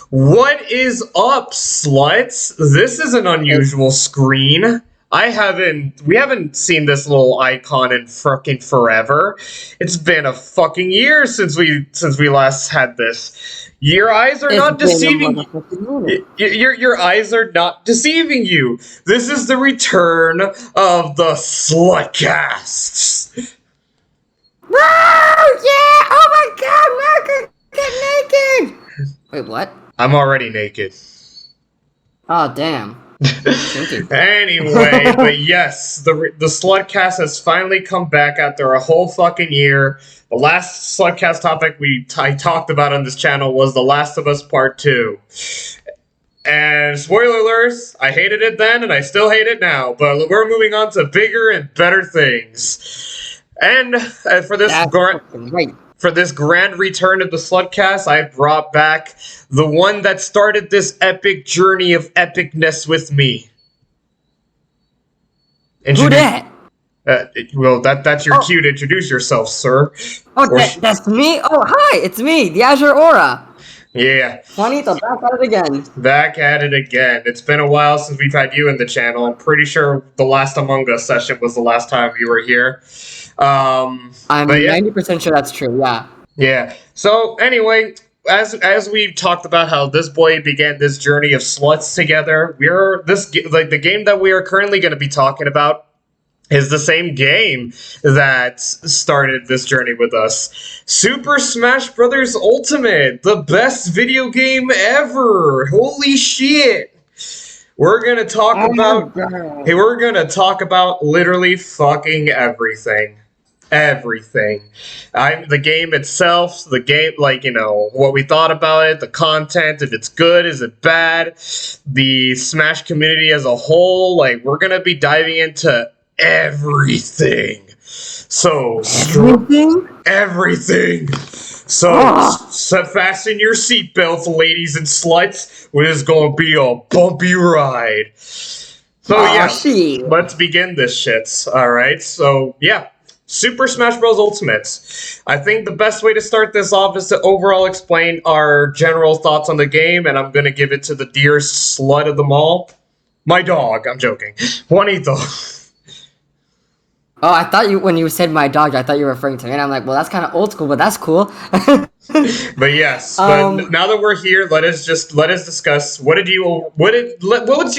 What is up, sluts? This is an unusual screen. We haven't seen this little icon in frickin' forever. It's been a fucking year since we last had this. Your eyes are not deceiving you. Your eyes are not deceiving you. This is the return of the SlutCast. Woo! Yeah! Oh my god, Mark, get naked! Wait, what? I'm already naked. Oh, damn. Anyway, but yes, the SlutCast has finally come back after a whole fucking year. The last SlutCast topic I talked about on this channel was The Last of Us Part 2. And spoiler alerts, I hated it then and I still hate it now, but we're moving on to bigger and better things. And for this grand return of the SlutCast, I brought back the one that started this epic journey of epicness with me. Who that? Well, that's your cue to introduce yourself, sir. Oh, that's me? Oh, hi, it's me, the Azure Aura. Yeah. Juanito, back at it again. Back at it again. It's been a while since we've had you in the channel. I'm pretty sure the last Among Us session was the last time you were here. I'm 90% sure that's true, yeah. Yeah. So, anyway, as we talked about how this boy began this journey of sluts together, the game that we are currently going to be talking about is the same game that started this journey with us. Super Smash Bros. Ultimate, the best video game ever. Holy shit. We're gonna talk about literally fucking everything. Everything. The game itself, what we thought about it, the content, if it's good, is it bad, the Smash community as a whole, we're gonna be diving into everything. So everything. So fasten your seatbelts, ladies and sluts. It is gonna be a bumpy ride. So let's begin this shit. All right. So yeah, Super Smash Bros. Ultimate. I think the best way to start this off is to overall explain our general thoughts on the game, and I'm gonna give it to the dearest slut of them all, my dog. I'm joking, Juanito. Oh, I thought when you said my dog, I thought you were referring to me, and I'm like, well, that's kind of old school, but that's cool. But yes, but now that we're here, let us discuss. What was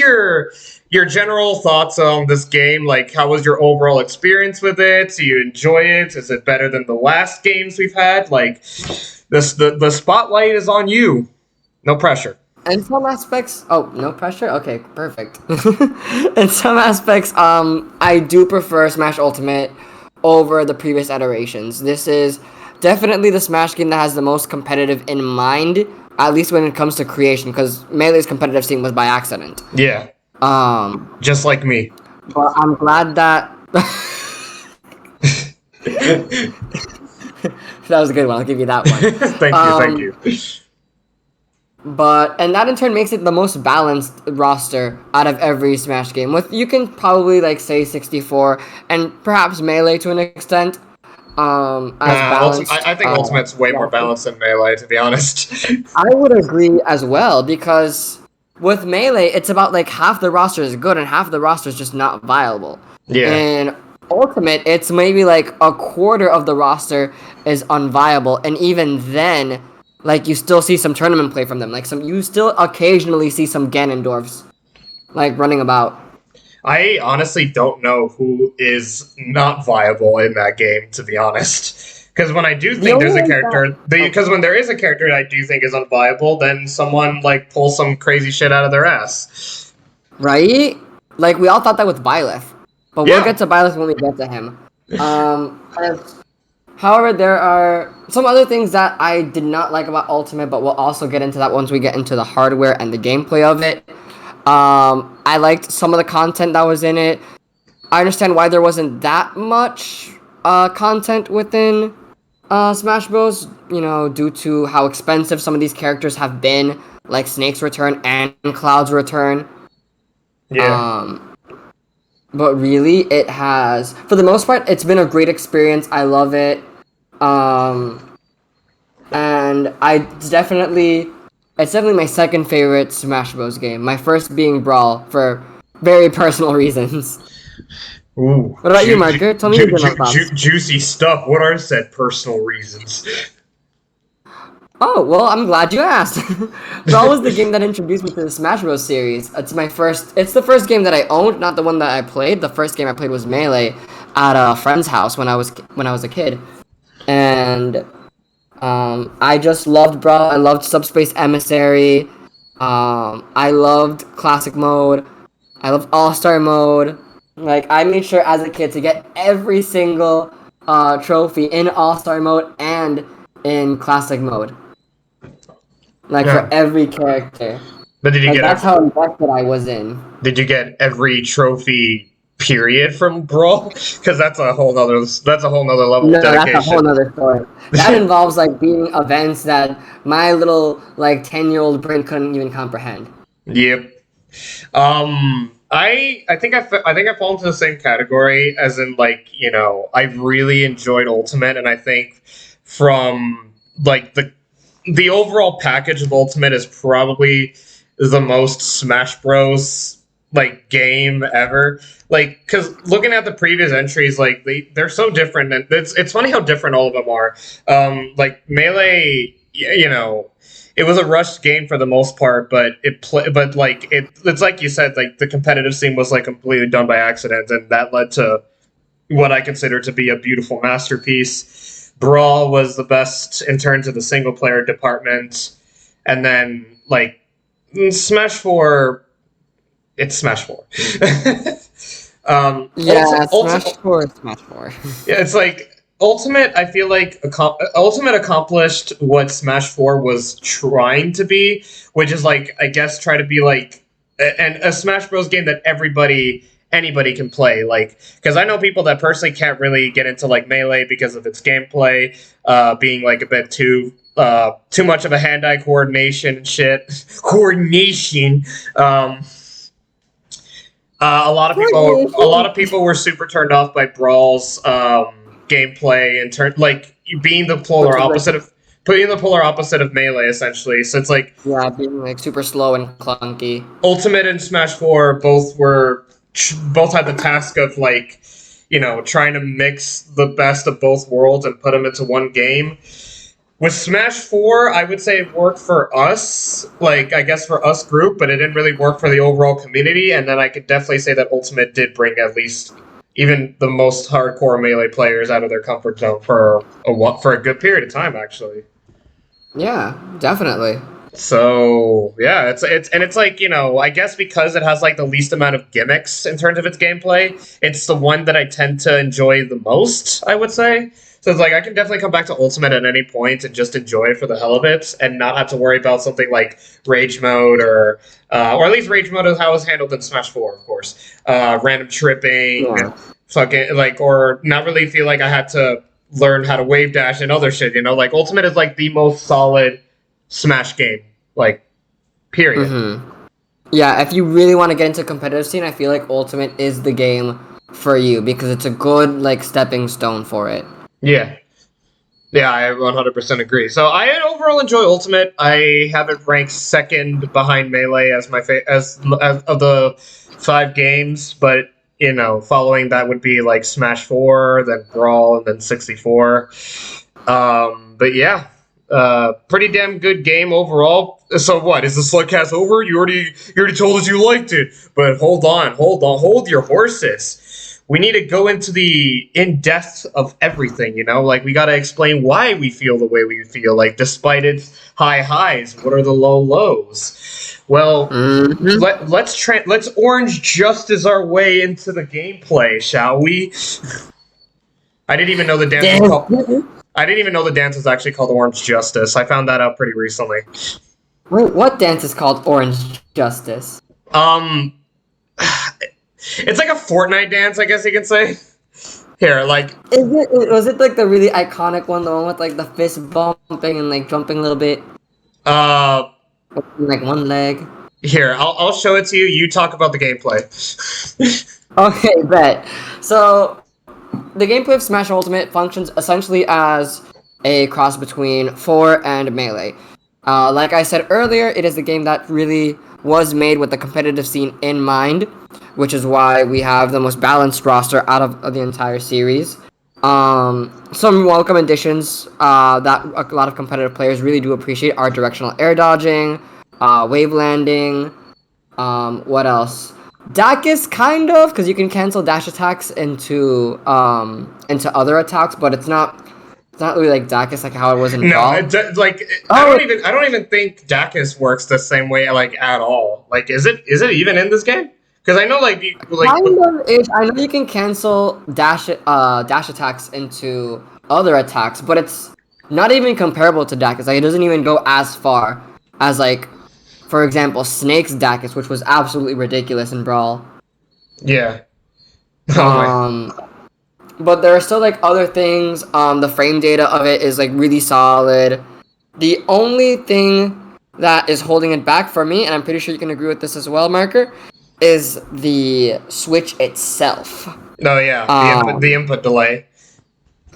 your general thoughts on this game? Like, how was your overall experience with it? Do you enjoy it? Is it better than the last games we've had? Like, the spotlight is on you. No pressure. In some aspects, no pressure? Okay, perfect. In some aspects, I do prefer Smash Ultimate over the previous iterations. This is definitely the Smash game that has the most competitive in mind, at least when it comes to creation, because Melee's competitive scene was by accident. Yeah. Just like me. But I'm glad that... That was a good one, I'll give you that one. Thank you. And that in turn makes it the most balanced roster out of every Smash game. You can probably say 64 and perhaps Melee to an extent. I think Ultimate's way more balanced than Melee, to be honest. I would agree as well, because with Melee, it's about half the roster is good and half the roster is just not viable. Yeah. In Ultimate, it's maybe a quarter of the roster is unviable, and even then, you still see some tournament play from them. You still occasionally see some Ganondorfs, running about. I honestly don't know who is not viable in that game, to be honest. Because when I do think there's a character, when there is a character that I do think is unviable, then someone pulls some crazy shit out of their ass. Right? We all thought that with Byleth, but we'll get to Byleth when we get to him. However, there are some other things that I did not like about Ultimate, but we'll also get into that once we get into the hardware and the gameplay of it. I liked some of the content that was in it. I understand why there wasn't that much content within Smash Bros. Due to how expensive some of these characters have been, like Snake's return and Cloud's return. Yeah. But really, it has, for the most part, it's been a great experience. I love it. And I definitely it's definitely my second favorite Smash Bros. Game. My first being Brawl for very personal reasons. Ooh, What about you, Margaret? Tell me your general thoughts. juicy stuff. What are said personal reasons? Oh, well, I'm glad you asked. Brawl was the game that introduced me to the Smash Bros. Series. It's the first game that I owned, not the one that I played. The first game I played was Melee at a friend's house when I was a kid. And I just loved Brawl. I loved Subspace Emissary. I loved Classic Mode. I loved All-Star Mode. Like, I made sure as a kid to get every single trophy in All-Star Mode and in Classic Mode. Like, for every character. But did you get that's how invested I was in. Did you get every trophy period from Brawl? Because that's a whole nother level of dedication. That's a whole nother story. That involves like beating events that my little like 10-year-old brain couldn't even comprehend. Yep. I think I fall into the same category as in, like, you know, I really enjoyed Ultimate, and I think from like the overall package of Ultimate is probably the most Smash Bros. Like game ever. Like, because looking at the previous entries, like they're so different, and it's funny how different all of them are. Like Melee, you know, it was a rushed game for the most part, but it's like you said, like the competitive scene was like completely done by accident, and that led to what I consider to be a beautiful masterpiece. Brawl was the best in terms of the single player department, and then like Smash 4. It's Smash 4. Smash 4 is Smash 4. Yeah, it's like Ultimate. I feel like Ultimate accomplished what Smash 4 was trying to be, which is like, I guess, try to be like a Smash Bros. Game that anybody can play. Like, because I know people that personally can't really get into like Melee because of its gameplay being like a bit too much of a hand-eye coordination and shit. Coordination. A lot of people were super turned off by Brawl's gameplay and like being the polar opposite of Melee, essentially. So it's like being like super slow and clunky. Ultimate and Smash 4 both had the task of, like, you know, trying to mix the best of both worlds and put them into one game. With Smash 4, I would say it worked for us, like, I guess for us group, but it didn't really work for the overall community, and then I could definitely say that Ultimate did bring at least even the most hardcore Melee players out of their comfort zone for a good period of time, actually. Yeah, definitely. So, yeah, it's like, you know, I guess because it has, like, the least amount of gimmicks in terms of its gameplay, it's the one that I tend to enjoy the most, I would say. So it's like, I can definitely come back to Ultimate at any point and just enjoy it for the hell of it, and not have to worry about something like Rage Mode, or at least Rage Mode is how it was handled in Smash 4, of course. Random tripping, fucking, like, or not really feel like I had to learn how to wave dash and other shit, you know? Like, Ultimate is, like, the most solid Smash game, like, period. Mm-hmm. Yeah, if you really want to get into competitive scene, I feel like Ultimate is the game for you, because it's a good, like, stepping stone for it. Yeah, I 100% agree. So I overall enjoy Ultimate. I have it ranked second behind Melee as my as of the 5 games, but, you know, following that would be like Smash 4, then Brawl, and then 64. But yeah, pretty damn good game overall. So what, is the SlutCast over? You already told us you liked it, but hold your horses. We need to go into the in-depth of everything, you know? Like, we gotta explain why we feel the way we feel. Like, despite its high highs, what are the low lows? Well, let's orange justice our way into the gameplay, shall we? I didn't even know the dance was actually called Orange Justice. I found that out pretty recently. Wait, what dance is called Orange Justice? It's like a Fortnite dance, I guess you can say. Here, like... Was it like the really iconic one, the one with like the fist bumping and like jumping a little bit? Like one leg? Here, I'll show it to you. You talk about the gameplay. Okay, bet. So, the gameplay of Smash Ultimate functions essentially as a cross between 4 and Melee. Like I said earlier, it is a game that really was made with the competitive scene in mind, which is why we have the most balanced roster out of the entire series. Some welcome additions that a lot of competitive players really do appreciate are directional air dodging, wave landing. What else? Dacus, kind of, because you can cancel dash attacks into other attacks, but it's not really like Dacus, like how it was in No, Brawl. I don't even think Dacus works the same way like at all. Like, is it even in this game? Because I know like Kind of is. I know you can cancel dash attacks into other attacks, but it's not even comparable to Dacus. Like it doesn't even go as far as like, for example, Snake's Dacus, which was absolutely ridiculous in Brawl. yeah. Oh my. But there are still like other things. The frame data of it is like really solid. The only thing that is holding it back for me, and I'm pretty sure you can agree with this as well, Marker, is the Switch itself. Oh yeah, the input delay.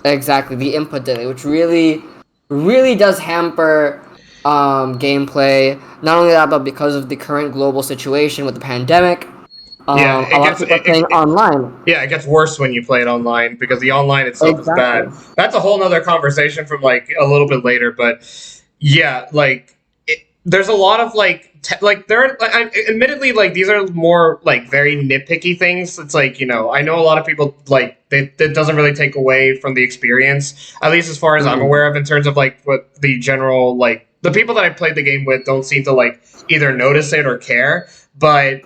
Exactly, the input delay, which really does hamper gameplay. Not only that, but because of the current global situation with the pandemic, a lot of people are playing online. Yeah, it gets worse when you play it online because the online itself is bad. That's a whole nother conversation from like a little bit later, but yeah, like there's a lot of like admittedly like these are more like very nitpicky things. It's like, you know, I know a lot of people like that doesn't really take away from the experience, at least as far as I'm aware of, in terms of like what the general like the people that I played the game with don't seem to like either notice it or care. But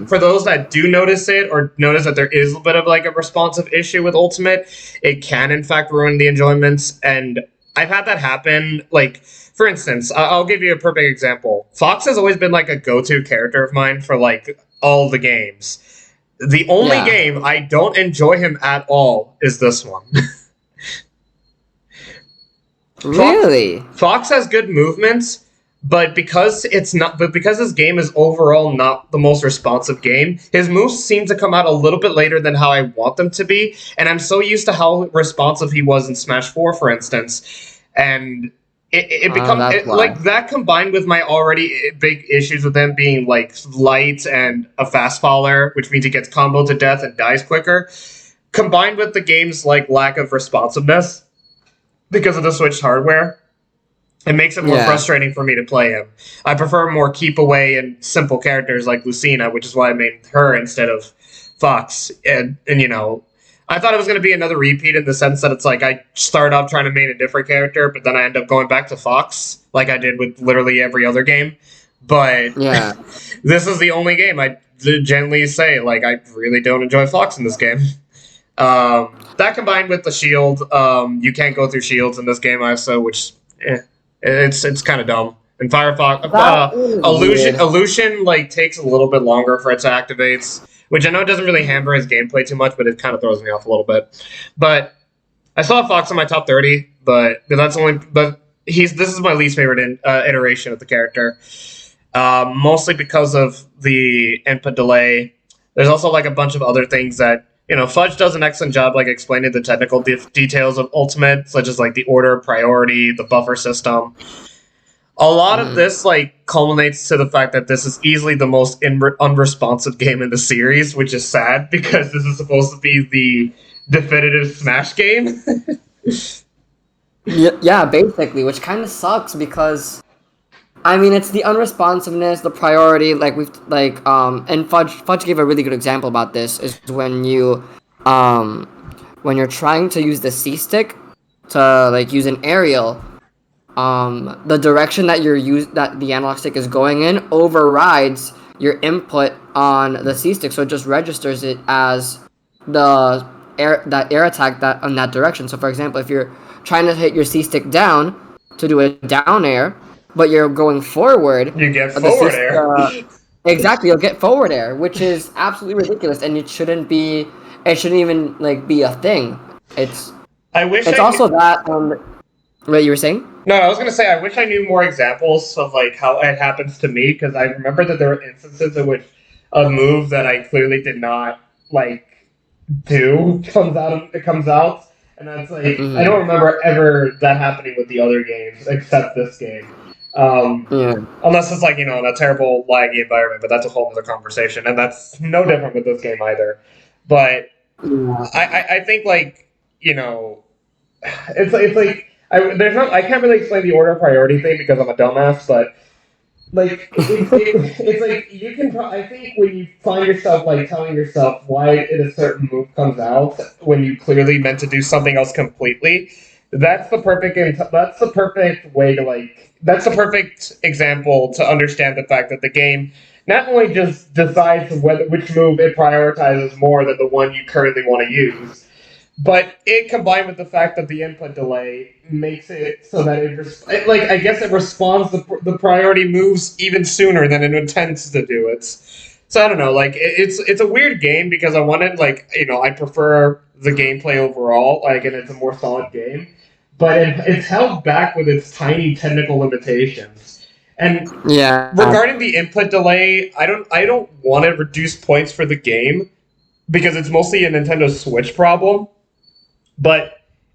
for those that do notice it or notice that there is a bit of like a responsive issue with Ultimate, it can in fact ruin the enjoyments. And I've had that happen. Like, for instance, I'll give you a perfect example. Fox has always been like a go-to character of mine for like all the games. The only game I don't enjoy him at all is this one. Really? Fox has good movements, but because his game is overall not the most responsive game, his moves seem to come out a little bit later than how I want them to be, and I'm so used to how responsive he was in Smash 4, for instance, and it becomes like that combined with my already big issues with him being like light and a fast faller, which means he gets comboed to death and dies quicker, combined with the game's like lack of responsiveness because of the Switch hardware. It makes it more frustrating for me to play him. I prefer more keep away and simple characters like Lucina, which is why I made her instead of Fox. And you know, I thought it was going to be another repeat in the sense that it's like I start off trying to main a different character, but then I end up going back to Fox, like I did with literally every other game. But this is the only game I generally say, like, I really don't enjoy Fox in this game. That combined with the shield, you can't go through shields in this game also, which... It's kind of dumb. And Firefox Illusion like takes a little bit longer for it to activate, which I know doesn't really hamper his gameplay too much, but it kind of throws me off a little bit. But I still have Fox in my top 30, but this is my least favorite iteration of the character, mostly because of the input delay. There's also like a bunch of other things that, you know, Fudge does an excellent job like explaining the technical details of Ultimate, such as like the order, priority, the buffer system. A lot of this like culminates to the fact that this is easily the most unresponsive game in the series, which is sad because this is supposed to be the definitive Smash game. Yeah, basically, which kind of sucks because, I mean, it's the unresponsiveness, the priority, and Fudge gave a really good example about this, is when you're trying to use the C stick to, like, use an aerial, the direction that that the analog stick is going in overrides your input on the C stick, so it just registers it as that air attack on that direction. So, for example, if you're trying to hit your C stick down to do a down air, but you're going forward, you get forward air. Exactly, you'll get forward air, which is absolutely ridiculous, and it shouldn't even like be a thing. It's also that. What you were saying? No, I was gonna say I wish I knew more examples of like how it happens to me, because I remember that there were instances in which a move that I clearly did not like do comes out, and that's like I don't remember ever that happening with the other games except this game. Yeah. Unless it's like, in a terrible laggy environment, but that's a whole other conversation, and that's no different with this game either. But Yeah. I think like, it's like I can't really explain the order of priority thing because I'm a dumbass, but like it's like you can. I think when you find yourself like telling yourself why a certain move comes out when you clearly meant to do something else completely, that's the perfect. That's the perfect way to like. That's the perfect example to understand the fact that the game not only just decides which move it prioritizes more than the one you currently want to use, but it combined with the fact that the input delay makes it so that I guess it responds the priority moves even sooner than it intends to do it. So I don't know, like it's a weird game because I wanted I prefer the gameplay overall, like, and it's a more solid game, but it's held back with its tiny technical limitations. And Yeah. regarding the input delay, I don't want to reduce points for the game because it's mostly a Nintendo Switch problem, but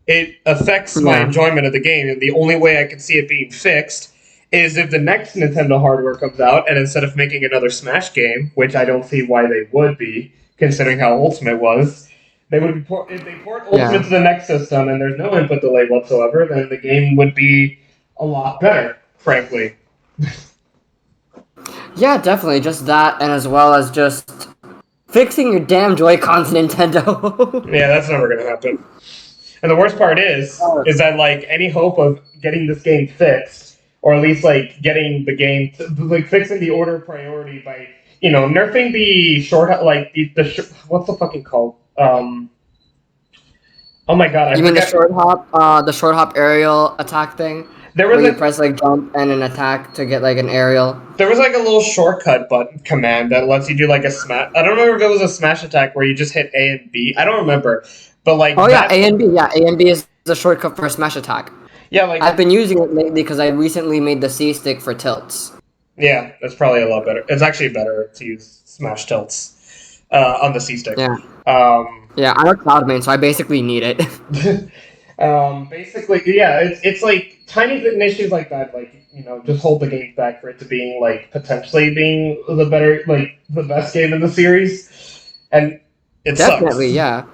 it affects my enjoyment of the game, and the only way I can see it being fixed is if the next Nintendo hardware comes out, and instead of making another Smash game, which I don't see why they would be, considering how Ultimate was, they would be if they port Ultimate to the next system and there's no input delay whatsoever, then the game would be a lot better, frankly. Yeah, definitely. Just that, and as well as just fixing your damn Joy-Cons, Nintendo. Yeah, that's never gonna happen. And the worst part is that like any hope of getting this game fixed, or at least like getting the game like fixing the order of priority by nerfing the short what's the fucking called? Oh my god, You mean the short hop aerial attack thing? Where you press like jump and an attack to get like an aerial. There was like a little shortcut button command that lets you do like a smash. I don't remember if it was a smash attack where you just hit A and B. I don't remember, but like A and B. Yeah, A and B is the shortcut for a smash attack. Yeah, like I've been using it lately because I recently made the C stick for tilts. Yeah, that's probably a lot better. It's actually better to use smash tilts on the C stick. Yeah. Yeah, I'm a cloud main, so I basically need it. Basically, yeah, it's like tiny issues like that, like just hold the game back for it to being like potentially being the best game in the series, and it definitely sucks. Yeah.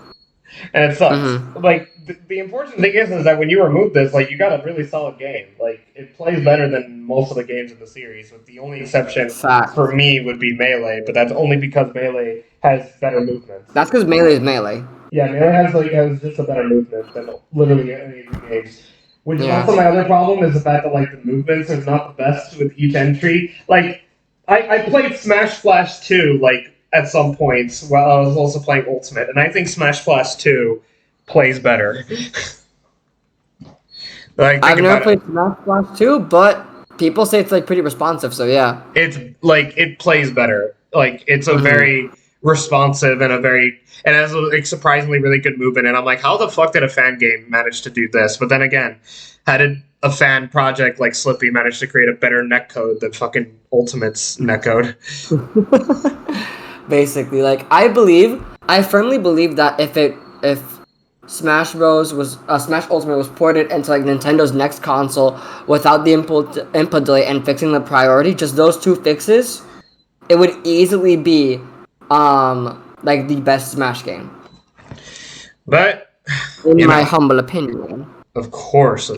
And it sucks. Mm-hmm. Like the important thing is that when you remove this, like you got a really solid game. Like it plays better than most of the games in the series, with the only exception for me would be Melee, but that's only because Melee has better movement. That's because Melee is Melee. Yeah, Melee has just a better movement than literally any of the games. Which is also my other problem, is the fact that like the movements are not the best with each entry. Like I played Smash Flash 2 like at some points while I was also playing Ultimate, and I think Smash Flash 2 plays better. I've never played Smash Flash 2, but people say it's like pretty responsive, so yeah. It's like it plays better. Like it's a very responsive and it has a surprisingly really good movement, and I'm like, how the fuck did a fan game manage to do this? But then again, how did a fan project like Slippy manage to create a better netcode than fucking Ultimate's netcode? Basically, like I firmly believe that if Smash Bros was Smash Ultimate was ported into like Nintendo's next console without the input delay and fixing the priority, just those two fixes, it would easily be like the best Smash game. But in my humble opinion. Of course,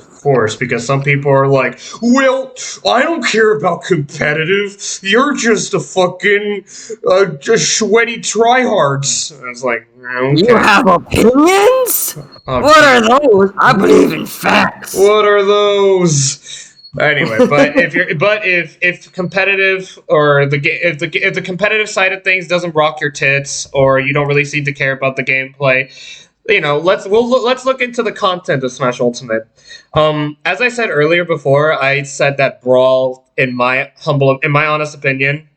because some people are like, well, I don't care about competitive. You're just a fucking just sweaty tryhards. And it's like, okay. You have opinions? What are those? I believe in facts. What are those? Anyway, if competitive or if the competitive side of things doesn't rock your tits, or you don't really seem to care about the gameplay, let's look into the content of Smash Ultimate. As I said earlier before, I said that Brawl, in my honest opinion,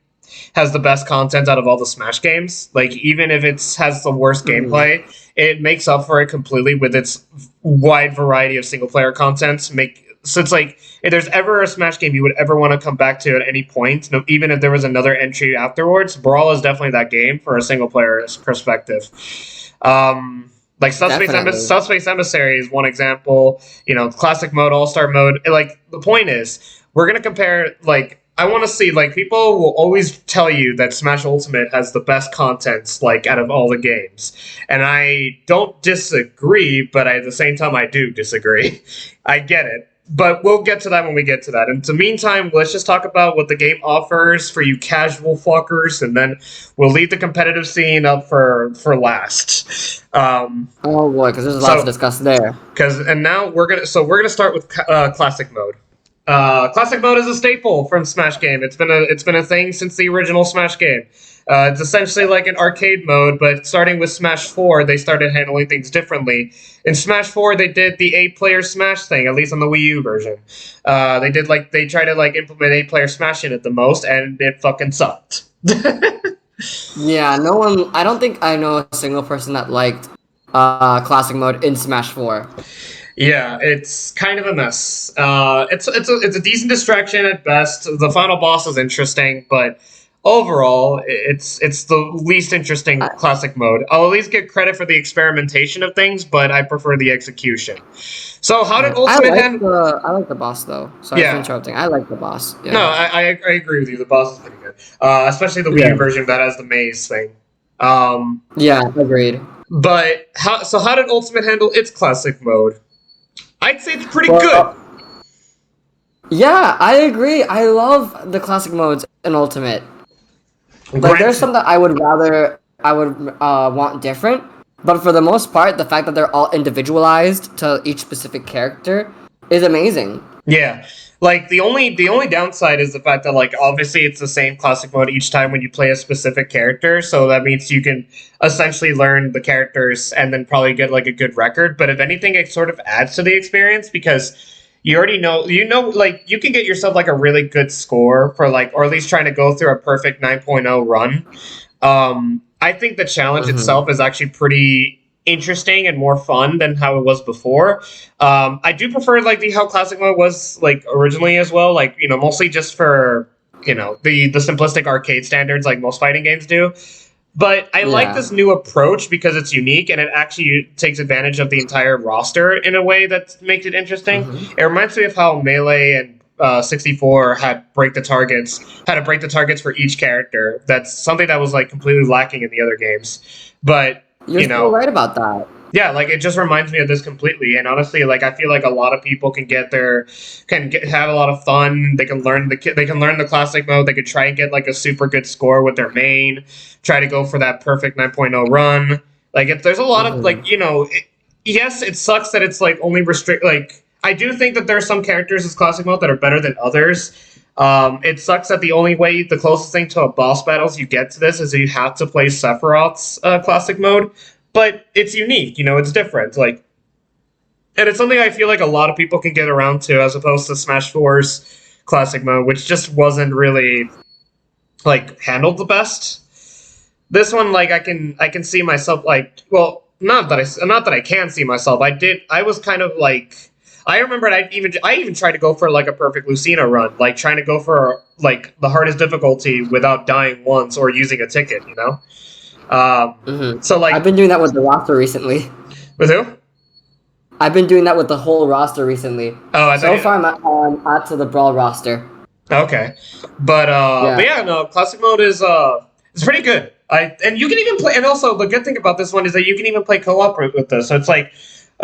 has the best content out of all the Smash games. Like, even if it has the worst gameplay, it makes up for it completely with its wide variety of single player content. So it's like, if there's ever a Smash game you would ever want to come back to at any point, even if there was another entry afterwards, Brawl is definitely that game for a single player perspective. Like Subspace Emissary is one example. Classic mode, all-star mode. Like, the point is, we're gonna compare, like, I want to see, like, people will always tell you that Smash Ultimate has the best contents, like, out of all the games. And I don't disagree, but at the same time, I do disagree. I get it. But we'll get to that when we get to that. In the meantime, let's just talk about what the game offers for you casual fuckers, and then we'll leave the competitive scene up for last. Oh boy, because there's a lot to discuss there. And now we're gonna start with classic mode. Classic mode is a staple from Smash game. It's been a thing since the original Smash game. It's essentially like an arcade mode, but starting with Smash 4, they started handling things differently. In Smash 4, they did the 8-player Smash thing, at least on the Wii U version. They tried to like implement 8-player Smash in it the most, and it fucking sucked. Yeah, no one. I don't think I know a single person that liked classic mode in Smash 4. Yeah, it's kind of a mess. It's a decent distraction at best. The final boss is interesting, but overall, it's the least interesting classic mode. I'll at least get credit for the experimentation of things, but I prefer the execution. So how did Ultimate I like the boss though. Sorry for interrupting. I like the boss. Yeah. No, I agree with you. The boss is pretty good, especially the Wii U version that has the maze thing. Yeah, agreed. But how did Ultimate handle its classic mode? I'd say it's pretty good. Yeah, I agree. I love the classic modes in Ultimate. Like, there's some that I would want different, but for the most part, the fact that they're all individualized to each specific character is amazing. Yeah, like the only downside is the fact that, like, obviously it's the same classic mode each time when you play a specific character, so that means you can essentially learn the characters and then probably get like a good record. But if anything, it sort of adds to the experience because you already know, like, you can get yourself like a really good score for, like, or at least trying to go through a perfect 9.0 run. I think the challenge itself is actually pretty interesting and more fun than how it was before. I do prefer like how classic mode was like originally as well, like, you know, mostly just for, you know, the simplistic arcade standards like most fighting games do. But I like this new approach because it's unique and it actually takes advantage of the entire roster in a way that makes it interesting. It reminds me of how Melee and 64 had to break the targets for each character. That's something that was like completely lacking in the other games. But You're so right about that. Yeah, like, it just reminds me of this completely, and honestly, like, I feel like a lot of people can have a lot of fun. They can learn the classic mode. They could try and get like a super good score with their main. Try to go for that perfect 9.0 run. Like, there's a lot of, like, you know, yes, it sucks that it's like only like, I do think that there are some characters in classic mode that are better than others. It sucks that the closest thing to a boss battles you get to this is you have to play Sephiroth's classic mode. But it's unique, you know, it's different, like, and it's something I feel like a lot of people can get around to, as opposed to Smash 4's classic mode, which just wasn't really, like, handled the best. This one, like, I can see myself, like, well, not that I can see myself. I was kind of like, I remember I even tried to go for like a perfect Lucina run, like trying to go for like the hardest difficulty without dying once or using a ticket, you know. So, like, I've been doing that with the roster recently. With who? I've been doing that with the whole roster recently. Oh, so far I'm out to the Brawl roster. Okay, but yeah, no, classic mode is it's pretty good. And you can even play, and also the good thing about this one is that you can even play co-op with this. So it's like,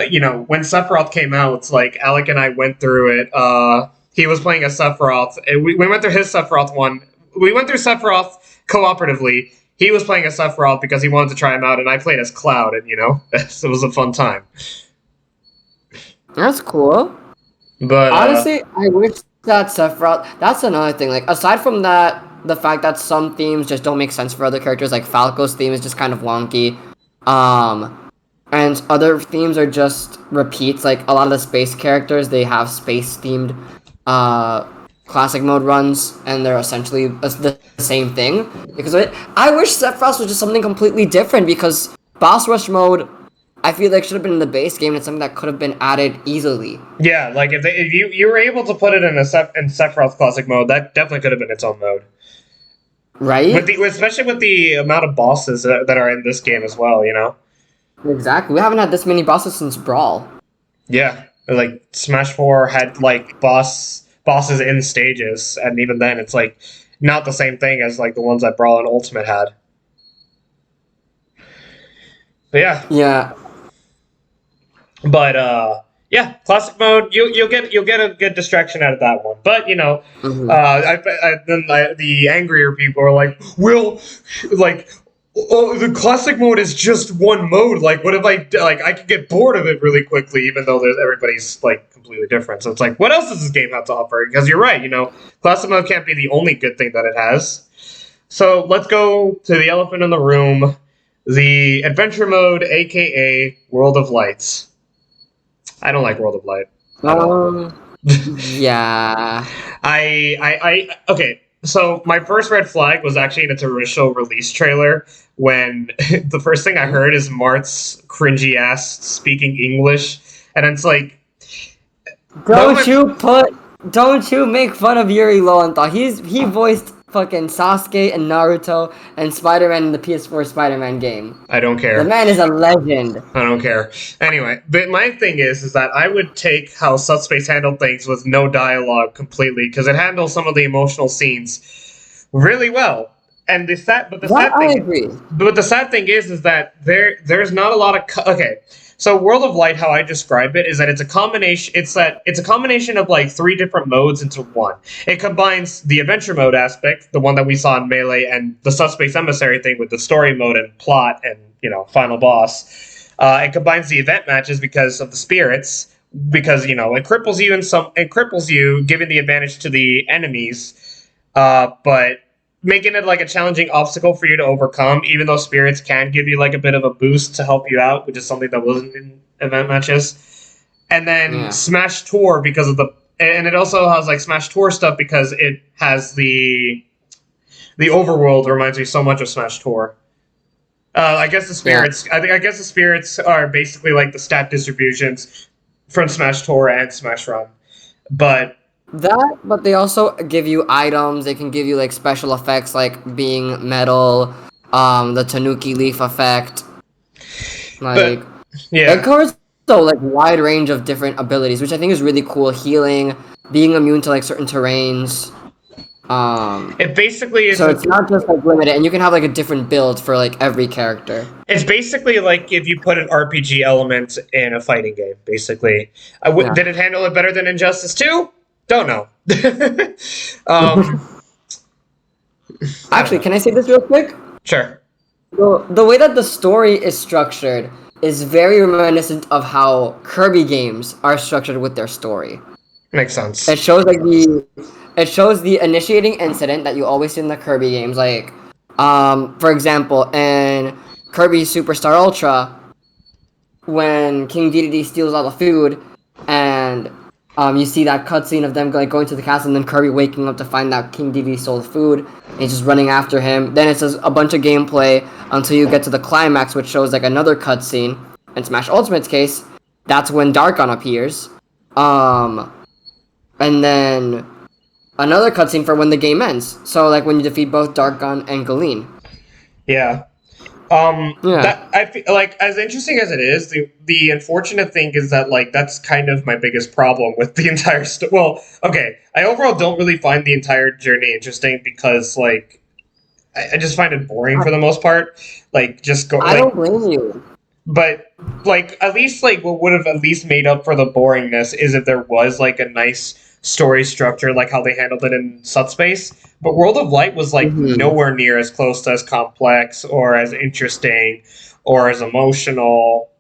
you know, when Sephiroth came out, it's like Alec and I went through it. He was playing a Sephiroth. And we went through his Sephiroth one. We went through Sephiroth cooperatively. He was playing as Sephiroth because he wanted to try him out, and I played as Cloud, and, you know, it was a fun time. That's cool. But honestly, I wish that Sephiroth... That's another thing. Like, aside from that, the fact that some themes just don't make sense for other characters, like Falco's theme is just kind of wonky. And other themes are just repeats. Like, a lot of the space characters, they have space-themed classic mode runs, and they're essentially the same thing. Because of it, I wish Sephiroth was just something completely different, because Boss Rush mode, I feel like should have been in the base game, and it's something that could have been added easily. Yeah, like if you were able to put it in Sephiroth classic mode, that definitely could have been its own mode. Right? Especially with the amount of bosses that are in this game as well, you know? Exactly. We haven't had this many bosses since Brawl. Yeah. Like, Smash 4 had, like, boss bosses in stages, and even then, it's like not the same thing as like the ones that Brawl and Ultimate had. But yeah. Yeah. But yeah, classic mode. You'll get a good distraction out of that one. But you know, the angrier people are like, well, like, oh, the classic mode is just one mode. Like, what if I could get bored of it really quickly, even though everybody's like completely different. So it's like, what else does this game have to offer? Because you're right, you know, classic mode can't be the only good thing that it has. So let's go to the elephant in the room, the adventure mode, aka World of Lights. I don't like World of Light. Yeah. Okay. So my first red flag was actually in its initial release trailer when the first thing I heard is Mart's cringy ass speaking English, and it's like, don't you make fun of Yuri Lowenthal. He voiced fucking Sasuke and Naruto and Spider-Man in the PS4 Spider-Man game. I don't care. The man is a legend. I don't care. Anyway, but my thing is that I would take how Subspace handled things with no dialogue completely, because it handles some of the emotional scenes really well. And the sad thing is that there's not a lot of okay. So World of Light, how I describe it, is that it's a combination. It's a combination of like 3 different modes into one. It combines the adventure mode aspect, the one that we saw in Melee, and the Subspace Emissary thing with the story mode and plot and, you know, final boss. It combines the event matches because of the spirits, because, you know, it cripples you, giving the advantage to the enemies, but making it like a challenging obstacle for you to overcome, even though spirits can give you like a bit of a boost to help you out, which is something that wasn't in event matches. And then Smash Tour, because of and it also has like Smash Tour stuff because it has the overworld reminds me so much of Smash Tour. I guess the spirits. Yeah. I guess the spirits are basically like the stat distributions from Smash Tour and Smash Run, but they also give you items. They can give you like special effects, like being metal, the Tanuki leaf effect. Like, it covers like wide range of different abilities, which I think is really cool. Healing, being immune to like certain terrains. It basically is. So it's not just like limited, and you can have like a different build for like every character. It's basically like if you put an RPG element in a fighting game. Basically, did it handle it better than Injustice 2? Don't know. Actually, can I say this real quick? Sure. The way that the story is structured is very reminiscent of how Kirby games are structured with their story. Makes sense. It shows the initiating incident that you always see in the Kirby games. Like, for example, in Kirby Superstar Ultra, when King Dedede steals all the food, and you see that cutscene of them going to the castle, and then Kirby waking up to find that King Dedede stole the food, and he's just running after him. Then it's a bunch of gameplay until you get to the climax, which shows like another cutscene. In Smash Ultimate's case, that's when Darkon appears. And then another cutscene for when the game ends. So like when you defeat both Darkon and Galeen. Yeah. That I feel like, as interesting as it is, the unfortunate thing is that like that's kind of my biggest problem with the entire well, okay, I overall don't really find the entire journey interesting because like I just find it boring for the most part. Like just go. I don't blame you. But like at least like what would have at least made up for the boringness is if there was like a nice story structure like how they handled it in Subspace. But World of Light was like nowhere near as close to as complex or as interesting or as emotional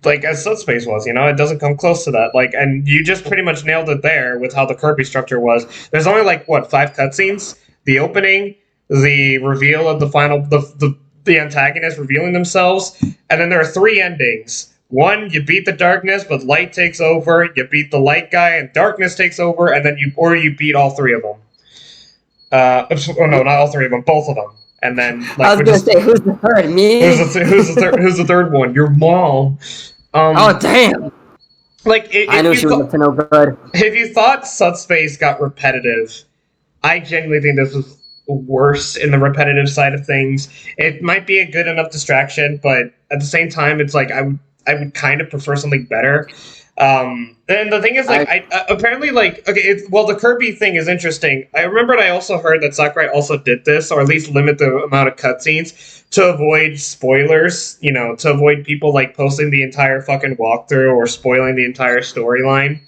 like as Subspace was, you know? It doesn't come close to that. Like, and you just pretty much nailed it there with how the Kirby structure was. There's only like 5 cutscenes? The opening, the reveal of the final the antagonist revealing themselves, and then there are 3 endings. 1, you beat the darkness, but light takes over. You beat the light guy, and darkness takes over, and then you beat all 3 of them. Oh no, not all 3 of them, both of them. And then like, I was gonna say, who's the third? Me? Who's the third one? Your mom. Oh damn! Like I knew she was up to no good. If you thought Subspace got repetitive, I genuinely think this was worse in the repetitive side of things. It might be a good enough distraction, but at the same time, it's like I would kind of prefer something better. And the thing is, like, I apparently, like, okay, well, the Kirby thing is interesting. I remembered I also heard that Sakurai also did this, or at least limit the amount of cutscenes to avoid spoilers, you know, to avoid people, like, posting the entire fucking walkthrough or spoiling the entire storyline,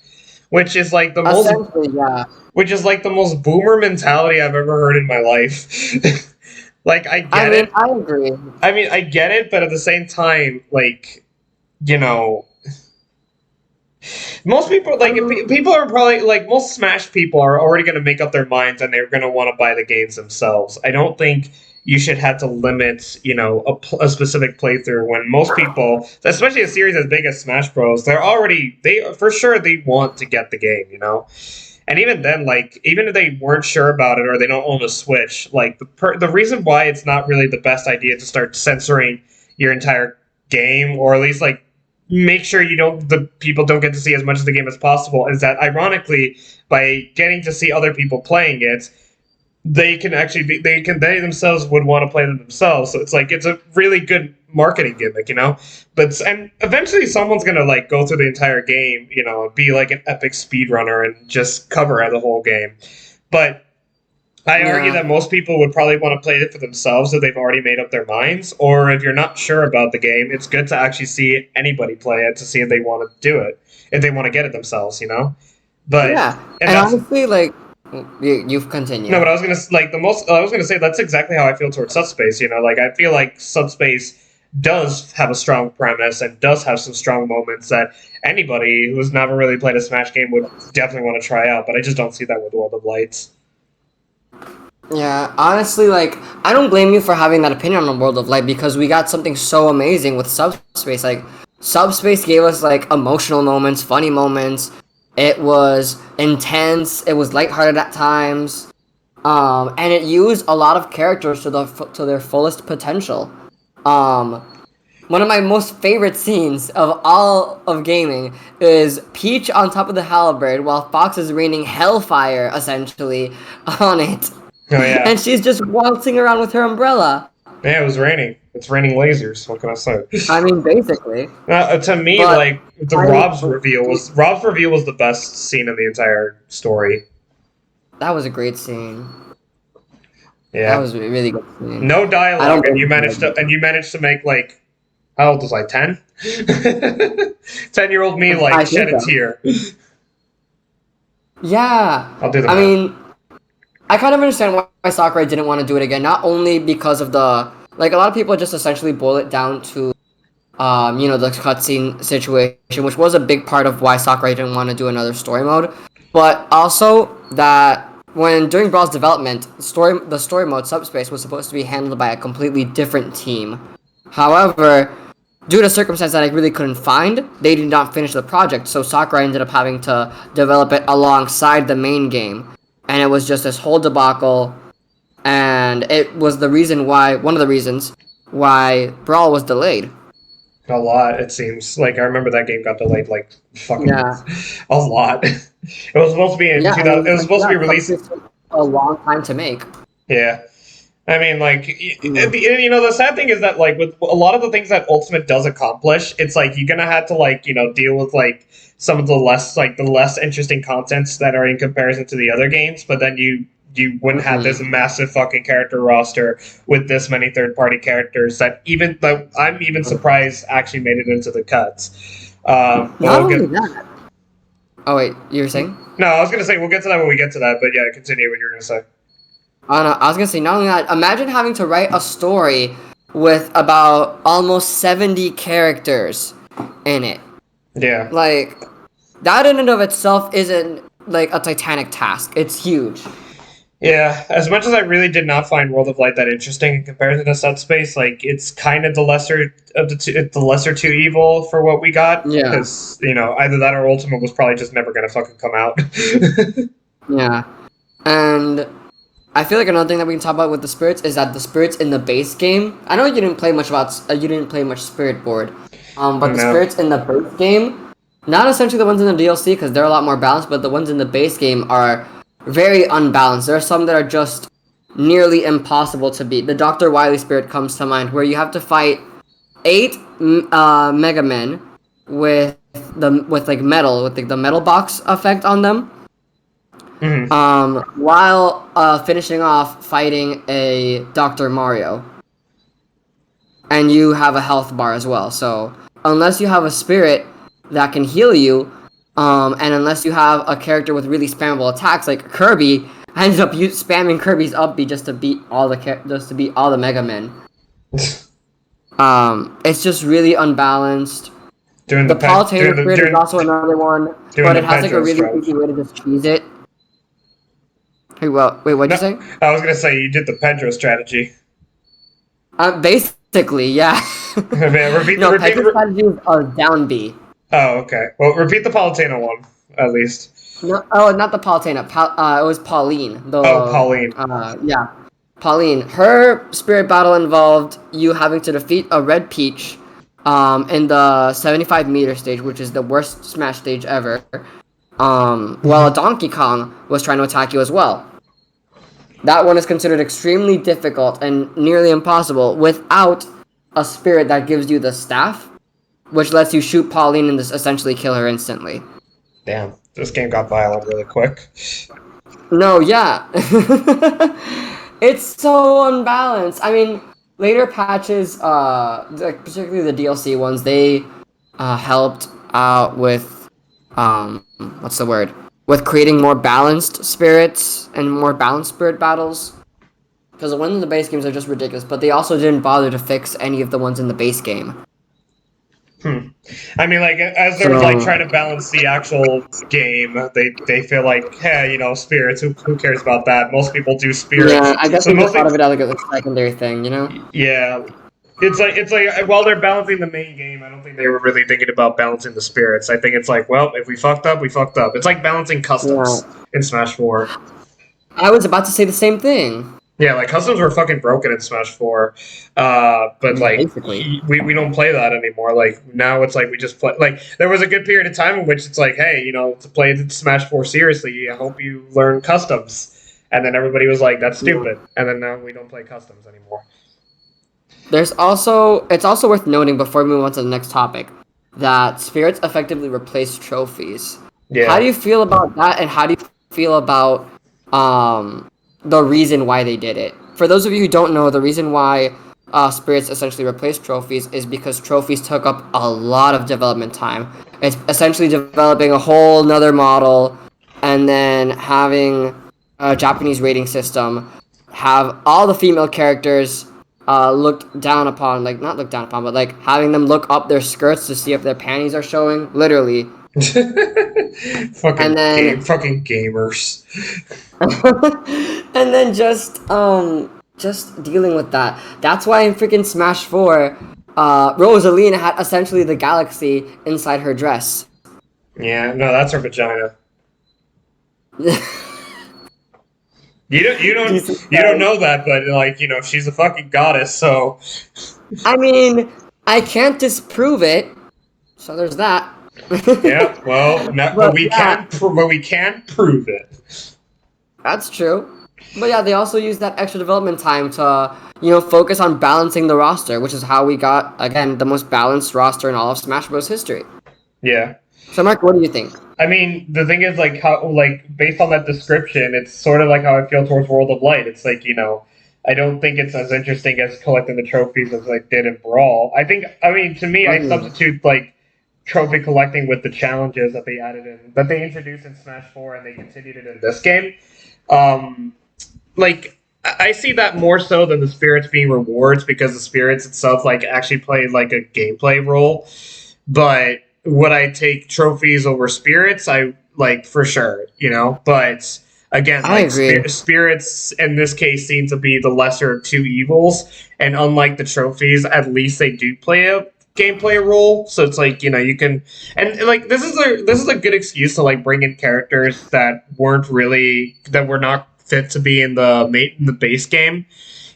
which is, like, the most... Yeah. Which is, like, the most boomer mentality I've ever heard in my life. Like, I get it. I agree. I mean, I get it, but at the same time, like, you know... Most people, like, people are probably, like, most Smash people are already going to make up their minds and they're going to want to buy the games themselves. I don't think you should have to limit, you know, a specific playthrough when most people, especially a series as big as Smash Bros., for sure, they want to get the game, you know? And even then, like, even if they weren't sure about it or they don't own a Switch, like, the reason why it's not really the best idea to start censoring your entire game, or at least, like, make sure the people don't get to see as much of the game as possible, is that ironically, by getting to see other people playing it, they themselves would want to play them themselves. So it's like, it's a really good marketing gimmick, you know? And eventually someone's gonna, like, go through the entire game, you know, and be like an epic speedrunner and just cover the whole game. But I argue that most people would probably want to play it for themselves if they've already made up their minds, or if you're not sure about the game, it's good to actually see anybody play it to see if they want to do it, if they want to get it themselves, you know? But yeah, and honestly, like, you've continued. No, but I was gonna say that's exactly how I feel towards Subspace. You know, like, I feel like Subspace does have a strong premise and does have some strong moments that anybody who's never really played a Smash game would definitely want to try out. But I just don't see that with World of Lights. Yeah, honestly, like, I don't blame you for having that opinion on World of Light, because we got something so amazing with Subspace. Like, Subspace gave us, like, emotional moments, funny moments. It was intense. It was lighthearted at times, and it used a lot of characters to their fullest potential. One of my most favorite scenes of all of gaming is Peach on top of the halberd while Fox is raining hellfire, essentially, on it. Oh, yeah. And she's just waltzing around with her umbrella. Yeah, it was raining. It's raining lasers. What can I say? I mean, basically. To me, like, Rob's reveal was the best scene in the entire story. That was a great scene. Yeah, that was a really good scene. No dialogue, and you managed to make, like, how old was I? 10? 10-year-old me, like, shed a tear. Yeah. I'll do that. I mean, I kind of understand why Sakurai didn't want to do it again. Not only because of the, like, a lot of people just essentially boil it down to, you know, the cutscene situation, which was a big part of why Sakurai didn't want to do another story mode. But also that during Brawl's development, the story mode Subspace was supposed to be handled by a completely different team. However, due to circumstances that I really couldn't find, they did not finish the project, so Sakurai ended up having to develop it alongside the main game. And it was just this whole debacle, and it was one of the reasons why Brawl was delayed. A lot, it seems. Like, I remember that game got delayed, like, fucking a lot. It was supposed to be in 2000. It was supposed to be released a long time to make. Yeah. I mean, like, you know, the sad thing is that, like, with a lot of the things that Ultimate does accomplish, it's like you're gonna have to, like, you know, deal with, like, some of the less interesting contents that are in comparison to the other games, but then you wouldn't have this massive fucking character roster with this many third-party characters that I'm even surprised actually made it into the cuts. Not only that. Oh, wait, you were saying? No, I was going to say, we'll get to that when we get to that, but yeah, continue what you were going to say. Oh, no, I was going to say, not only that, imagine having to write a story with about almost 70 characters in it. Yeah. Like, that in and of itself isn't, like, a titanic task. It's huge. Yeah, as much as I really did not find World of Light that interesting in comparison to Subspace, like, it's kind of the lesser of the lesser two evil for what we got. Yeah. Because, you know, either that or Ultimate was probably just never going to fucking come out. Yeah. And I feel like another thing that we can talk about with the spirits is that the spirits in the base game, I know you didn't play much Spirit Board, but the spirits in the base game, not essentially the ones in the DLC because they're a lot more balanced, but the ones in the base game are very unbalanced. There are some that are just nearly impossible to beat. The Dr. Wily spirit comes to mind, where you have to fight 8 Mega Men with like metal with the metal box effect on them. Mm-hmm. While finishing off fighting a Dr. Mario. And you have a health bar as well. So unless you have a spirit that can heal you, and unless you have a character with really spammable attacks like Kirby, I ended up spamming Kirby's up B just to beat all the Mega Men. It's just really unbalanced. The Palutena Spirit is also another one, but it has like a really easy way to just cheese it. Hey, well, wait, what'd you say? I was gonna say you did the Pedro strategy. Basically, yeah. Pedro strategy is down B. Oh, okay. Well, repeat the Palutena one, at least. No, not the Palutena. It was Pauline. Pauline. Yeah. Pauline. Her spirit battle involved you having to defeat a Red Peach in the 75-meter stage, which is the worst Smash stage ever, while a Donkey Kong was trying to attack you as well. That one is considered extremely difficult and nearly impossible without a spirit that gives you the staff, which lets you shoot Pauline and just essentially kill her instantly. Damn, this game got violent really quick. No, yeah. It's so unbalanced. I mean, later patches, like particularly the DLC ones, they helped out with, what's the word? With creating more balanced spirits and more balanced spirit battles. Because the ones in the base games are just ridiculous, but they also didn't bother to fix any of the ones in the base game. I mean, like, as they're like trying to balance the actual game, they feel like, hey, you know, spirits. Who cares about that? Most people do spirits. Yeah, I guess they just thought of it as like a secondary thing, you know? Yeah, it's like while they're balancing the main game, I don't think they were really thinking about balancing the spirits. I think it's like, well, if we fucked up, we fucked up. It's like balancing customs in Smash 4. I was about to say the same thing. Yeah, like customs were fucking broken in Smash 4, but like we don't play that anymore. Like now it's like we just play. Like there was a good period of time in which it's like, hey, you know, to play Smash 4 seriously, I hope you learn customs, and then everybody was like, that's stupid, and then now we don't play customs anymore. It's also worth noting before we move on to the next topic that spirits effectively replace trophies. Yeah. How do you feel about that, and how do you feel about the reason why they did it? For those of you who don't know, the reason why spirits essentially replaced trophies is because trophies took up a lot of development time. It's essentially developing a whole nother model and then having a Japanese rating system, have all the female characters looked down upon, like not looked down upon, but like having them look up their skirts to see if their panties are showing, literally. fucking gamers. And then just dealing with that. That's why in freaking Smash 4, Rosalina had essentially the galaxy inside her dress. Yeah, no, that's her vagina. You don't know that, but like, you know, she's a fucking goddess, so I mean, I can't disprove it. So there's that. Yeah, well, but we can prove it. That's true. But yeah, they also use that extra development time to, you know, focus on balancing the roster, which is how we got, again, the most balanced roster in all of Smash Bros. History. Yeah. So, Mark, what do you think? I mean, the thing is, like, how, like, based on that description, it's sort of like how I feel towards World of Light. It's like, you know, I don't think it's as interesting as collecting the trophies as I did in Brawl. I mean, to me, I substitute, like, trophy collecting with the challenges that they added in, that they introduced in Smash 4 and they continued it in this game. Like, I see that more so than the spirits being rewards, because the spirits itself, like, actually play, like, a gameplay role. But would I take trophies over spirits? I, like, for sure, you know? But, again, like, spirits in this case seem to be the lesser of two evils. And unlike the trophies, at least they do play a gameplay role. So it's like, you know, you can, and like this is a good excuse to like bring in characters that were not fit to be in the base game.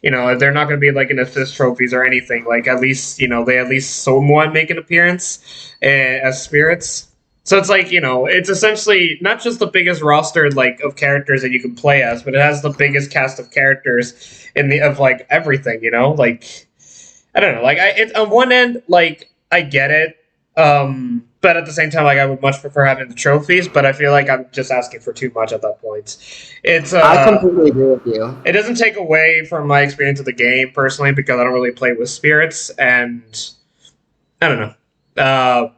You know, they're not going to be like an assist trophies or anything. Like, at least, you know, they at least somewhat make an appearance as spirits. So it's like, you know, it's essentially not just the biggest roster like of characters that you can play as, but it has the biggest cast of characters of like everything. You know, like, I don't know. Like, it's on one end, like, I get it. But at the same time, like I would much prefer having the trophies. But I feel like I'm just asking for too much at that point. It's I completely agree with you. it doesn't take away from my experience of the game personally because I don't really play with spirits, and I don't know.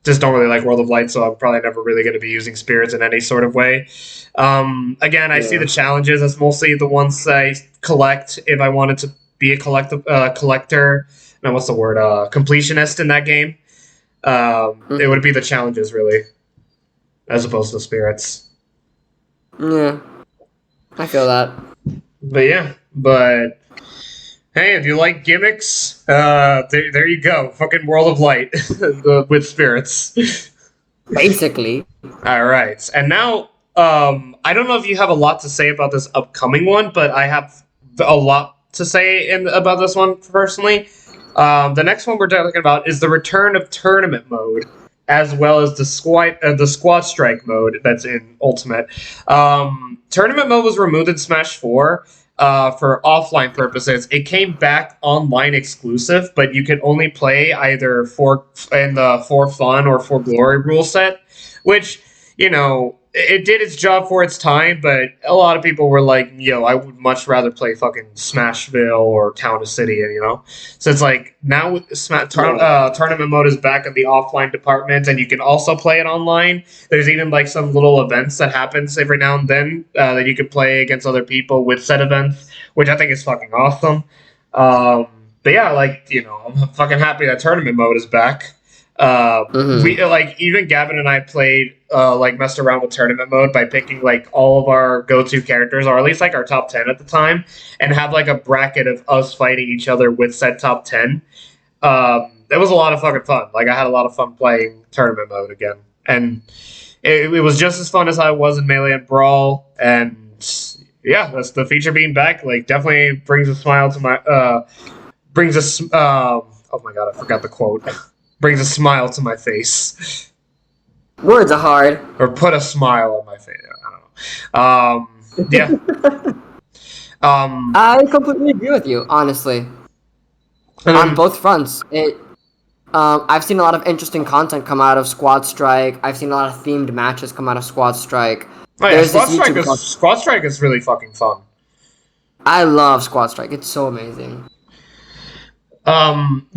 Just don't really like World of Light, so I'm probably never really going to be using spirits in any sort of way. Again, I see the challenges as mostly the ones I collect if I wanted to be a collector. No, what's the word? Completionist in that game. It would be the challenges, really, as opposed to spirits. Yeah, I feel that. But hey, if you like gimmicks, there you go. Fucking World of Light with spirits. Basically. All right, and now I don't know if you have a lot to say about this upcoming one, but I have a lot to say about this one personally. The next one we're talking about is the return of tournament mode, as well as the squad strike mode that's in Ultimate. Tournament mode was removed in Smash 4 for offline purposes. It came back online exclusive, but you could only play either for fun or for glory rule set, which, you know, it did its job for its time, but a lot of people were like, yo, I would much rather play fucking Smashville or Town of City, you know? So it's like, now tournament mode is back in the offline department, and you can also play it online. There's even, like, some little events that happens every now and then that you can play against other people with said events, which I think is fucking awesome. But yeah, like, you know, I'm fucking happy that tournament mode is back. We like even Gavin and I played messed around with tournament mode by picking like all of our go-to characters, or at least like our top 10 at the time, and have like a bracket of us fighting each other with said top 10. It was a lot of fucking fun. Like I had a lot of fun playing tournament mode again, and it was just as fun as I was in Melee and Brawl. And yeah, that's the feature being back. Like definitely brings a smile to my oh my god, I forgot the quote. Brings a smile to my face. Words are hard. Or put a smile on my face. I don't know. Yeah. I completely agree with you, honestly. On both fronts. I've seen a lot of interesting content come out of Squad Strike. I've seen a lot of themed matches come out of Squad Strike. Oh yeah, Squad Strike is really fucking fun. I love Squad Strike. It's so amazing.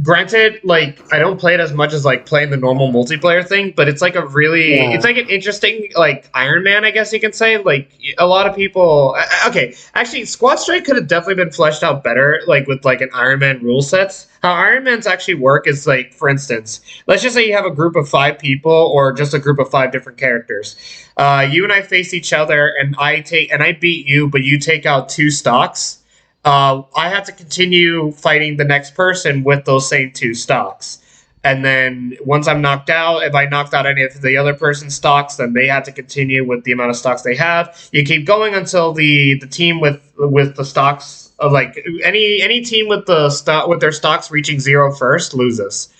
Granted, like, I don't play it as much as, like, playing the normal multiplayer thing, but it's, like, it's, like, an interesting, like, Iron Man, I guess you can say. Like, a lot of people... Okay, actually, Squad Strike could have definitely been fleshed out better, like, with, like, an Iron Man rule sets. How Iron Mans actually work is, like, for instance, let's just say you have a group of 5 people, or just a group of 5 different characters. You and I face each other, and I beat you, but you take out 2 stocks. I have to continue fighting the next person with those same 2 stocks. And then once I'm knocked out, if I knocked out any of the other person's stocks, then they have to continue with the amount of stocks they have. You keep going until the team with the stocks of like any team with their stocks reaching 0 first loses.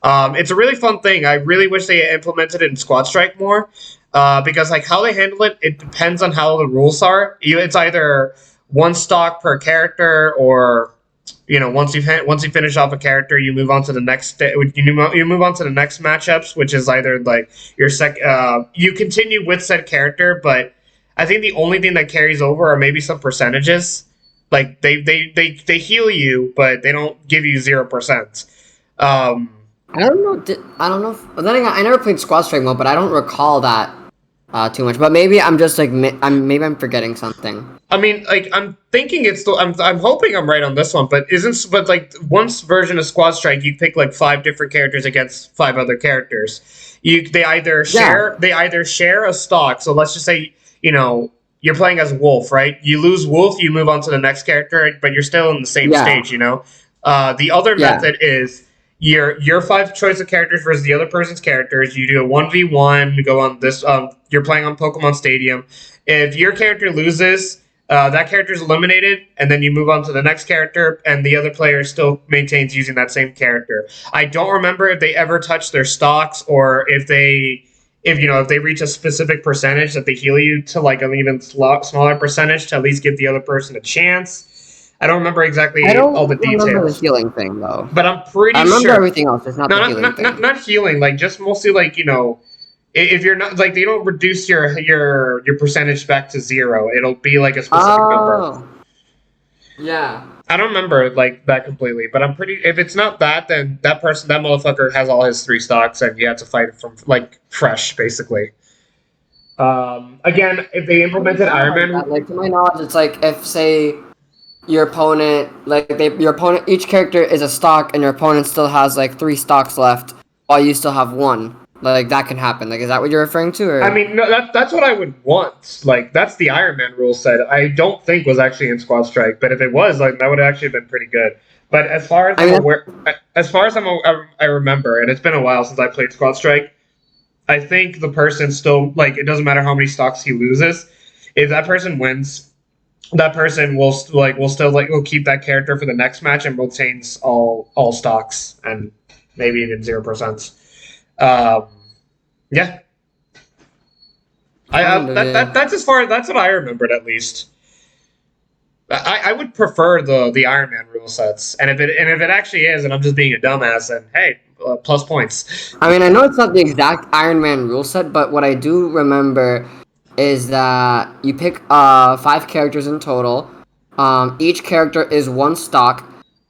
It's a really fun thing. I really wish they implemented it in Squad Strike more, because like how they handle it, it depends on how the rules are. It's either 1 stock per character, or you know, once you finish off a character, you move on to the next. You move on to the next matchups, which is either like your you continue with said character, but I think the only thing that carries over are maybe some percentages. Like they heal you, but they don't give you 0%. I don't know. I don't know. Then again, I never played Squad Strike mode, but I don't recall that too much. But maybe I'm just like I'm forgetting something. I mean, like I'm thinking it's still. I'm hoping I'm right on this one, but like one version of Squad Strike, you pick like 5 different characters against 5 other characters. They either share a stock. So let's just say, you know, you're playing as Wolf, right? You lose Wolf, you move on to the next character, but you're still in the same stage, you know. The other method is your 5 choice of characters versus the other person's characters. You do a 1v1. You go on this. You're playing on Pokemon Stadium. If your character loses, that character is eliminated, and then you move on to the next character, and the other player still maintains using that same character. I don't remember if they ever touch their stocks, or if they reach a specific percentage that they heal you to like an even smaller percentage to at least give the other person a chance. I don't remember exactly I don't all the remember the details. healing thing though. But I'm pretty I remember sure. everything else, just not No, the healing thing. not healing. Like just mostly like if you're not like they don't reduce your percentage back to 0. It'll be like a specific number. Yeah. I don't remember like that completely, but I'm pretty. If it's not that, then that motherfucker has all his 3 stocks, and you have to fight from like fresh, basically. Again, if they implemented Iron Man, like to my knowledge, it's like if say your opponent, each character is a stock, and your opponent still has like 3 stocks left, while you still have 1. Like that can happen. Like, is that what you're referring to? Or? I mean, no, that's what I would want. Like, that's the Iron Man rule set. I don't think was actually in Squad Strike, but if it was, like, that would have actually been pretty good. But as far as I remember, and it's been a while since I played Squad Strike, I think the person still like it doesn't matter how many stocks he loses. If that person wins, that person will keep that character for the next match and retains all stocks and maybe even 0%. Yeah. That's that's what I remembered at least. I would prefer the Iron Man rule sets, and if it actually is, and I'm just being a dumbass, then hey, plus points. I mean, I know it's not the exact Iron Man rule set, but what I do remember is that you pick 5 characters in total. Each character is 1 stock,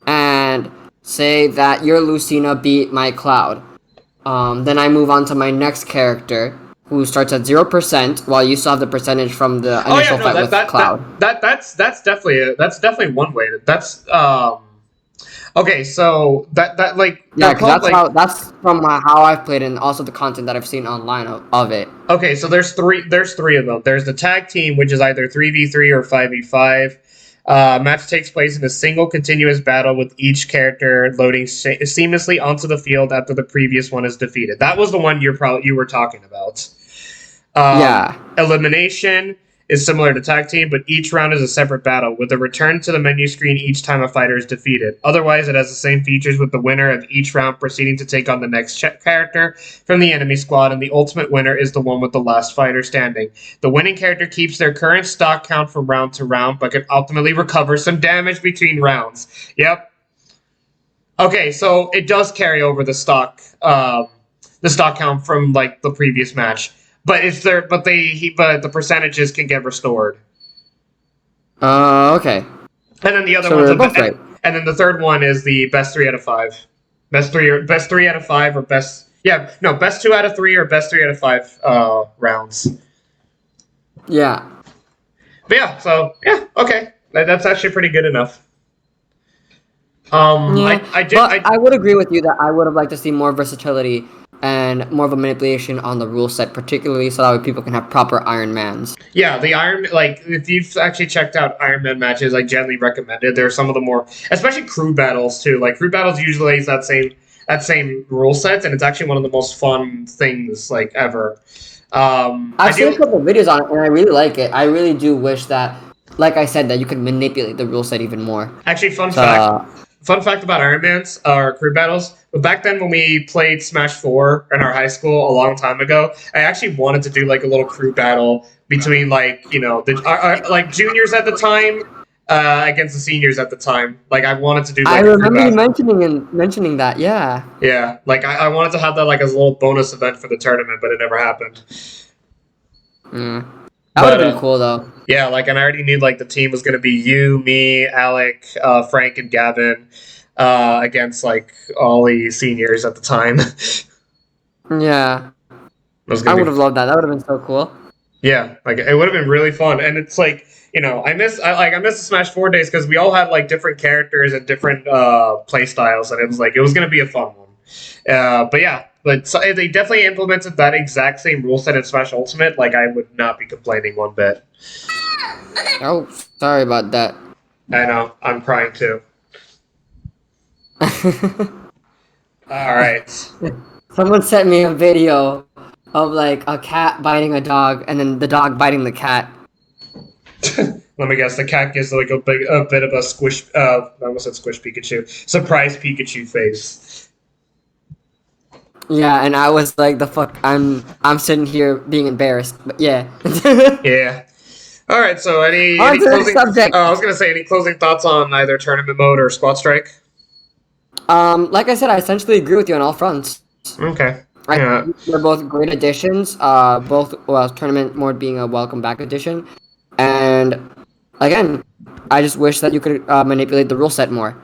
and say that your Lucina beat my Cloud. Then I move on to my next character, who starts at 0%, while you still have the percentage from the initial fight with Cloud. That's definitely one way. That's okay. So that like yeah, because that's from how I've played and also the content that I've seen online of it. Okay, so there's three of them. There's the tag team, which is either 3v3 or 5v5. Match takes place in a single continuous battle with each character loading seamlessly onto the field after the previous one is defeated. That was the one you were talking about. Yeah. Elimination is similar to tag team, but each round is a separate battle, with a return to the menu screen each time a fighter is defeated. Otherwise, it has the same features, with the winner of each round proceeding to take on the next character from the enemy squad, and the ultimate winner is the one with the last fighter standing. The winning character keeps their current stock count from round to round, but can ultimately recover some damage between rounds. Yep. Okay, so it does carry over the stock count from like the previous match. But the percentages can get restored. Okay. And then the other one's right. And then the third one is the best 3 out of 5. Best 3 out of 5 or best 2 out of 3 or best 3 out of 5 rounds. Yeah. But yeah, okay. That's actually pretty good enough. Yeah, I would agree with you that I would have liked to see more versatility and more of a manipulation on the rule set, particularly so that way people can have proper Iron Mans. Yeah, if you've actually checked out Iron Man matches, I generally recommend it. There are some of the more, especially crew battles too. Like crew battles usually is that same rule set, and it's actually one of the most fun things like ever. I've seen a couple of videos on it, and I really like it. I really do wish that, like I said, that you could manipulate the rule set even more. Actually, fun fact about Iron Man's or crew battles. But back then when we played Smash 4 in our high school a long time ago, I actually wanted to do like a little crew battle between like like juniors at the time against the seniors at the time. Like I wanted to do. Like, I remember you mentioning that. Yeah. Yeah, like I wanted to have that like as a little bonus event for the tournament, but it never happened. That would have been cool though. Yeah, like, and I already knew like the team was gonna be you, me, Alec, Frank, and Gavin against like all the seniors at the time. Yeah, I would have loved that. That would have been so cool. Yeah, like it would have been really fun, and it's like I miss the Smash 4 days because we all had like different characters and different play styles, and it was gonna be a fun one. But yeah. But they definitely implemented that exact same rule set in Smash Ultimate. Like, I would not be complaining one bit. Oh, sorry about that. I know. I'm crying too. Alright. Someone sent me a video of, like, a cat biting a dog, and then the dog biting the cat. Let me guess. The cat gives, like, a bit of a squish... I almost said squish Pikachu. Surprise Pikachu face. Yeah, and I was like, the fuck, I'm sitting here being embarrassed, but yeah. Yeah. All right. So On any to the closing? subject. I was gonna say any closing thoughts on either tournament mode or squad strike. Like I said, I essentially agree with you on all fronts. Okay. I Yeah. think they're both great additions. Tournament mode being a welcome back addition, and again, I just wish that you could manipulate the rule set more.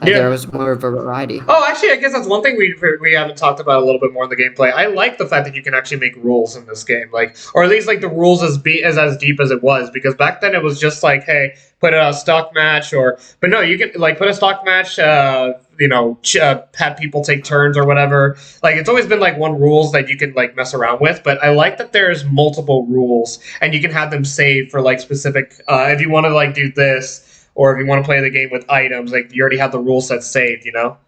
That Yeah. there was more of a variety. Oh, actually, I guess that's one thing we haven't talked about a little bit more in the gameplay. I like the fact that you can actually make rules in this game, like, or at least like the rules as deep as it was, because back then it was just like, hey, put a stock match, but no, you can like put a stock match, have people take turns or whatever. Like, it's always been like one rules that you can like mess around with, but I like that there's multiple rules and you can have them saved for like specific. If you want to like do this. Or if you want to play the game with items, like you already have the rule set saved, you know?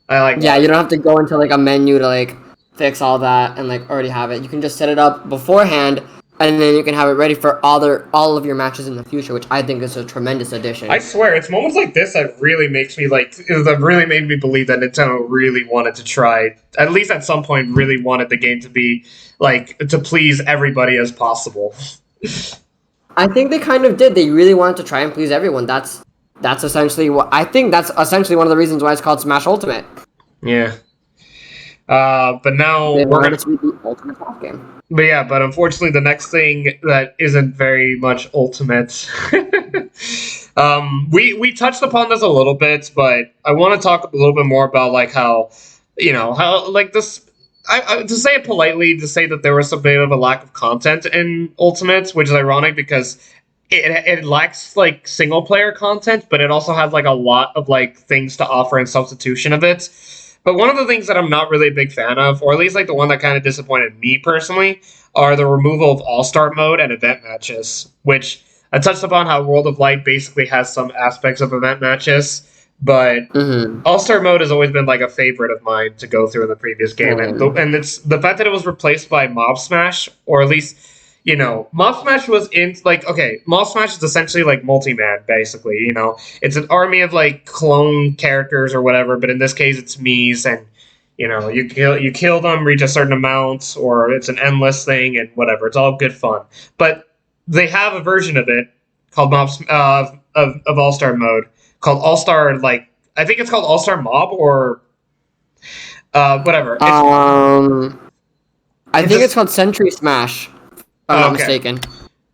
I like Yeah, that. you don't have to go into like a menu to like fix all that and like already have it. You can just set it up beforehand, and then you can have it ready for all of your matches in the future, which I think is a tremendous addition. I swear, it's moments like this that really makes me that really made me believe that Nintendo really wanted to try, at least at some point, really wanted the game to be like to please everybody as possible. I think they kind of did. They really wanted to try and please everyone. That's essentially what I think. That's essentially one of the reasons why it's called Smash Ultimate. Yeah. But now They we're wanted gonna. it to be the ultimate golf game. But yeah, but unfortunately, the next thing that isn't very much ultimate. We touched upon this a little bit, but I want to talk a little bit more about like how like this. To say it politely, to say that there was a bit of a lack of content in Ultimate, which is ironic because it lacks like single player content, but it also has like a lot of like things to offer in substitution of it. But one of the things that I'm not really a big fan of, or at least like the one that kind of disappointed me personally, are the removal of All-Star mode and event matches, which I touched upon how World of Light basically has some aspects of event matches, but All-Star mode has always been like a favorite of mine to go through in the previous game, and it's the fact that it was replaced by Mob Smash, or at least Mob Smash was in like Mob Smash is essentially like multi-man basically. It's an army of like clone characters or whatever, but in this case it's Mii's, and you kill them, reach a certain amount, or it's an endless thing, and whatever. It's all good fun, but they have a version of it called of All-Star mode called All-Star, like, I think it's called All-Star Mob or whatever. I think it's called Century Smash, if I'm not mistaken.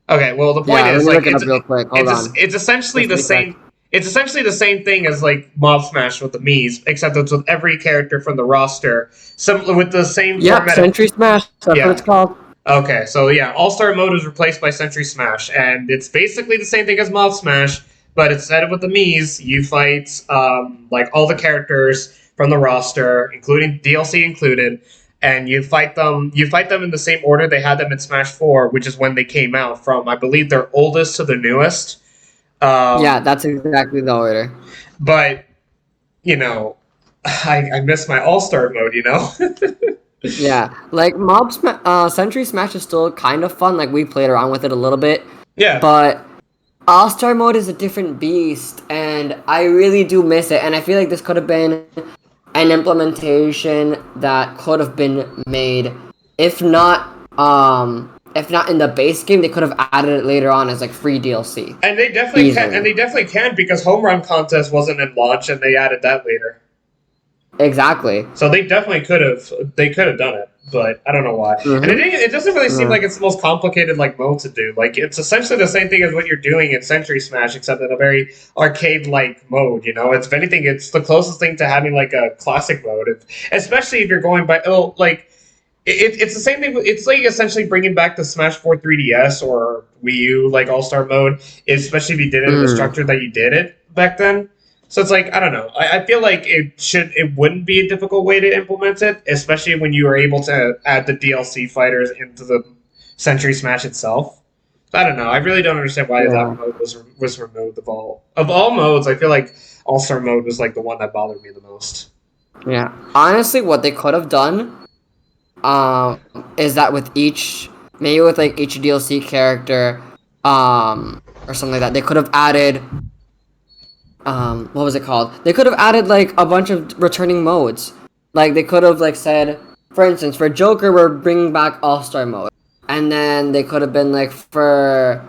Okay, well, the point is, like, look it up real quick. Hold on. It's essentially the same. It's essentially the same thing as like Mob Smash with the Mii's, except it's with every character from the roster, with the same format. Century Smash. That's what it's called. Okay, so yeah, All-Star mode is replaced by Century Smash, and it's basically the same thing as Mob Smash. But instead of with the Mii's, you fight like all the characters from the roster, including DLC included, and you fight them. You fight them in the same order they had them in Smash 4, which is when they came out, from I believe their oldest to their newest. Yeah, that's exactly the order. But I miss my All-Star mode. Yeah, like Century Smash is still kind of fun. Like, we played around with it a little bit. Yeah, but All-Star mode is a different beast, and I really do miss it, and I feel like this could have been an implementation that could have been made. If not in the base game, they could have added it later on as like free DLC. And they definitely can, because Home Run Contest wasn't in launch, and they added that later. Exactly. So they definitely could have done it, but I don't know why. And it doesn't really seem like it's the most complicated like mode to do. Like, it's essentially the same thing as what you're doing in Century Smash, except in a very arcade-like mode. It's, if anything, it's the closest thing to having like a classic mode, especially if you're going by it's the same thing. It's like essentially bringing back the Smash 4 3DS or Wii U like All-Star mode, especially if you did it in the structure that you did it back then. So it's like, I don't know. I feel like it wouldn't be a difficult way to implement it, especially when you were able to add the DLC fighters into the Century Smash itself. I don't know. I really don't understand why that mode was removed of all modes. I feel like All-Star mode was like the one that bothered me the most. Yeah. Honestly, what they could have done is that with each DLC character or something like that, they could have added what was it called? They could have added like a bunch of returning modes. Like, they could have like said, for instance, for Joker, we're bringing back All-Star mode, and then they could have been like, for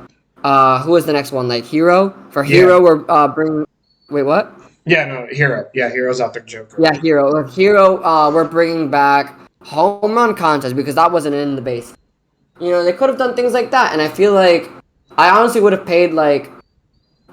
who was the next one? Like Hero? For Yeah. Hero, we're bringing. Wait, what? Yeah, no, Hero. Yeah, Hero's out there, Joker. Yeah, Hero. With Hero, we're bringing back home run contest because that wasn't in the base. You know, they could have done things like that, and I feel like I honestly would have paid like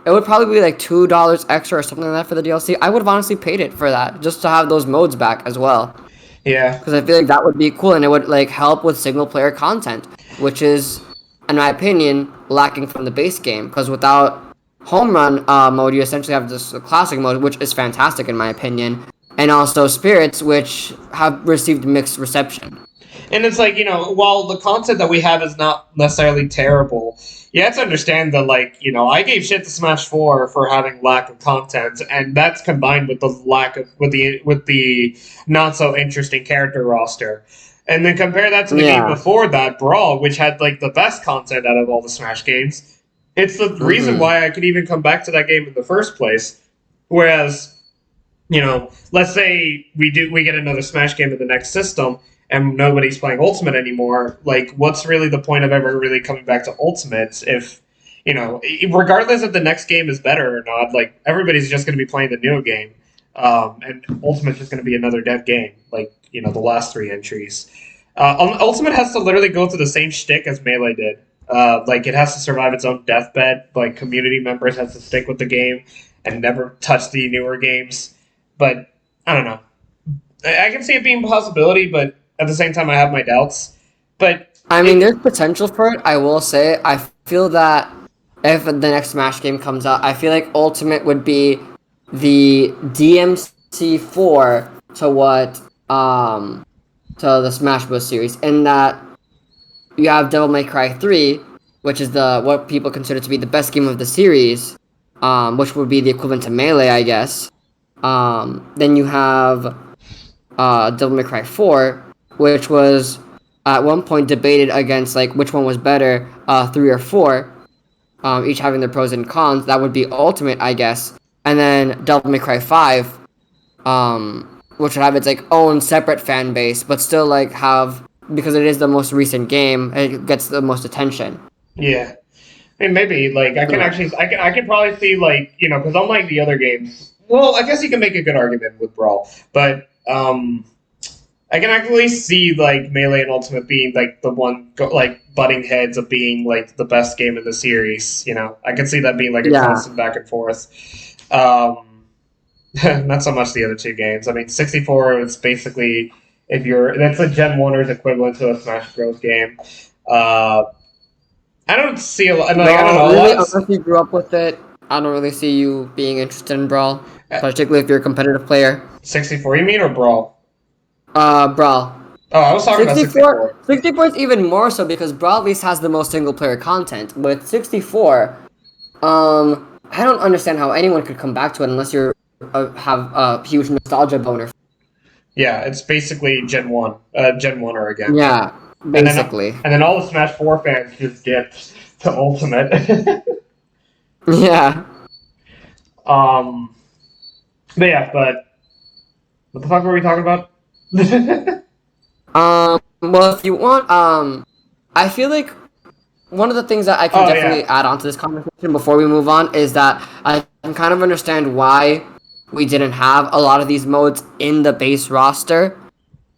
it would probably be like $2 extra or something like that for the DLC. I would have honestly paid it for that just to have those modes back as well. Yeah. Because I feel like that would be cool and it would like help with single player content, which is, in my opinion, lacking from the base game. Because without home run mode, you essentially have this classic mode, which is fantastic in my opinion, and also spirits, which have received mixed reception. And it's like, you know, while the content that we have is not necessarily terrible, you have to understand that, like, you know, I gave shit to Smash 4 for having lack of content, and that's combined with the lack of with the not so interesting character roster. And then compare that to the game before that, Brawl, which had like the best content out of all the Smash games. It's the reason why I could even come back to that game in the first place. Whereas, you know, let's say we get another Smash game in the next system, and nobody's playing Ultimate anymore, like, what's really the point of ever really coming back to Ultimate if, you know, regardless if the next game is better or not, like, everybody's just going to be playing the new game, and Ultimate's just going to be another dev game, like, you know, the last 3 entries. Ultimate has to literally go through the same shtick as Melee did. Like, it has to survive its own deathbed, like, community members has to stick with the game and never touch the newer games, but, I don't know. I can see it being a possibility, but at the same time, I have my doubts. But I mean, there's potential for it. I will say, I feel that if the next Smash game comes out, I feel like Ultimate would be the DMC4 to what to the Smash Bros. Series, in that you have Devil May Cry 3, which is what people consider to be the best game of the series, which would be the equivalent to Melee, I guess. Then you have Devil May Cry 4, which was at one point debated against like which one was better, 3 or 4, each having their pros and cons. That would be Ultimate, I guess. And then Devil May Cry 5, which would have its like own separate fan base, but still like have, because it is the most recent game, it gets the most attention. Yeah, I mean, maybe like I can probably see, like, you know, because unlike the other games, well, I guess you can make a good argument with Brawl, but I can actually see like Melee and Ultimate being like the one like butting heads of being like the best game in the series. You know, I can see that being like a constant back and forth. Not so much the other 2 games. I mean, 64 is basically, that's a Gen 1's equivalent to a Smash Bros. Game. I don't see a lot. Like, I don't know. Really, unless you grew up with it, I don't really see you being interested in Brawl, particularly if you're a competitive player. 64, you mean, or Brawl? Brawl. Oh, I was talking about 64. 64 is even more so because Brawl at least has the most single player content. With 64, I don't understand how anyone could come back to it unless you have a huge nostalgia boner. Yeah, it's basically Gen 1. Gen 1er again. Yeah, basically. And then all the Smash 4 fans just dipped to Ultimate. Yeah. But yeah, but what the fuck were we talking about? Well, if you want, I feel like one of the things that I can definitely add on to this conversation before we move on is that I can kind of understand why we didn't have a lot of these modes in the base roster.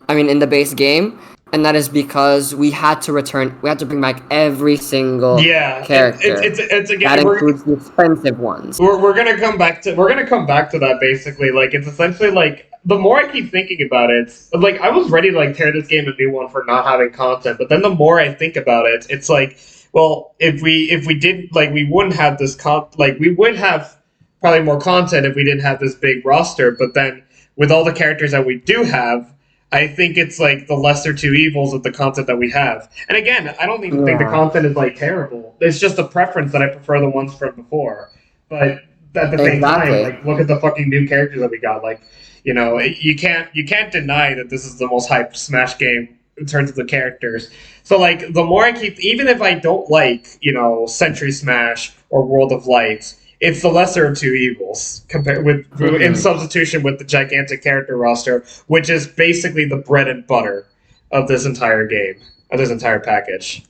I mean, in the base game. And that is because we had to bring back every single character. It's again, that includes the expensive ones. We're gonna come back to that basically. Like, it's essentially like, the more I keep thinking about it, like, I was ready to like tear this game a new one for not having content, but then the more I think about it, it's like, well, if we did, like, we wouldn't have this we would have probably more content if we didn't have this big roster, but then with all the characters that we do have, I think it's like the lesser 2 evils of the content that we have. And again, I don't even think the content is like terrible. It's just a preference that I prefer the ones from before. But at the same time, like, look at the fucking new characters that we got. Like, you know, you can't deny that this is the most hyped Smash game in terms of the characters. So like, the more I keep, even if I don't like, you know, Century Smash or World of Light, it's the lesser of 2 evils compared with in substitution with the gigantic character roster, which is basically the bread and butter of this entire game, of this entire package.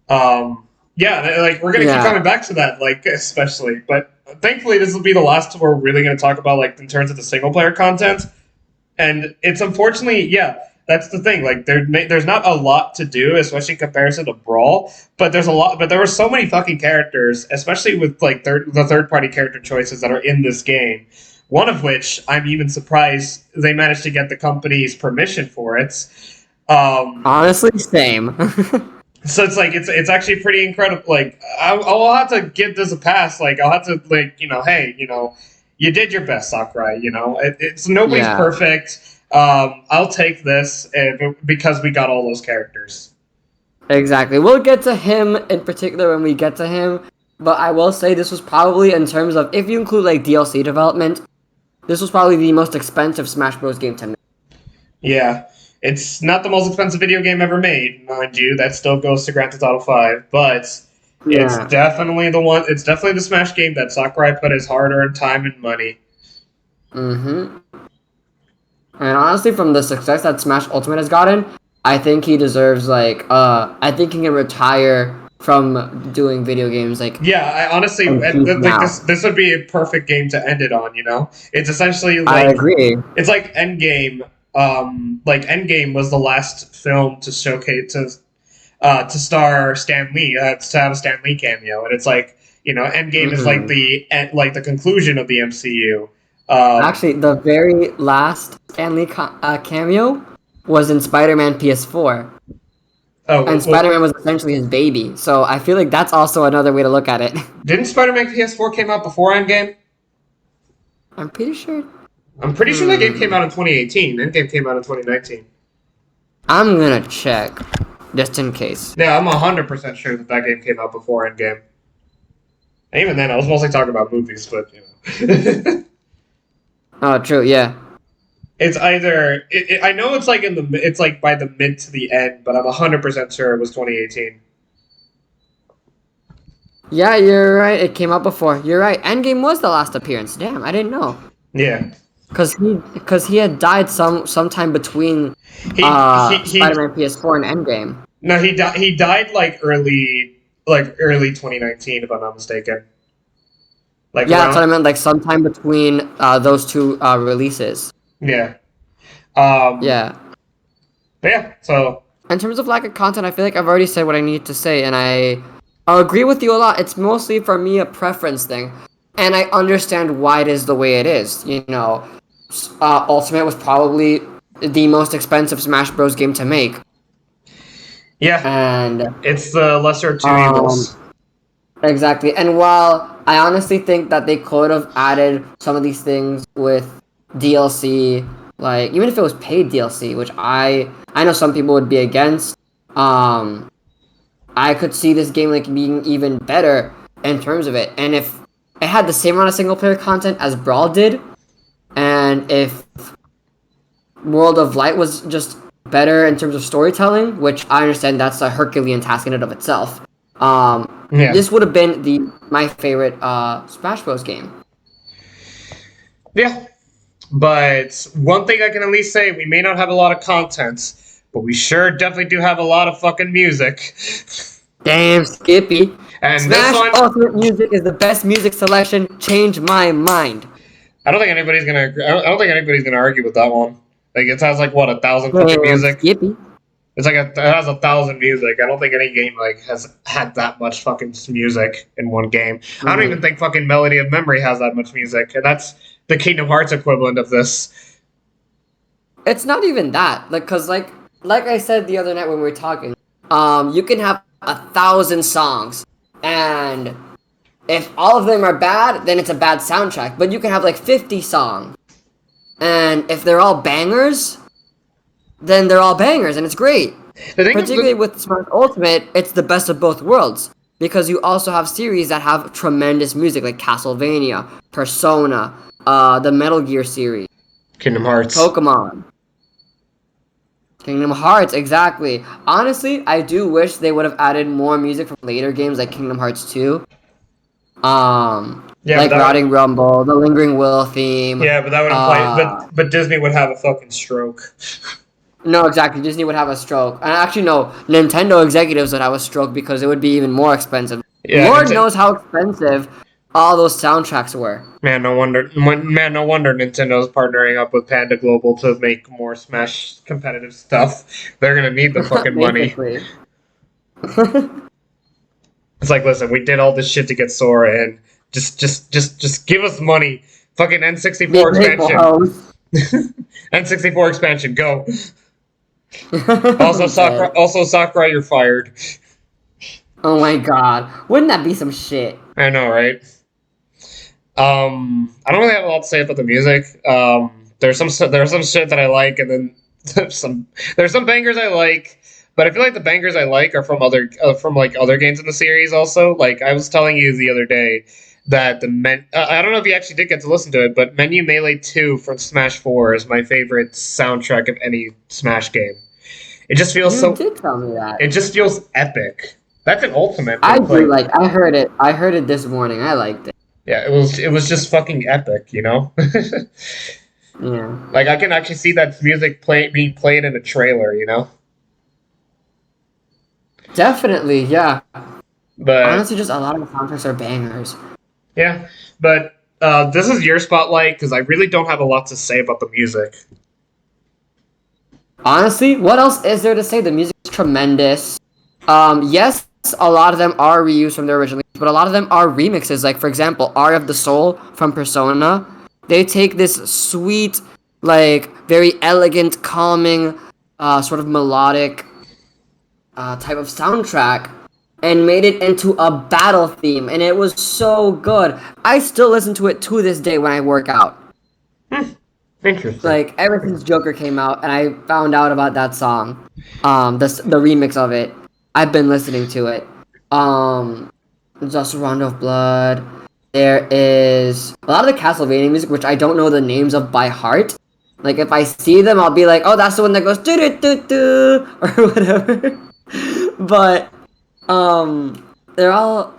Yeah, Yeah, like we're gonna keep coming back to that, like especially. But thankfully, this will be the last we're really gonna talk about, like in terms of the single player content. And it's unfortunately, yeah, that's the thing. Like there's not a lot to do, especially in comparison to Brawl. But there's a lot. But there were so many fucking characters, especially with like the third party character choices that are in this game. One of which I'm even surprised they managed to get the company's permission for it. Honestly, same. So it's like it's actually pretty incredible. Like I'll have to give this a pass. Like I'll have to hey, you did your best, Sakurai. It's nobody's perfect. I'll take this because we got all those characters. Exactly. We'll get to him in particular when we get to him. But I will say this was probably, in terms of, if you include like DLC development, this was probably the most expensive Smash Bros. Game to make. Yeah. It's not the most expensive video game ever made, mind you. That still goes to Grand Theft Auto 5, but it's definitely the one. It's definitely the Smash game that Sakurai put his hard-earned time and money. And honestly, from the success that Smash Ultimate has gotten, I think he deserves I think he can retire from doing video games. I honestly, this would be a perfect game to end it on. It's essentially like, I agree. It's like Endgame. Endgame was the last film to showcase to star Stan Lee, to have a Stan Lee cameo, and it's like Endgame is like the conclusion of the MCU. Actually, the very last Stan Lee cameo was in Spider-Man PS4. And Spider-Man was essentially his baby, so I feel like that's also another way to look at it. Didn't Spider-Man PS4 came out before Endgame? I'm pretty sure that game came out in 2018. Endgame came out in 2019. I'm gonna check, just in case. Yeah, I'm 100% sure that game came out before Endgame. And even then, I was mostly talking about movies, but Oh, true, yeah. It's either I know it's like it's like by the mid to the end, but I'm 100% sure it was 2018. Yeah, you're right. It came out before. You're right. Endgame was the last appearance. Damn, I didn't know. Yeah. Because he had died sometime between Spider-Man PS4 and Endgame. No, he died like early 2019, if I'm not mistaken. That's what I meant. Like sometime between those two releases. Yeah. Yeah. But yeah. So in terms of lack of content, I feel like I've already said what I need to say, and I agree with you a lot. It's mostly for me a preference thing, and I understand why it is the way it is. Ultimate was probably the most expensive Smash Bros. Game to make. Yeah, and it's the lesser of two evils. Exactly, and while I honestly think that they could have added some of these things with DLC, like even if it was paid DLC, which I know some people would be against, I could see this game being even better in terms of it. And if it had the same amount of single player content as Brawl did, and if World of Light was just better in terms of storytelling, which I understand that's a Herculean task in and of itself, this would have been my favorite Smash Bros. Game. Yeah. But one thing I can at least say, we may not have a lot of content, but we sure definitely do have a lot of fucking music. Damn, Skippy. And Smash Ultimate Music is the best music selection. Change my mind. I don't think anybody's gonna argue with that one. Like it has 1,000 fucking music. Skippy. It has 1,000 music. I don't think any game has had that much fucking music in one game. I don't even think fucking Melody of Memory has that much music, and that's the Kingdom Hearts equivalent of this. It's not even that, because like I said the other night when we were talking, you can have 1,000 songs, and if all of them are bad, then it's a bad soundtrack. But you can have 50 songs, and if they're all bangers, then they're all bangers, and it's great. Particularly with Smash Ultimate, it's the best of both worlds, because you also have series that have tremendous music, like Castlevania, Persona, the Metal Gear series, Kingdom Hearts, Pokemon. Kingdom Hearts, exactly. Honestly, I do wish they would have added more music from later games like Kingdom Hearts 2. Routing Rumble, the Lingering Will theme. Yeah, but that would imply but Disney would have a fucking stroke. No, exactly. Disney would have a stroke. And actually, no, Nintendo executives would have a stroke because it would be even more expensive. Yeah, Lord knows how expensive all those soundtracks were. Man, no wonder. Man, no wonder Nintendo's partnering up with Panda Global to make more Smash competitive stuff. They're gonna need the fucking money. Basically. It's like, listen, we did all this shit to get Sora in. Just give us money. Fucking N64 expansion. N64 expansion, go. Also Sakurai, you're fired. Oh my god. Wouldn't that be some shit? I know, right? I don't really have a lot to say about the music. There's some shit that I like, and then there's some bangers I like, but I feel like the bangers I like are from other games in the series. Also, like I was telling you the other day that I don't know if you actually did get to listen to it, but Menu Melee 2 from Smash 4 is my favorite soundtrack of any Smash game. It just feels You did tell me that. It just feels epic. That's an ultimate. I do like. I heard it this morning. I liked it. Yeah, it was just fucking epic, you know? Yeah. Like, I can actually see that music being played in a trailer, you know? Definitely, yeah. But honestly, just a lot of the soundtracks are bangers. Yeah, but this is your spotlight, because I really don't have a lot to say about the music. Honestly, what else is there to say? The music is tremendous. Yes, a lot of them are reused from their original, but a lot of them are remixes. Like, for example, Aria of the Soul from Persona. They take this sweet, like, very elegant, calming, sort of melodic type of soundtrack and made it into a battle theme, and it was so good. I still listen to it to this day when I work out. Interesting. Like, ever since Joker came out and I found out about that song, the remix of it, I've been listening to it. There's also Rondo of Blood. There is a lot of the Castlevania music, which I don't know the names of by heart. Like, if I see them, I'll be like, oh, that's the one that goes do-do-do-do, or whatever. But, they're all,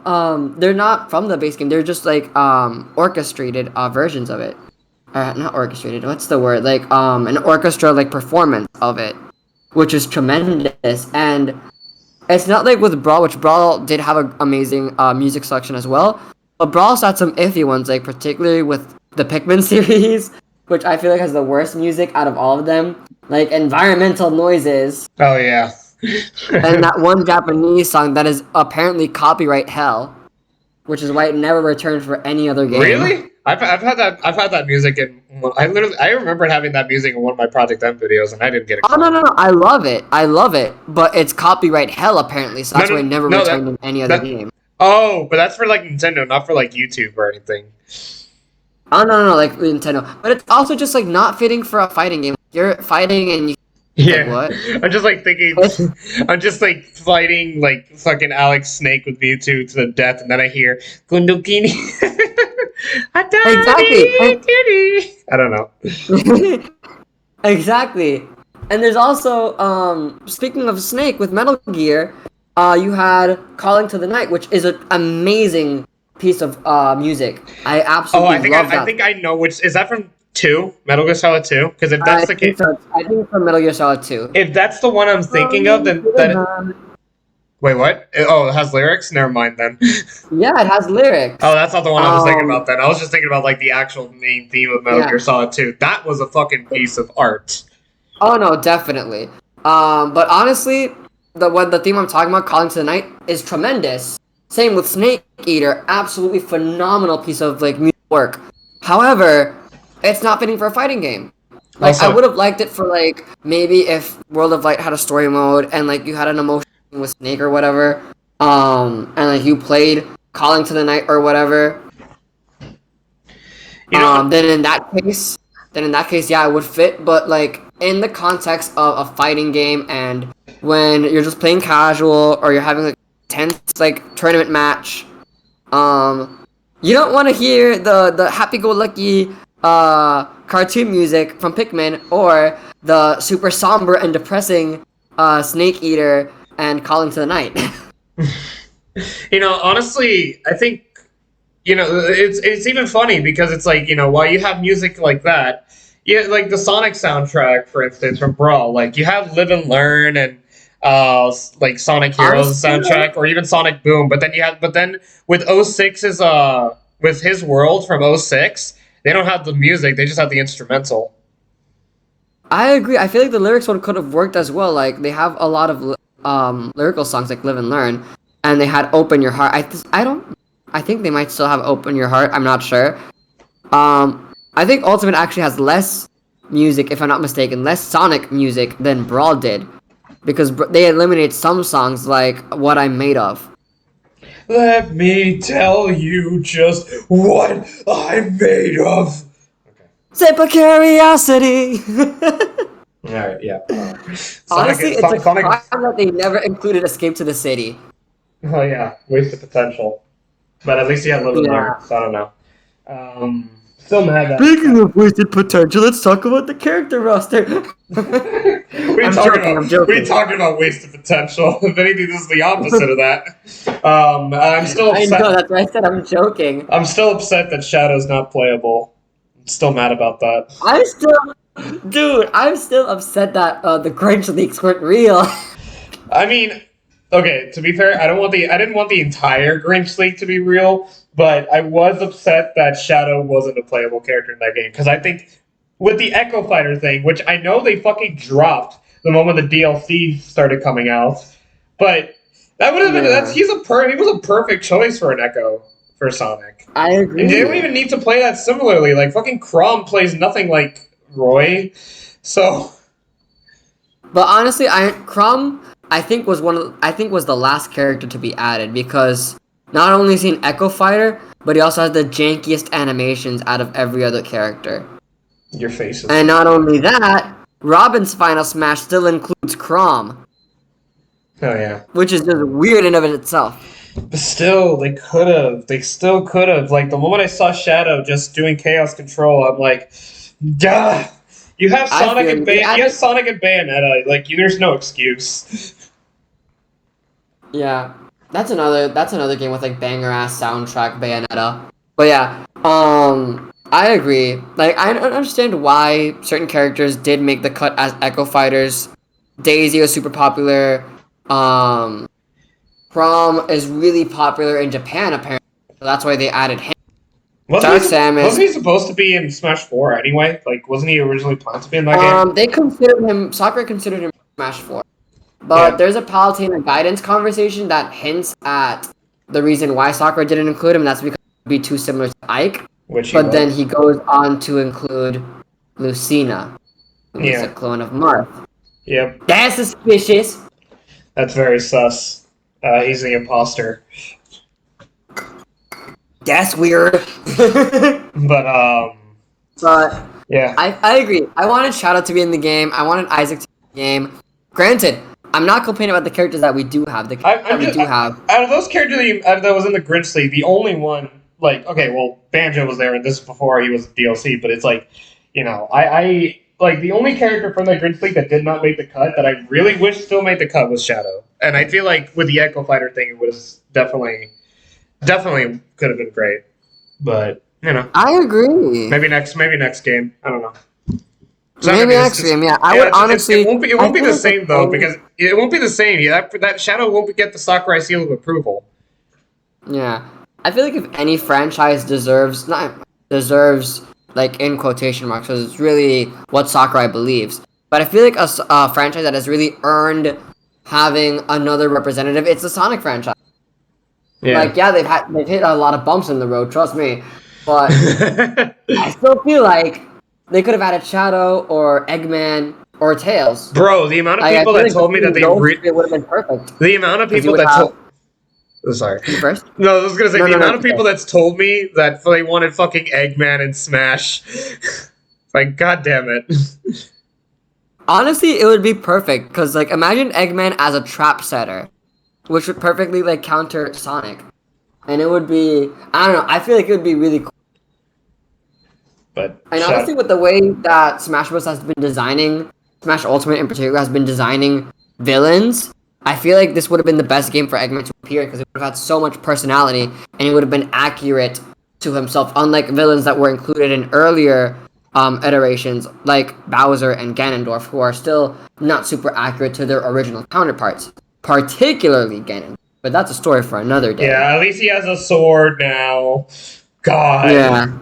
they're not from the base game. They're just, like, orchestrated versions of it. Not orchestrated, what's the word? Like, an orchestra, like, performance of it, which is tremendous. And it's not like with Brawl, which Brawl did have an amazing music selection as well, but Brawl also had some iffy ones, like, particularly with the Pikmin series, which I feel like has the worst music out of all of them. Like, environmental noises. Oh, yeah. And that one Japanese song that is apparently copyright hell, which is why it never returned for any other game. Really? I've had that music in. I remember having that music in one of my Project M videos, and I didn't get it. Oh no! I love it, but it's copyright hell apparently, so that's why it never returned in any other game. Oh, but that's for like Nintendo, not for like YouTube or anything. Oh no, like Nintendo, but it's also just like not fitting for a fighting game. You're fighting and you. Yeah, like, what? I'm just like thinking. I'm just like fighting like fucking Alex Snake with Mewtwo to the death, and then I hear Gundokini. Exactly. I don't know. Exactly. And there's also, speaking of Snake with Metal Gear, you had Calling to the Night, which is an amazing piece of music. I absolutely love that. I think I know which. Is that from 2? Metal Gear Solid 2? Because if that's the case. I think it's from Metal Gear Solid 2. If that's the one I'm thinking of, then. Wait, what? Oh, it has lyrics? Never mind then. Yeah, it has lyrics. Oh, that's not the one I was thinking about then. I was just thinking about like the actual main theme of Metal Gear Solid 2. That was a fucking piece of art. Oh no, definitely. But honestly, the theme I'm talking about, Calling to the Night, is tremendous. Same with Snake Eater, absolutely phenomenal piece of like music work. However, it's not fitting for a fighting game. Like, also, I would have liked it for like maybe if World of Light had a story mode and like you had an emotion with Snake or whatever, and like you played Calling to the Night or whatever. Then in that case, yeah, it would fit. But like in the context of a fighting game, and when you're just playing casual or you're having like tense like tournament match, you don't want to hear the happy-go-lucky cartoon music from Pikmin or the super somber and depressing Snake Eater and Calling to the Night. Honestly, I think, it's even funny because it's like, while you have music like that, yeah, like the Sonic soundtrack, for instance, from Brawl. Like you have Live and Learn and like Sonic Heroes Honestly, soundtrack, or even Sonic Boom. But then with 06's with his world from 06, they don't have the music; they just have the instrumental. I agree. I feel like the lyrics one could have worked as well. Like they have a lot of lyrical songs like "Live and Learn," and they had "Open Your Heart." I don't. I think they might still have "Open Your Heart." I'm not sure. I think Ultimate actually has less music, if I'm not mistaken, less Sonic music than Brawl did, because they eliminate some songs like "What I'm Made Of." Let me tell you just what I'm made of. Simple curiosity. All right, yeah. Honestly, it's a Sonic. crime that they never included "Escape to the City." Oh yeah, wasted potential. But at least he had a little Yeah. learn, so I don't know. Still mad that. Speaking of wasted potential, let's talk about the character roster. What are you I'm talking joking, about? I'm joking. What are you talking about wasted potential? If anything, this is the opposite of that. I'm still I upset. know, that's why I said I'm joking. I'm still upset that Shadow's not playable. I'm still mad about that. I'm still upset that the Grinch leaks weren't real. I mean, okay, to be fair, I didn't want the entire Grinch leak to be real, but I was upset that Shadow wasn't a playable character in that game, because I think with the Echo Fighter thing, which I know they fucking dropped the moment the DLC started coming out, but that would have been he was a perfect choice for an Echo for Sonic. I agree. And they don't even need to play that similarly. Like fucking Chrom plays nothing like Roy, so. But honestly, Crumb I think was the last character to be added, because not only is he an Echo Fighter, but he also has the jankiest animations out of every other character. Your face is. And not only that, Robin's Final Smash still includes Chrom. Oh yeah. Which is just weird in of itself. But still, they could have. They still could have. Like the moment I saw Shadow just doing Chaos Control, I'm like, duh. You have Sonic and Bayonetta. Like there's no excuse. Yeah, that's another game with like banger ass soundtrack, Bayonetta. But yeah, I agree. Like I don't understand why certain characters did make the cut as Echo Fighters. Daisy was super popular. Chrom is really popular in Japan apparently, so that's why they added him. Wasn't he supposed to be in Smash 4 anyway? Like, wasn't he originally planned to be in that game? They considered him. Sakura considered him Smash 4. But there's a Palutena guidance conversation that hints at the reason why Sakura didn't include him, and that's because he'd be too similar to Ike. Then he goes on to include Lucina, who is a clone of Marth. Yep. That's suspicious. That's very sus. He's the imposter. That's weird. But yeah. I agree. I wanted Shadow to be in the game. I wanted Isaac to be in the game. Granted, I'm not complaining about the characters that we do have. Out of those characters that was in the Grinch League, the only one, like, okay, well, Banjo was there, and this is before he was DLC, but it's like, you know, I like, the only character from the Grinch League that did not make the cut that I really wish still made the cut was Shadow. And I feel like with the Echo Fighter thing, it was definitely could have been great. But, you know. I agree. Maybe next game. I don't know. Maybe next game, yeah. I would honestly. It won't be the same though, because it won't be the same. That Shadow won't get the Sakurai seal of approval. Yeah, I feel like if any franchise deserves, like in quotation marks, because it's really what Sakurai believes. But I feel like a franchise that has really earned having another representative, it's the Sonic franchise. Yeah. Like, yeah, they've hit a lot of bumps in the road, trust me. But I still feel like they could have added Shadow or Eggman or Tails. Bro, the amount of people that told me that it would have been perfect. The amount of people that told. Oh, sorry. You first? No, I was gonna say the amount of people that's told me that they wanted fucking Eggman and Smash. Like, god damn it. Honestly, it would be perfect because, like, imagine Eggman as a trap setter, which would perfectly like counter Sonic, and it would be, I don't know. I feel like it would be really cool. But honestly, with the way that Smash Bros. Has been designing, Smash Ultimate in particular has been designing villains, I feel like this would have been the best game for Eggman to appear because it would have had so much personality and he would have been accurate to himself, unlike villains that were included in earlier iterations like Bowser and Ganondorf, who are still not super accurate to their original counterparts, particularly Ganondorf. But that's a story for another day. Yeah, at least he has a sword now. God. Yeah.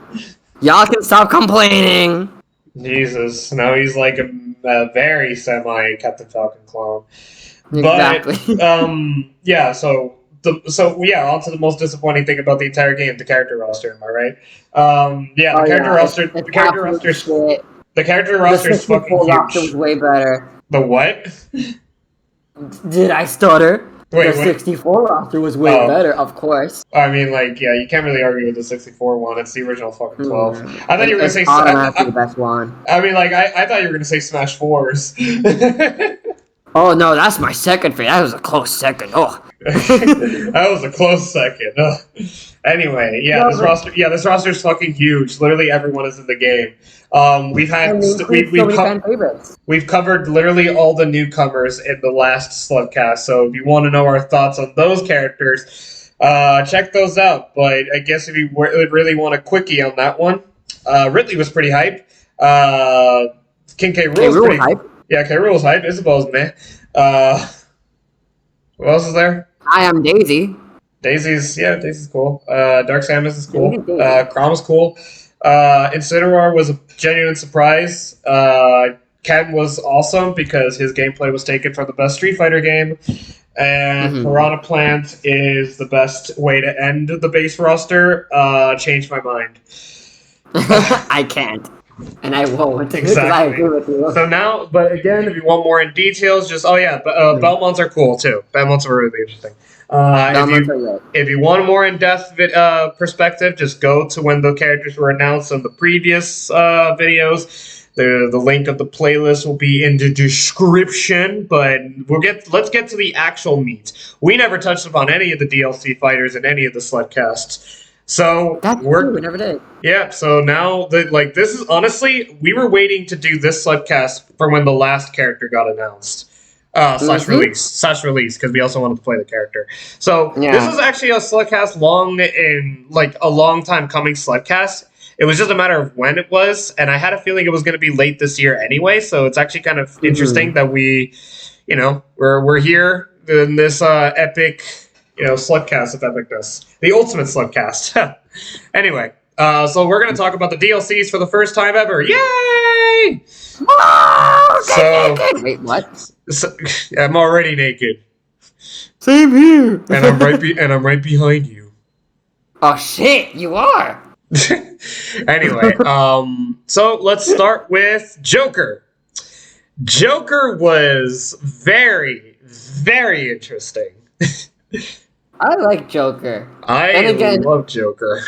Y'all can stop complaining. Jesus. Now he's like a very semi Captain Falcon clone. Exactly. But yeah, so on to the most disappointing thing about the entire game, the character roster, am I right? The character roster the character roster is fucking huge. Roster was way better. The what? Did I stutter? Wait, the 64 roster was way better, of course. I mean, like, yeah, you can't really argue with the 64 one. It's the original fucking 12. I thought you were gonna say automatically the best one. I mean, like, I thought you were gonna say Smash 4s. Oh no, that's my second favorite. That was a close second. Oh. That was a close second. Anyway, this roster is fucking huge. Literally everyone is in the game. We've covered literally all the newcomers in the last SlutCast. So if you want to know our thoughts on those characters, check those out. But I guess if you really want a quickie on that one, Ridley was pretty hype. King K. Rool was pretty hype. Yeah, K. Rool was hype. Isabel's meh. Who else is there? I am Daisy. Daisy's cool. Dark Samus is cool. Crom's cool. Incineroar was a genuine surprise. Ken was awesome because his gameplay was taken from the best Street Fighter game. And Piranha Plant is the best way to end the base roster. Changed my mind. I can't. And I won't. Exactly. I agree with you. So now, but again, if you want more in details, Belmonts are cool too. Belmonts are really interesting. If you want a more in-depth perspective, just go to when the characters were announced on the previous videos. The link of the playlist will be in the description, but let's get to the actual meat. We never touched upon any of the DLC fighters in any of the SlutCasts. So we never did. Yeah, so now this is honestly, we were waiting to do this SlutCast from when the last character got announced. Slash release, because we also wanted to play the character. So this is actually a SlutCast a long time coming SlutCast. It was just a matter of when it was, and I had a feeling it was going to be late this year anyway. So it's actually kind of interesting that we're here in this epic, SlutCast of epicness, the ultimate SlutCast. Anyway, so we're going to talk about the DLCs for the first time ever. Yay! Wait, what? So, I'm already naked. Same here. And I'm right behind you. Oh shit, you are. Anyway, so let's start with Joker. Joker was very, very interesting. I like Joker. I love Joker.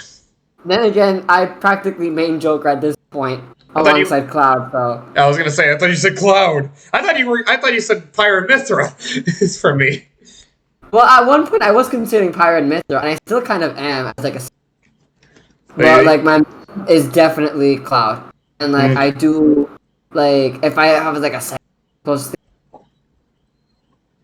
Then again, I practically main Joker at this point. Alongside Cloud, so. I was gonna say, I thought you said Cloud. I thought you said Pyra Mythra. It's for me. Well, at one point I was considering Pyra and Mythra, and I still kind of am as like a. But like my is definitely Cloud, and like I do like if I have like a close.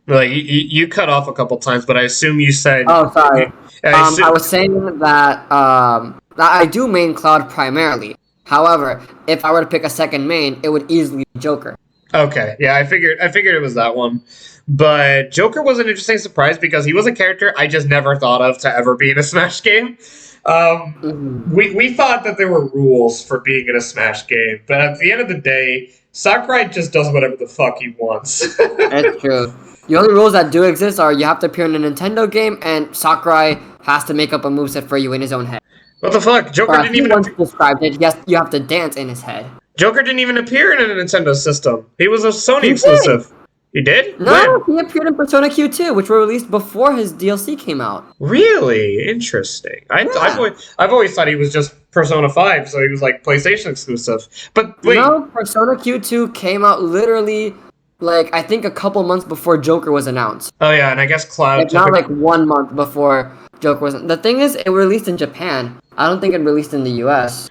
Like you cut off a couple times, but I assume you said. Oh, sorry. I was saying that I do main Cloud primarily. However, if I were to pick a second main, it would easily be Joker. Okay, yeah, I figured it was that one. But Joker was an interesting surprise because he was a character I just never thought of to ever be in a Smash game. We thought that there were rules for being in a Smash game, but at the end of the day, Sakurai just does whatever the fuck he wants. That's true. The only rules that do exist are you have to appear in a Nintendo game, and Sakurai has to make up a moveset for you in his own head. What the fuck? Joker didn't even described it. Yes, you have to dance in his head. Joker didn't even appear in a Nintendo system. He was a Sony exclusive. He did? No, he appeared in Persona Q2, which were released before his DLC came out. Really? Interesting. I've always thought he was just Persona 5, so he was like PlayStation exclusive. But wait. No, Persona Q2 came out literally I think a couple months before Joker was announced. Oh yeah, and I guess Cloud. Not 1 month before Joker was. The thing is, it released in Japan. I don't think it released in the US.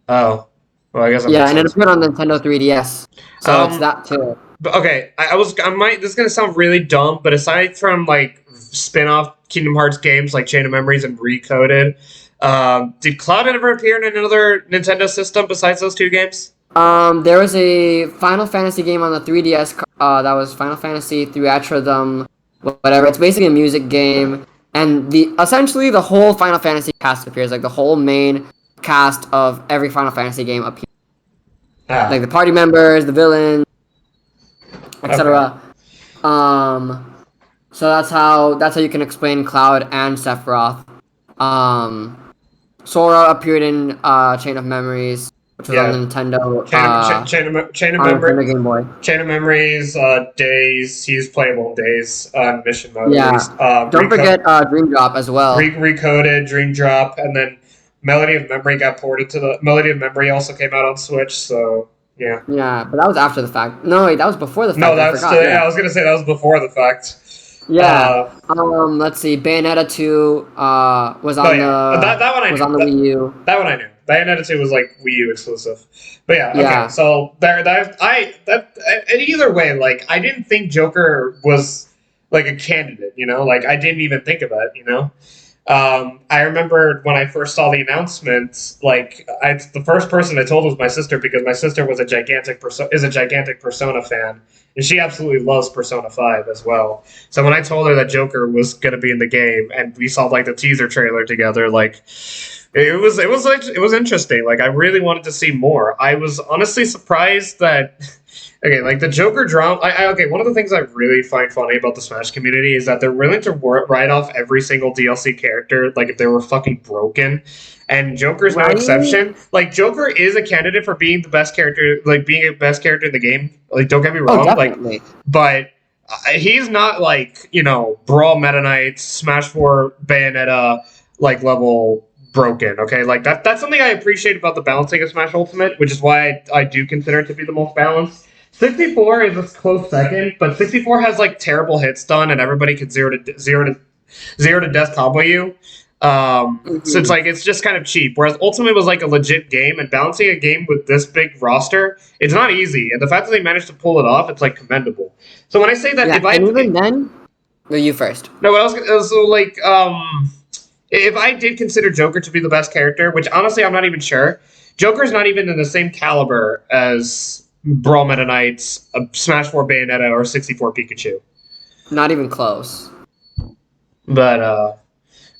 Oh, well, I guess. And it appeared on Nintendo 3DS, so it's that too. But okay, this is gonna sound really dumb, but aside from spin-off Kingdom Hearts games like Chain of Memories and Recoded, Did Cloud ever appear in another Nintendo system besides those 2 games? There was a Final Fantasy game on the 3DS. That was Final Fantasy Theatrhythm, whatever. It's basically a music game, and essentially the whole Final Fantasy cast appears. Like the whole main cast of every Final Fantasy game appears. Like the party members, the villains, etc. Okay. So that's how you can explain Cloud and Sephiroth. Sora appeared in Chain of Memories, which was on the Nintendo. Chain of Memories. Game Boy. Chain of Memories. Days. He's playable in Days. Mission mode. Yeah. Don't forget Dream Drop as well. Recoded Dream Drop, and then Melody of Memory got ported to the. Melody of Memory also came out on Switch. So yeah. Yeah, but that was after the fact. No, wait, that was before the fact. No, that's I was gonna say that was before the fact. Yeah. Let's see. Bayonetta 2 was on that one I knew. On the Wii U. That one I knew. Bayonetta 2 was like Wii U exclusive. But yeah, okay. So and either way, like I didn't think Joker was like a candidate, you know? Like I didn't even think of it, you know? I remember when I first saw the announcement, like the first person I told was my sister, because my sister was a gigantic Persona fan, and she absolutely loves Persona 5 as well. So when I told her that Joker was going to be in the game, and we saw like the teaser trailer together, like it was interesting. Like I really wanted to see more. I was honestly surprised that. Okay, like the Joker drama. One of the things I really find funny about the Smash community is that they're willing to write off every single DLC character, like if they were fucking broken. And Joker's no exception. Like Joker is a candidate for being the best character, like being a best character in the game. Like don't get me wrong, but he's not like Brawl Meta Knight, Smash 4, Bayonetta like level broken. Okay, like that's something I appreciate about the balancing of Smash Ultimate, which is why I do consider it to be the most balanced. 64 is a close second, but 64 has like terrible hit stun, and everybody can zero to death combo you. So it's just kind of cheap. Whereas Ultimate was like a legit game, and balancing a game with this big roster, it's not easy. And the fact that they managed to pull it off, it's like commendable. So when I say that, you first. No, what else? So like, if I did consider Joker to be the best character, which honestly I'm not even sure, Joker's not even in the same caliber as Brawl Meta Knights, Smash 4 Bayonetta, or 64 Pikachu. Not even close. But,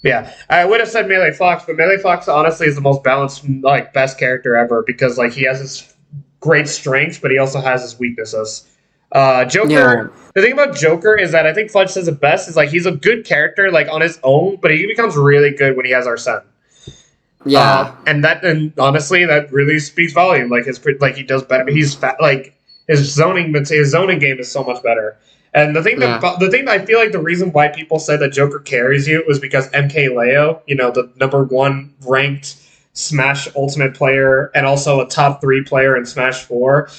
yeah. I would have said Melee Fox, but Melee Fox honestly is the most balanced, like, best character ever, because, like, he has his great strengths, but he also has his weaknesses. Joker, the thing about Joker is that I think Fudge says it best, is, like, he's a good character, like, on his own, but he becomes really good when he has Arsene. Yeah, and honestly, that really speaks volume. Like he does better. He's his zoning game is so much better. And the thing I feel like the reason why people said that Joker carries you was because MKLeo, the number 1 ranked Smash Ultimate player and also a top 3 player in Smash 4,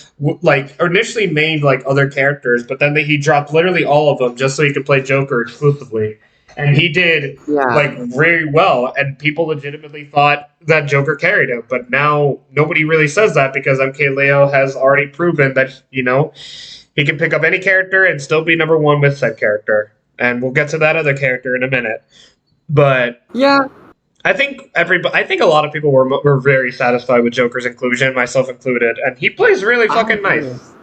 initially made like other characters, but then he dropped literally all of them just so he could play Joker exclusively. And he did like very well, and people legitimately thought that Joker carried him. But now nobody really says that, because MKLeo has already proven that he can pick up any character and still be number 1 with said character. And we'll get to that other character in a minute. But yeah, I think a lot of people were very satisfied with Joker's inclusion, myself included, and he plays really fucking nice.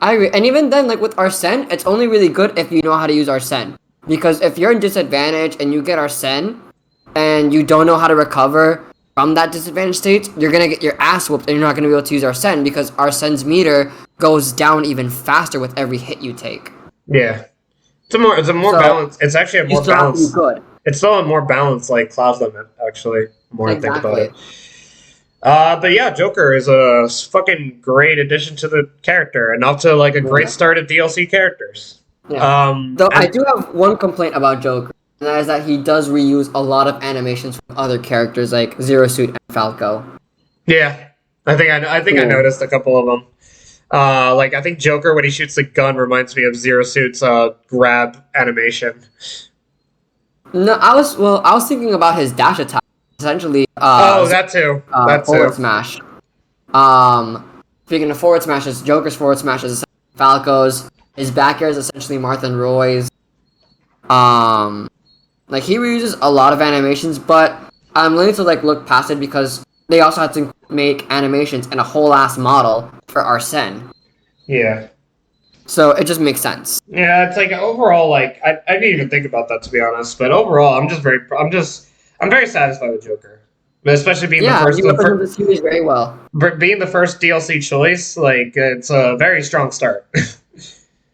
I agree, and even then, like with Arsene, it's only really good if you know how to use Arsene. Because if you're in disadvantage and you get Arsene, and you don't know how to recover from that disadvantage state, you're gonna get your ass whooped, and you're not gonna be able to use Arsene, because Arsene's meter goes down even faster with every hit you take. Yeah, it's a more balanced. It's actually a more balanced. Good. It's still a more balanced like Cloud Limit, actually. The more I think about it. But yeah, Joker is a fucking great addition to the character, and off to like a great start of DLC characters. Yeah. Though I do have one complaint about Joker, and that is that he does reuse a lot of animations from other characters like Zero Suit and Falco. Yeah, I think I noticed a couple of them. I think Joker, when he shoots the gun, reminds me of Zero Suit's grab animation. No, I was thinking about his dash attack, essentially. That too. Forward smash. Speaking of forward smashes, Joker's forward smash is essentially Falco's. His back air is essentially Martha and Roy's. He reuses a lot of animations, but I'm willing to like look past it because they also had to make animations and a whole ass model for Arsene. Yeah. So it just makes sense. Yeah, it's like overall, like I didn't even think about that to be honest, but overall, I'm very satisfied with Joker, especially being Yeah, he represents the series very well. being the first DLC choice. Like it's a very strong start.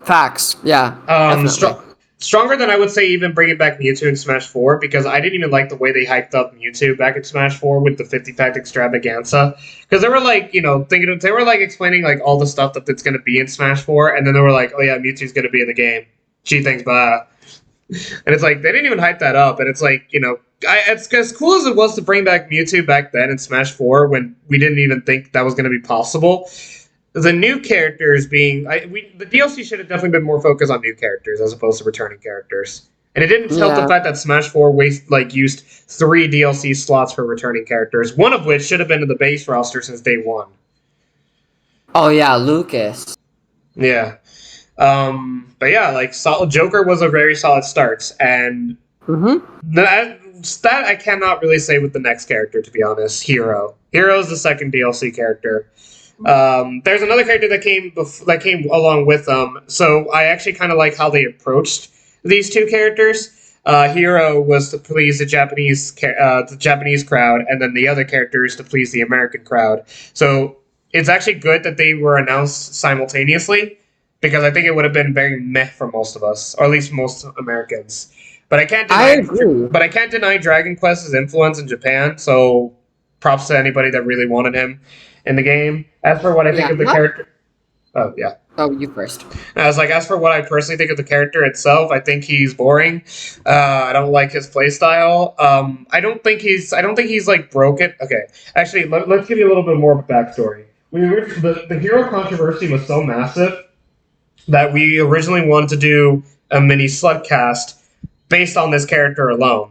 Facts. Yeah, definitely. Stronger than I would say even bringing back Mewtwo in Smash 4 because I didn't even like the way they hyped up Mewtwo back in Smash 4 with the 50-fact extravaganza because they were like they were like explaining like all the stuff that it's going to be in Smash 4 and then they were like, oh yeah, Mewtwo's going to be in the game. Gee, thanks, bye. And it's like they didn't even hype that up, and it's like it's as cool as it was to bring back Mewtwo back then in Smash 4 when we didn't even think that was going to be possible. The new characters being the DLC should have definitely been more focused on new characters as opposed to returning characters. And it didn't help the fact that Smash 4 used 3 DLC slots for returning characters, one of which should have been in the base roster since day one. Oh yeah, Lucas. Yeah. But yeah, like Joker was a very solid start, and that I cannot really say with the next character, to be honest. Hero is the second DLC character. There's another character that came along with them, so I actually kind of like how they approached these two characters. Hero was to please the Japanese crowd, and then the other characters to please the American crowd. So it's actually good that they were announced simultaneously, because I think it would have been very meh for most of us, or at least most Americans. But I can't deny Dragon Quest's influence in Japan. So props to anybody that really wanted him in the game. As for what I think of the character, oh yeah. Oh, you first. I was like, as for what I personally think of the character itself, I think he's boring. I don't like his playstyle. I don't think he's like broken. Okay, actually, let's give you a little bit more of a backstory. The hero controversy was so massive that we originally wanted to do a mini SlutCast based on this character alone,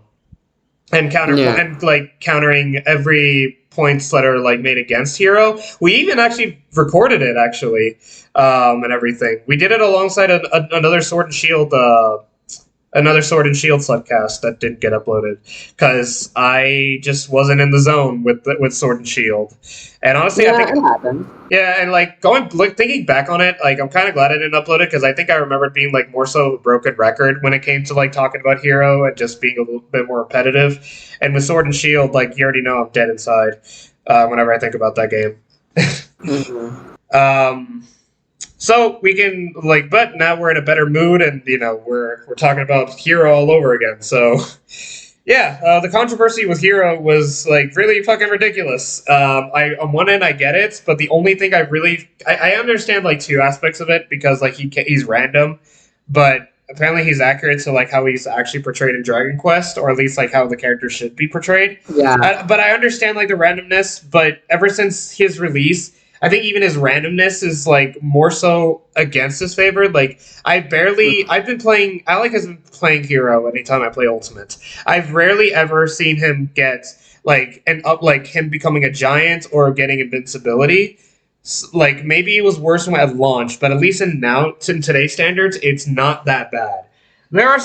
and countering every points that are like made against Hero. We even actually recorded it and everything. We did it alongside another Sword and Shield SlutCast that didn't get uploaded because I just wasn't in the zone with Sword and Shield. And honestly, I think it happened. Yeah, and like thinking back on it, like I'm kind of glad I didn't upload it because I think I remember it being like more so a broken record when it came to like talking about Hero and just being a little bit more repetitive. And with Sword and Shield, like you already know, I'm dead inside whenever I think about that game. So we can but now we're in a better mood, and we're talking about Hero all over again. So. Yeah, the controversy with Hero was like really fucking ridiculous. On one end I get it, but the only thing I understand like two aspects of it because like he's random, but apparently he's accurate to like how he's actually portrayed in Dragon Quest, or at least like how the character should be portrayed. Yeah. But I understand like the randomness, but ever since his release, I think even his randomness is like more so against his favor. Like Alec has been playing Hero anytime I play Ultimate. I've rarely ever seen him get him becoming a giant or getting invincibility. Like maybe it was worse at launch, but at least in today's standards, it's not that bad. There are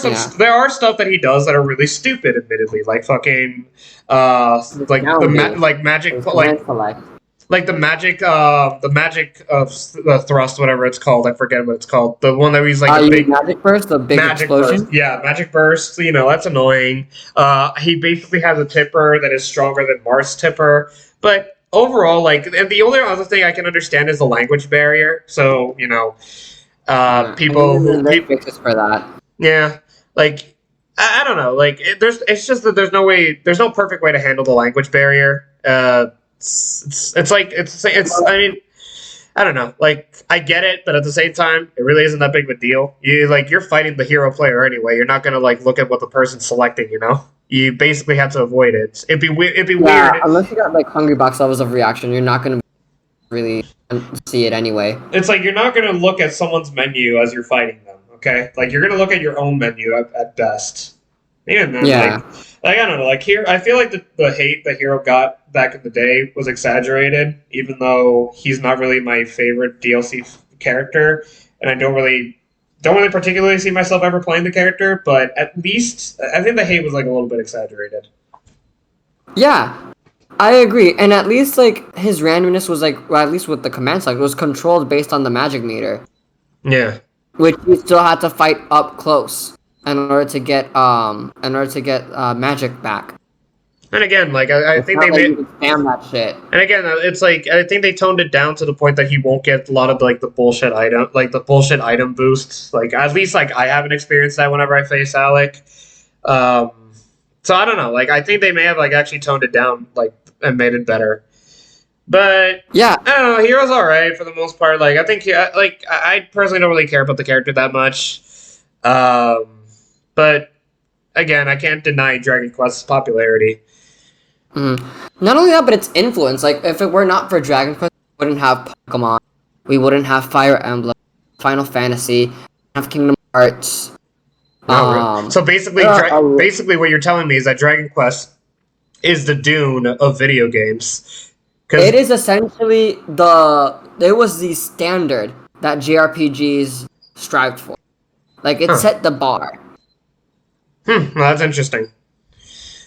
stuff that he does that are really stupid, admittedly, like fucking the magic of thrust, whatever it's called. I forget what it's called. The one that he's like the big magic burst, the big explosion. Burst. Yeah, magic burst. That's annoying. He basically has a tipper that is stronger than Mars tipper. But overall, and the only other thing I can understand is the language barrier. So people fixes for that. Yeah, I don't know. It's just that there's no perfect way to handle the language barrier. I mean, I don't know. I get it, but at the same time, it really isn't that big of a deal. You're fighting the hero player anyway. You're not gonna look at what the person's selecting. You basically have to avoid it. It'd be weird. Unless you got hungry box levels of reaction, you're not gonna really see it anyway. It's you're not gonna look at someone's menu as you're fighting them. Okay, you're gonna look at your own menu at best. Even then, yeah. I don't know. Here, I feel like the hate that Hero got back in the day was exaggerated, even though he's not really my favorite DLC character, and I don't really particularly see myself ever playing the character. But at least I think the hate was a little bit exaggerated. Yeah, I agree. And at least like his randomness was like, well, at least with the command select, it was controlled based on the magic meter, Yeah. which you still had to fight up close in order to get magic back. And again, like I It's think not they like made. you can spam that shit. And again, it's like I think they toned it down to the point that he won't get a lot of like the bullshit item boosts. Like at least like I haven't experienced that whenever I face Alec. Um, so I don't know. Like I think they may have like actually toned it down like and made it better. But Yeah, I don't know. Hero's all right for the most part. Like I think I personally don't really care about the character that much. But again, I can't deny Dragon Quest's popularity. not only that, but its influence. Like, if it were not for Dragon Quest, we wouldn't have Pokemon, we wouldn't have Fire Emblem, Final Fantasy, have Kingdom Hearts. So basically, basically, what you're telling me is that Dragon Quest is the Dune of video games. It is essentially it was the standard that JRPGs strived for. Like, it set the bar. Well, that's interesting.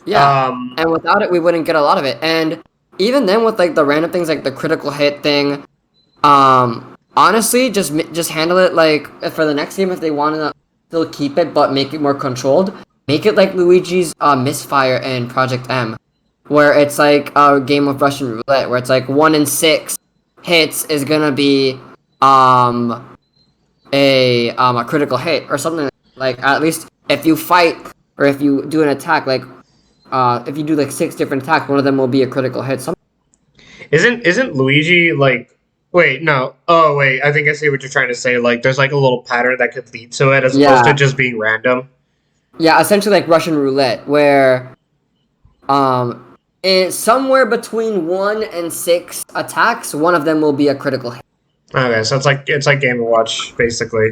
Yeah, and without it, we wouldn't get a lot of it. And even then, with like the random things like the critical hit thing, honestly, just handle it like for the next game if they want to still keep it but make it more controlled. Make it like Luigi's Misfire in Project M, where it's like a game of Russian roulette, where it's like 1 in 6 hits is gonna be a critical hit or something. Like at least if you fight or if you do an attack, like if you do like 6 different attacks, one of them will be a critical hit. Isn't Luigi like? Wait, no. Oh, wait. I think I see what you're trying to say. Like, there's like a little pattern that could lead to it, as opposed to just being random. Yeah, essentially like Russian roulette, where it's somewhere between 1 and 6 attacks, one of them will be a critical hit. Okay, so it's like Game & Watch basically.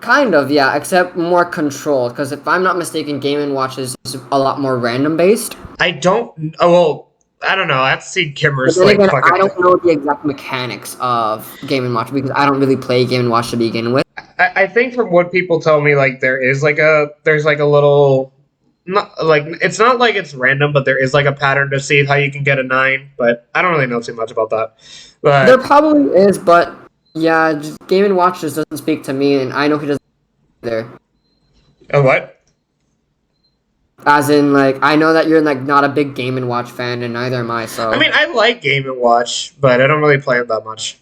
Kind of, yeah, except more controlled. Because if I'm not mistaken, Game & Watch is a lot more random based. I don't. Oh well, I don't know. I have to see Kimmer's But then like again, fucking. I don't know the exact mechanics of Game & Watch because I don't really play Game & Watch to begin with. I think from what people tell me, like there's like a little. Not like it's not like it's random, but there is like a pattern to see how you can get a 9. But I don't really know too much about that. But There probably is, but yeah, Game & Watch just doesn't speak to me, and I know he doesn't either. Oh, what? As in, like, I know that you're like not a big Game & Watch fan, and neither am I. So I mean, I like Game & Watch, but I don't really play it that much.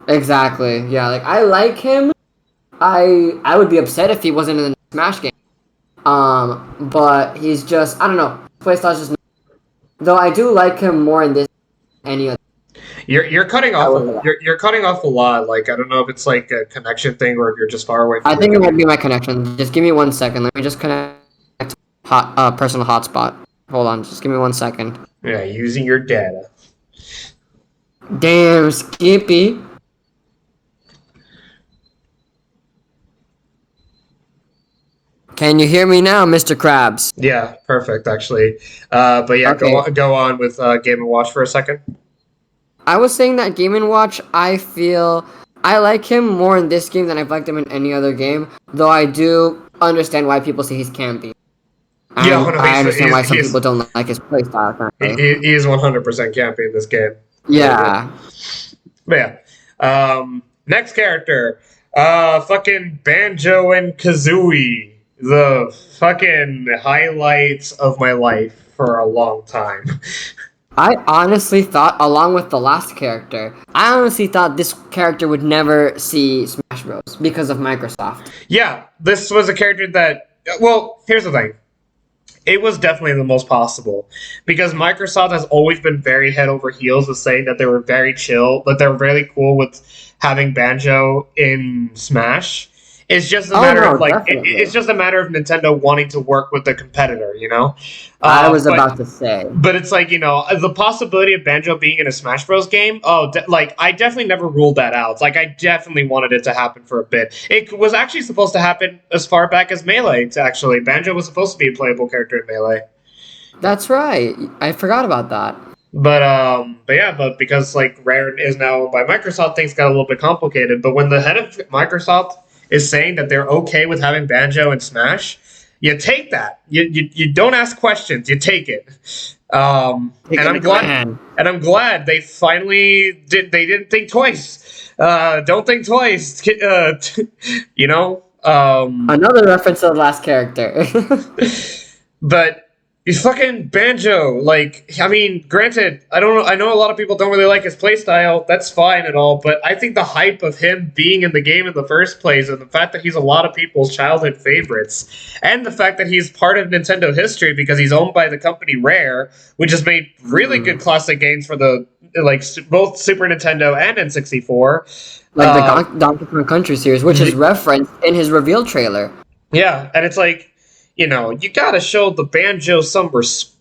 exactly, yeah. Like I like him. I would be upset if he wasn't in the Smash game. But he's just I don't know. Playstyle's just. Though I do like him more in this than any other. You're cutting off. You're cutting off a lot. Like I don't know if it's like a connection thing or if you're just far away from. I think it might be my connection. Just give me 1 second. Let me just connect personal hotspot. Hold on. Just give me 1 second. Yeah, using your data. Damn, Skippy. Can you hear me now, Mr. Krabs? Yeah, perfect. Actually, but yeah, Okay. go on with Game & Watch for a second. I was saying that Game & Watch, I feel I like him more in this game than I've liked him in any other game, though I do understand why people say he's campy. And Yeah, no, I understand why some he's- people don't like his playstyle. He is 100% campy in this game. Yeah. But yeah. Next character. Fucking Banjo and Kazooie. The fucking highlights of my life for a long time. I honestly thought, along with the last character, I honestly thought this character would never see Smash Bros. Because of Microsoft. Yeah, this was a character that... Well, here's the thing. It was definitely the most possible. Because Microsoft has always been very head over heels with saying that they were very chill, that they're really cool with having Banjo in Smash. It's just a matter of like it's just a matter of Nintendo wanting to work with the competitor, you know. I was about to say, but it's like the possibility of Banjo being in a Smash Bros. Game. Oh, like I definitely never ruled that out. Like I definitely wanted it to happen for a bit. It was actually supposed to happen as far back as Melee. Actually, Banjo was supposed to be a playable character in Melee. That's right. I forgot about that. But because like Rare is now owned by Microsoft, things got a little bit complicated. But when the head of Microsoft is saying that they're okay with having Banjo and Smash, you take that. You don't ask questions. You take it. And I'm glad they finally did. They didn't think twice. Don't think twice. You know. Another reference to the last character. But he's fucking Banjo. Like, I mean, granted, I don't know. I know a lot of people don't really like his playstyle. That's fine and all, but I think the hype of him being in the game in the first place, and the fact that he's a lot of people's childhood favorites, and the fact that he's part of Nintendo history because he's owned by the company Rare, which has made really good classic games for the both Super Nintendo and N64. Like the Donkey Kong Country series, which is referenced in his reveal trailer. Yeah, and it's like, you know, you gotta show the Banjo some respect.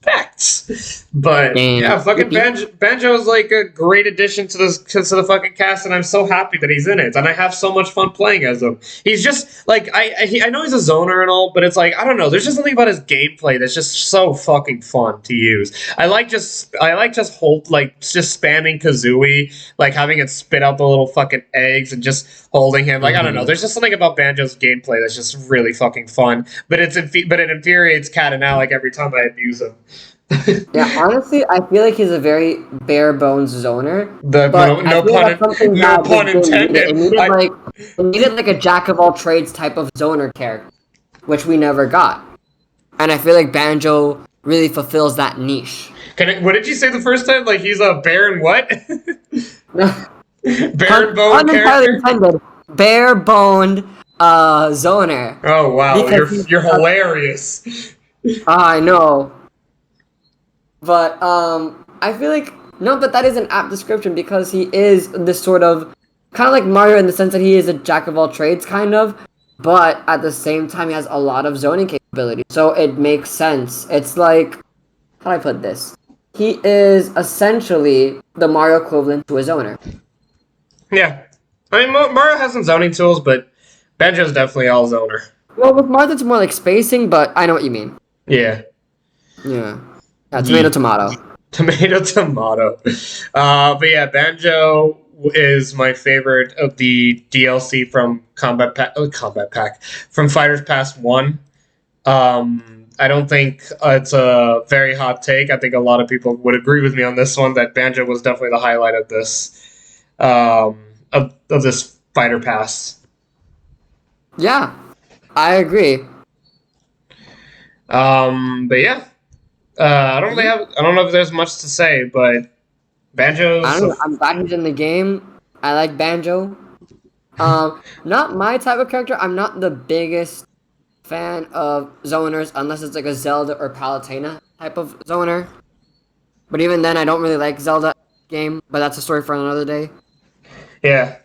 But yeah, fucking Banjo is like a great addition to the fucking cast, and I'm so happy that he's in it, and I have so much fun playing as him. He's just like I know he's a zoner and all, but it's like, I don't know. There's just something about his gameplay that's just so fucking fun to use. I like just spamming Kazooie, like having it spit out the little fucking eggs and just holding him. Like, I don't know. There's just something about Banjo's gameplay that's just really fucking fun. But it infuriates Cat and Alec every time I abuse him. Yeah, honestly, I feel like he's a very bare bones zoner. No pun intended. It needed like a jack of all trades type of zoner character, which we never got. And I feel like Banjo really fulfills that niche. What did you say the first time? Like, he's a bare and what? Bare bone character? Bare boned zoner. Oh wow, you're hilarious. I know. But I feel like but that is an apt description because he is this sort of kind of like Mario in the sense that he is a jack of all trades kind of, but at the same time he has a lot of zoning capability. So it makes sense. It's like, how do I put this? He is essentially the Mario equivalent to a zoner. Yeah. I mean, Mario has some zoning tools, but Banjo's definitely all zoner. Well, with Mario it's more like spacing, but I know what you mean. Yeah. Yeah. Tomato. Tomato. But yeah, Banjo is my favorite of the DLC from Combat Pack from Fighters Pass 1. I don't think it's a very hot take. I think a lot of people would agree with me on this one, that Banjo was definitely the highlight of this of this Fighter Pass. Yeah, I agree. But yeah. I don't know if there's much to say, but Banjo's... I'm glad he's in the game. I like Banjo. Not my type of character. I'm not the biggest fan of zoners unless it's like a Zelda or Palutena type of zoner. But even then, I don't really like Zelda game, but that's a story for another day. Yeah.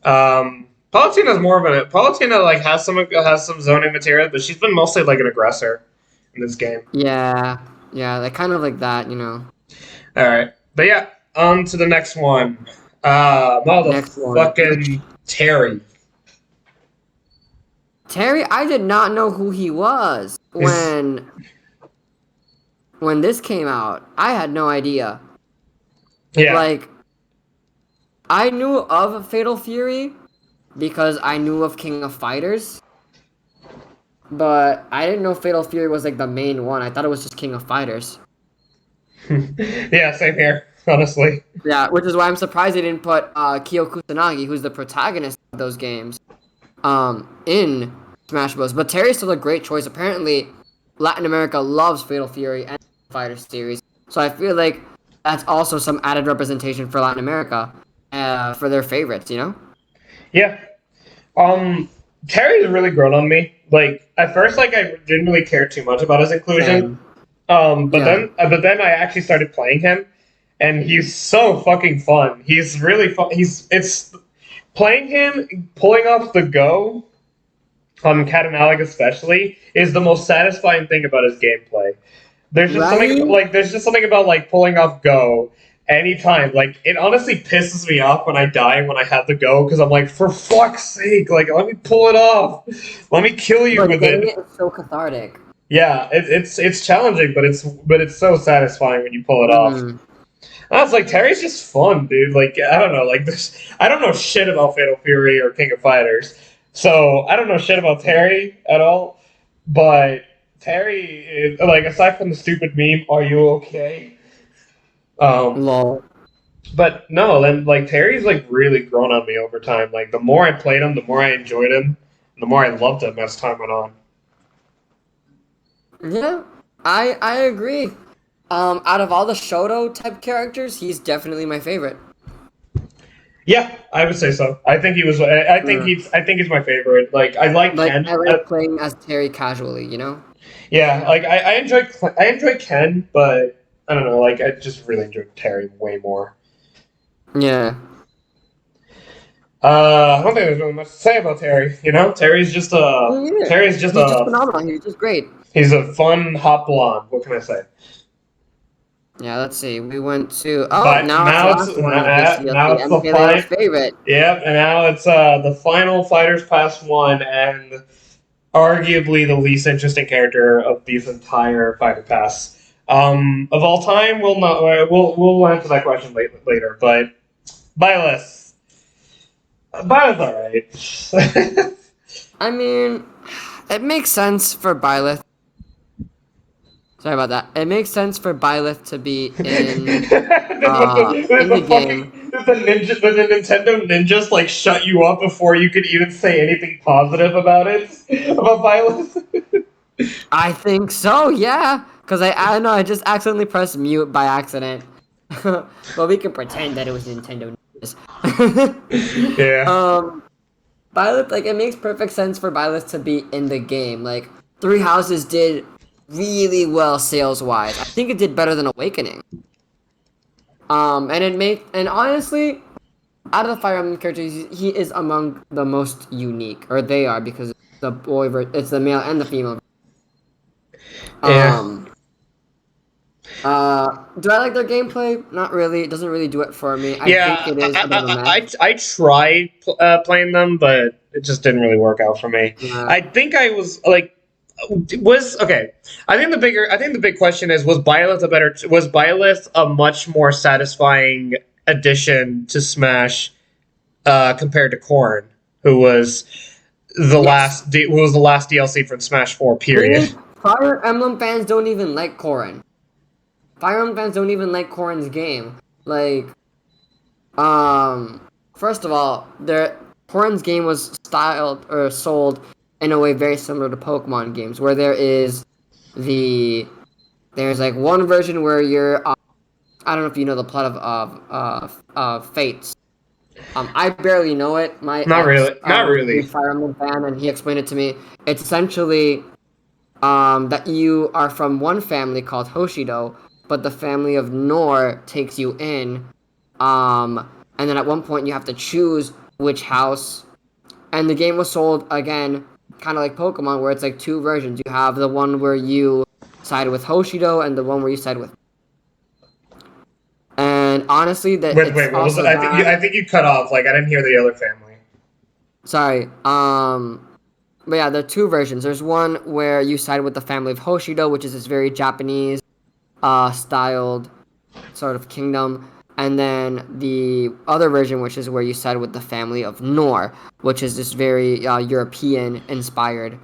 Palutena's more of Palutena like has some zoning material, but she's been mostly like an aggressor in this game. Yeah, like kind of like that, you know. All right, but yeah, on to the next one. Motherfucking Terry. Terry, I did not know who he was when this came out. I had no idea. Yeah. Like, I knew of Fatal Fury because I knew of King of Fighters. But I didn't know Fatal Fury was like the main one. I thought it was just King of Fighters. Yeah, same here, honestly. Yeah, which is why I'm surprised they didn't put Kyo Kusanagi, who's the protagonist of those games, in Smash Bros. But Terry's still a great choice. Apparently, Latin America loves Fatal Fury and Fighter series. So I feel like that's also some added representation for Latin America for their favorites, you know? Yeah. Terry's really grown on me. Like, at first, like, I didn't really care too much about his inclusion. But then I actually started playing him, and he's so fucking fun. He's really fun. It's playing him, pulling off the go on Cat and Alec especially is the most satisfying thing about his gameplay. There's just something about like pulling off go anytime. Like, it honestly pisses me off when I die when I have the go, because I'm like, for fuck's sake, like, let me pull it off. Let me kill you with it. It's so cathartic. Yeah, it's challenging, but it's so satisfying when you pull it off. I was like, Terry's just fun, dude. Like, I don't know, like this. I don't know shit about Fatal Fury or King of Fighters, so I don't know shit about Terry at all. But Terry is like, aside from the stupid meme, "Are you okay?" Um, Lol. but no, then like Terry's like really grown on me over time. Like the more I played him, the more I enjoyed him, and the more I loved him as time went on. Yeah, I agree. Out of all the Shoto type characters, he's definitely my favorite. Yeah, I would say so. I think he was. I think Yeah. he's my favorite. Like I like Like Ken. I like playing as Terry casually, you know? Yeah, like I enjoy Ken, but I don't know. Like I just really enjoyed Terry way more. Yeah. I don't think there's really much to say about Terry. You know, Yeah. Terry's just He's just a phenomenal. He's just great. he's a fun hot blonde. What can I say? Yeah, let's see. We went to But now it's the last one of this now DLC, it's the MKLeo's fight. favorite. Yep, and now it's the final Fighters Pass one, and arguably the least interesting character of these entire Fighter Pass. Of all time, we'll not we'll answer that question later. But Byleth, Byleth, all right. I mean, it makes sense for Byleth. Sorry about that. It makes sense for Byleth to be in the game. Did the Nintendo ninjas like shut you up before you could even say anything positive about it about Byleth? I think so, yeah. Cause I don't know, I just accidentally pressed mute by accident. But we can pretend that it was Nintendo news. Yeah. Byleth, like, it makes perfect sense for Byleth to be in the game. Like, Three Houses did really well sales wise. I think it did better than Awakening. And honestly, out of the Fire Emblem characters, he is among the most unique, or they are, because it's the male and the female. Yeah. Do I like their gameplay? Not really. It doesn't really do it for me. I Yeah, think it is a bit of a mess. I tried playing them, but it just didn't really work out for me. Yeah. I think I was like, was okay. I think the big question is, was Byleth a much more satisfying addition to Smash compared to Corrin, who was who was the last DLC from Smash 4 period. Fire Emblem fans don't even like Corrin. Fire Emblem fans don't even like Corrin's game. Like, first of all, Corrin's game was styled or sold in a way very similar to Pokemon games, where there's like one version where you're I don't know if you know the plot of Fates. I barely know it. My Not ex, really. Not was a really. big Fire Emblem fan, and he explained it to me. It's essentially that you are from one family called Hoshido, but the family of Nor takes you in, and then at one point you have to choose which house. And the game was sold again, kind of like Pokemon, where it's like two versions. You have the one where you side with Hoshido, and the one where you side with. And honestly, Wait, what was it? I think you cut off. Like I didn't hear the other family. Sorry. But yeah, there are two versions. There's one where you side with the family of Hoshido, which is this very Japanese, styled sort of kingdom, and then the other version, which is where you side with the family of Nor, which is this very European-inspired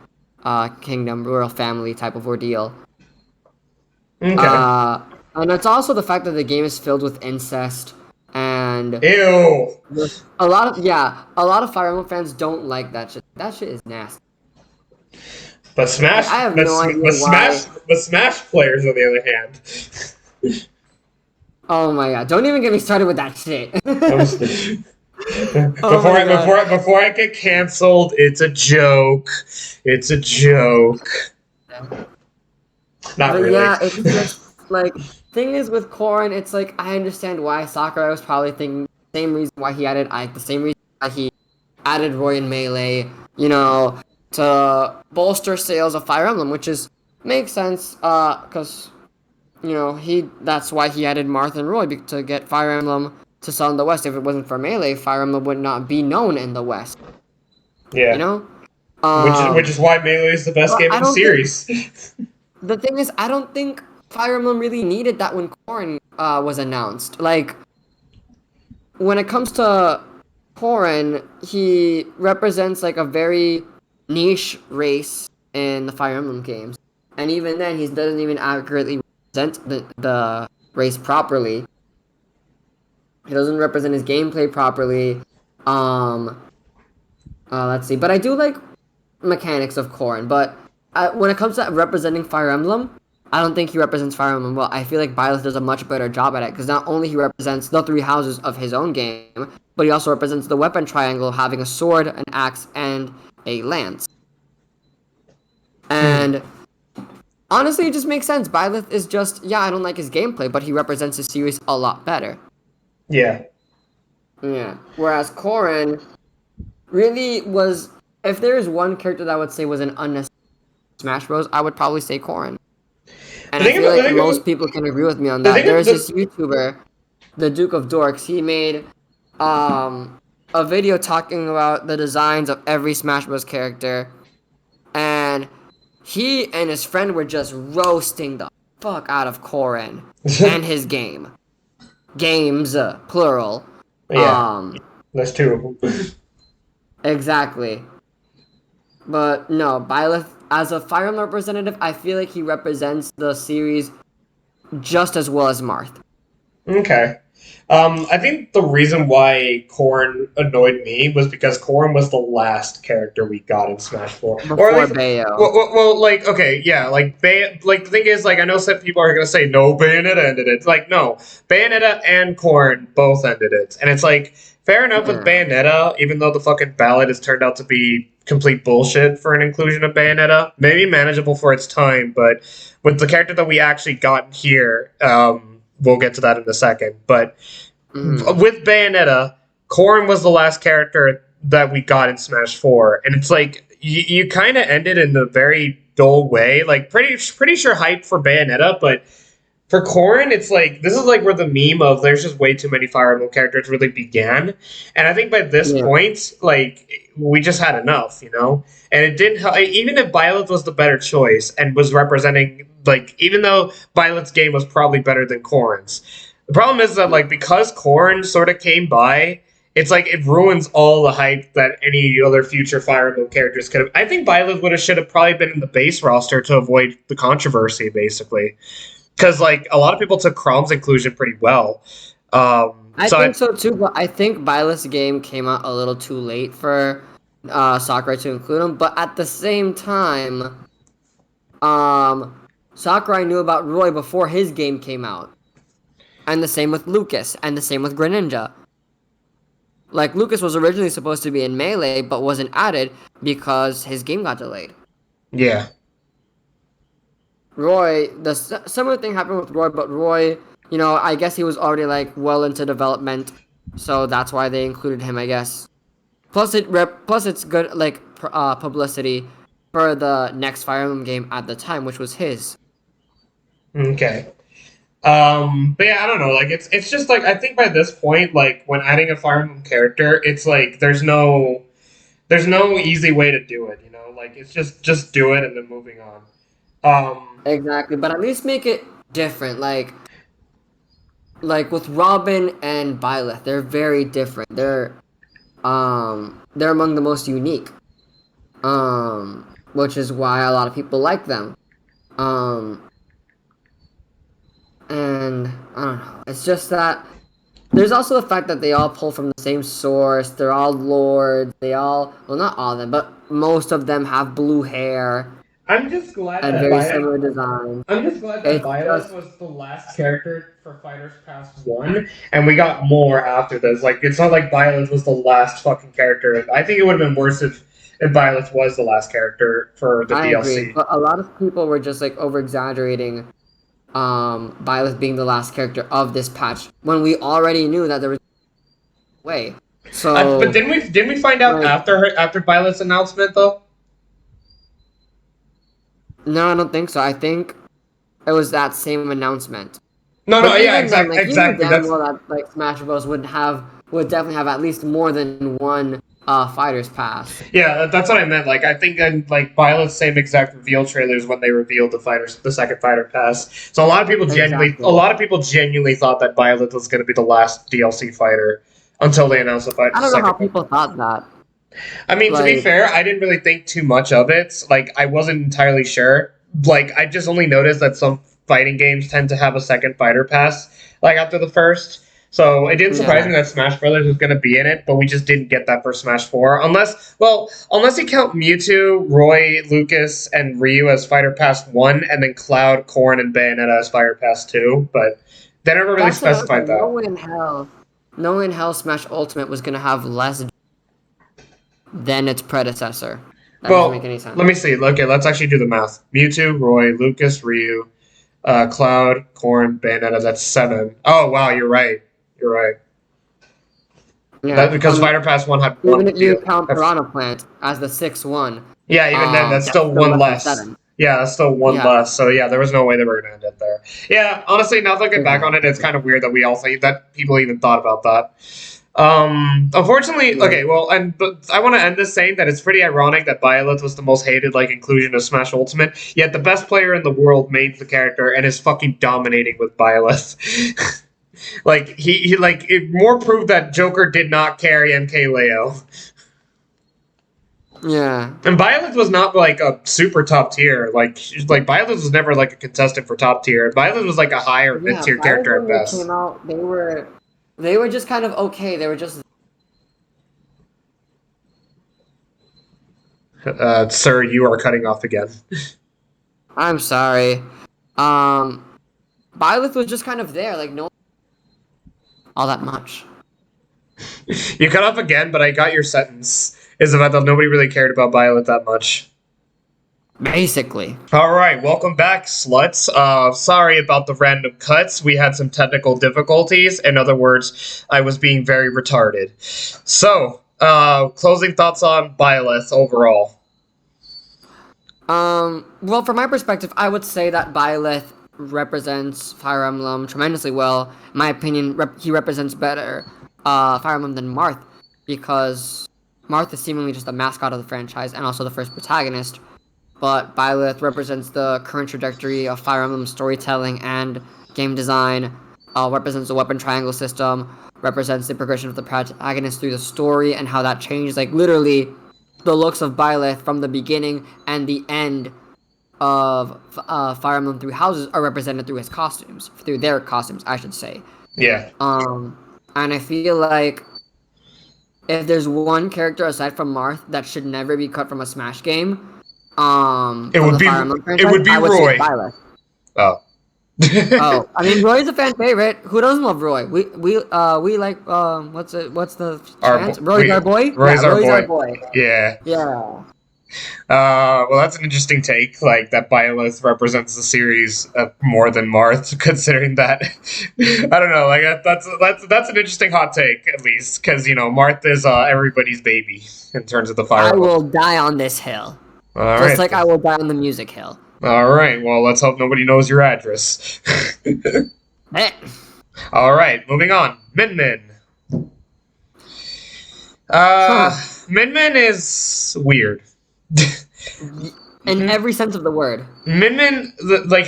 kingdom, royal family type of ordeal. Okay. And it's also the fact that the game is filled with incest, and Ew. a lot of Fire Emblem fans don't like that shit. That shit is nasty. But Smash, I have no idea why. Smash players, on the other hand. Oh my god! Don't even get me started with that shit. Before I get canceled, it's a joke. It's a joke. Not really. Yeah, it's just like thing is with Corrin, it's like I understand why Sakurai was probably thinking the same reason why he added Ike, the same reason why he added Roy and Melee, to bolster sales of Fire Emblem, which makes sense, because that's why he added Marth and Roy to get Fire Emblem to sell in the West. If it wasn't for Melee, Fire Emblem would not be known in the West. Yeah. You know? Which is why Melee is the best game in the series. The thing is, I don't think Fire Emblem really needed that when Corrin was announced. Like, when it comes to Corrin, he represents like a very niche race in the Fire Emblem games. And even then, he doesn't even accurately represent the race properly. He doesn't represent his gameplay properly. Let's see. But I do like mechanics of Corrin. But when it comes to representing Fire Emblem, I don't think he represents Fire Emblem well. I feel like Byleth does a much better job at it, because not only he represents the three houses of his own game, but he also represents the weapon triangle of having a sword, an axe, and a lance. And honestly, it just makes sense. Byleth is just, I don't like his gameplay, but he represents his series a lot better. Yeah. Yeah. Whereas Corrin really was, if there is one character that I would say was an unnecessary Smash Bros., I would probably say Corrin. And I feel like most people can agree with me on that. There's this YouTuber, the Duke of Dorks. He made a video talking about the designs of every Smash Bros. Character. And he and his friend were just roasting the fuck out of Corrin and his game. Games, plural. Yeah. There's two of them. Exactly. But no, Byleth, as a Fire Emblem representative, I feel like he represents the series just as well as Marth. Okay. I think the reason why Corrin annoyed me was because Corrin was the last character we got in Smash 4. Before Bayo. Well, like, okay, yeah, like, the thing is, like, I know some people are gonna say, no, Bayonetta ended it. It's like, no, Bayonetta and Corrin both ended it. And it's like, fair enough with Bayonetta, even though the fucking ballad has turned out to be complete bullshit for an inclusion of Bayonetta. Maybe manageable for its time, but with the character that we actually got here, we'll get to that in a second. But with Bayonetta, Corrin was the last character that we got in Smash 4. And it's like, you kind of ended in a very dull way. Like, pretty sure hype for Bayonetta, but for Corrin, it's like, this is like where the meme of there's just way too many Fire Emblem characters really began. And I think by this point, like, we just had enough, you know? And it didn't help, even if Byleth was the better choice and was representing, like, even though Byleth's game was probably better than Corrin's, the problem is that, like, because Corrin sort of came by, it's like it ruins all the hype that any other future Fire Emblem characters could have. I think Byleth should have probably been in the base roster to avoid the controversy, basically. Because, like, a lot of people took Chrom's inclusion pretty well. I think so too, but I think Byleth's game came out a little too late for Sakurai to include him. But at the same time, Sakurai knew about Roy before his game came out. And the same with Lucas, and the same with Greninja. Like, Lucas was originally supposed to be in Melee, but wasn't added because his game got delayed. Yeah. Roy, the similar thing happened with Roy, but Roy, you know, I guess he was already, like, well into development, so that's why they included him, I guess. Plus it's good, like, publicity for the next Fire Emblem game at the time, which was his. Okay. But yeah, I don't know, like, it's just, like, I think by this point, like, when adding a Fire Emblem character, it's, like, there's no easy way to do it, you know? Like, it's just do it and then moving on. Exactly, but at least make it different. Like with Robin and Byleth, they're very different. They're among the most unique. Which is why a lot of people like them. And I don't know. It's just that there's also the fact that they all pull from the same source. They're all lords. Well, not all of them, but most of them have blue hair. I'm just glad that very similar design. I'm just glad that Byleth was the last character for Fighters Pass 1, and we got more after this. Like, it's not like Byleth was the last fucking character. I think it would have been worse if Byleth was the last character for the DLC. Agree, but a lot of people were just, like, over-exaggerating Byleth being the last character of this patch, when we already knew that there was no way. So, but didn't we find out after Byleth's announcement, though? No, I don't think so. I think it was that same announcement. Exactly. That, like, Smash Bros. would definitely have at least more than one Fighters Pass. Yeah, that's what I meant. Like, I think like Byleth's same exact reveal trailers when they revealed the second Fighter Pass. So a lot of people genuinely thought that Byleth was going to be the last DLC fighter until they announced the fighter. I don't know how people thought that. I mean, to be fair, I didn't really think too much of it. Like, I wasn't entirely sure. like I just only noticed that some fighting games tend to have a second fighter pass like after the first. So it didn't surprise me that Smash Brothers was going to be in it, but we just didn't get that for Smash 4. Unless you count Mewtwo, Roy, Lucas, and Ryu as Fighter Pass 1, and then Cloud, Corrin, and Bayonetta as Fighter Pass 2, but they never really specified that. No one in Hell Smash Ultimate was going to have less than its predecessor. That doesn't make any sense. Let me see. Okay, let's actually do the math. Mewtwo, Roy, Lucas, Ryu, Cloud, Corrin, Bayonetta, that's 7. Oh, wow, you're right. You're right. Yeah, because Fighter Pass 1 had 1. Even if you count Piranha Plant as the 6th one. Yeah, even then, that's still one less. Yeah, that's still one less. So yeah, there was no way they were going to end it there. Yeah, honestly, now looking back on it, it's kind of weird that people even thought about that. Unfortunately, okay, well, but I want to end this saying that it's pretty ironic that Byleth was the most hated inclusion of Smash Ultimate, yet the best player in the world mains the character and is fucking dominating with Byleth. It more proved that Joker did not carry MKLeo. Yeah. And Byleth was not a super top tier. Byleth was never a contestant for top tier. Byleth was a higher mid tier character at best. When they came out, they were just kind of okay. They were just. Sir, you are cutting off again. I'm sorry. Byleth was just kind of there, no all that much. You cut off again, but I got your sentence. Is about that nobody really cared about Byleth that much. Basically. Alright, welcome back, sluts. Sorry about the random cuts. We had some technical difficulties. In other words, I was being very retarded. So, closing thoughts on Byleth overall. Well, from my perspective, I would say that Byleth represents Fire Emblem tremendously well. In my opinion, he represents better Fire Emblem than Marth, because Marth is seemingly just the mascot of the franchise and also the first protagonist, but Byleth represents the current trajectory of Fire Emblem storytelling and game design, represents the weapon triangle system, represents the progression of the protagonist through the story and how that changed. Literally, the looks of Byleth from the beginning and the end of Fire Emblem Three Houses are represented through their costumes, I should say. Yeah. And I feel like if there's one character aside from Marth that should never be cut from a Smash game, it would be Roy. Oh. Oh, I mean, Roy's a fan favorite. Who doesn't love Roy? We like what's the chance? Roy's our boy. Roy's our boy. Yeah. Yeah. Well, that's an interesting take. That Byleth represents the series more than Marth, considering that. I don't know. That's an interesting hot take, at least, because Marth is everybody's baby in terms of the Fire. I will die on this hill. All just like I will die on the music hill. All right. Well, let's hope nobody knows your address. All right. Moving on. Min Min. Min Min is weird. In every sense of the word. Min Min,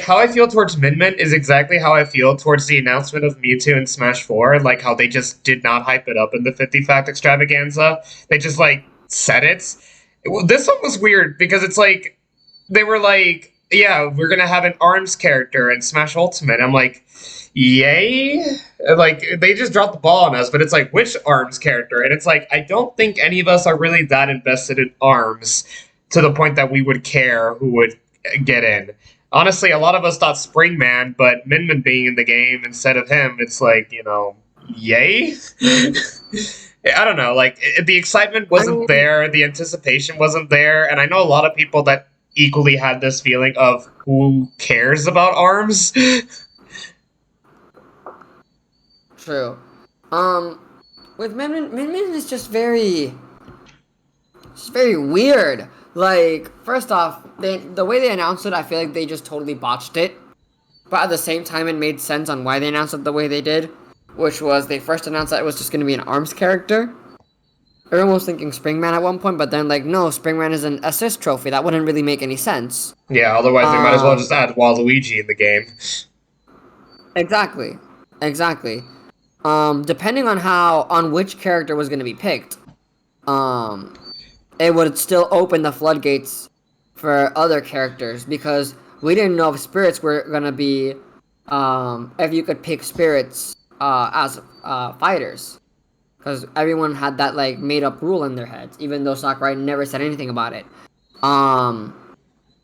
how I feel towards Min Min is exactly how I feel towards the announcement of Mewtwo in Smash 4. How they just did not hype it up in the 50 Fact Extravaganza. They just, said it. This one was weird because it's they were yeah, we're gonna have an ARMS character in Smash Ultimate. I'm yay? They just dropped the ball on us, but it's which ARMS character? And it's I don't think any of us are really that invested in ARMS to the point that we would care who would get in. Honestly, a lot of us thought Springman, but Min Min being in the game instead of him, it's yay? I don't know, the excitement wasn't there, the anticipation wasn't there, and I know a lot of people that equally had this feeling of who cares about ARMS. True. With Min Min is just very weird. First off, the way they announced it, I feel like they just totally botched it. But at the same time, it made sense on why they announced it the way they did, which was they first announced that it was just going to be an ARMS character. Everyone was thinking Springman at one point, but then no, Springman is an assist trophy. That wouldn't really make any sense. Yeah, otherwise they might as well just add Waluigi in the game. Exactly. Depending on which character was going to be picked, it would still open the floodgates for other characters, because we didn't know if spirits were gonna be, if you could pick spirits as fighters, because everyone had that like made up rule in their heads, even though Sakurai never said anything about it.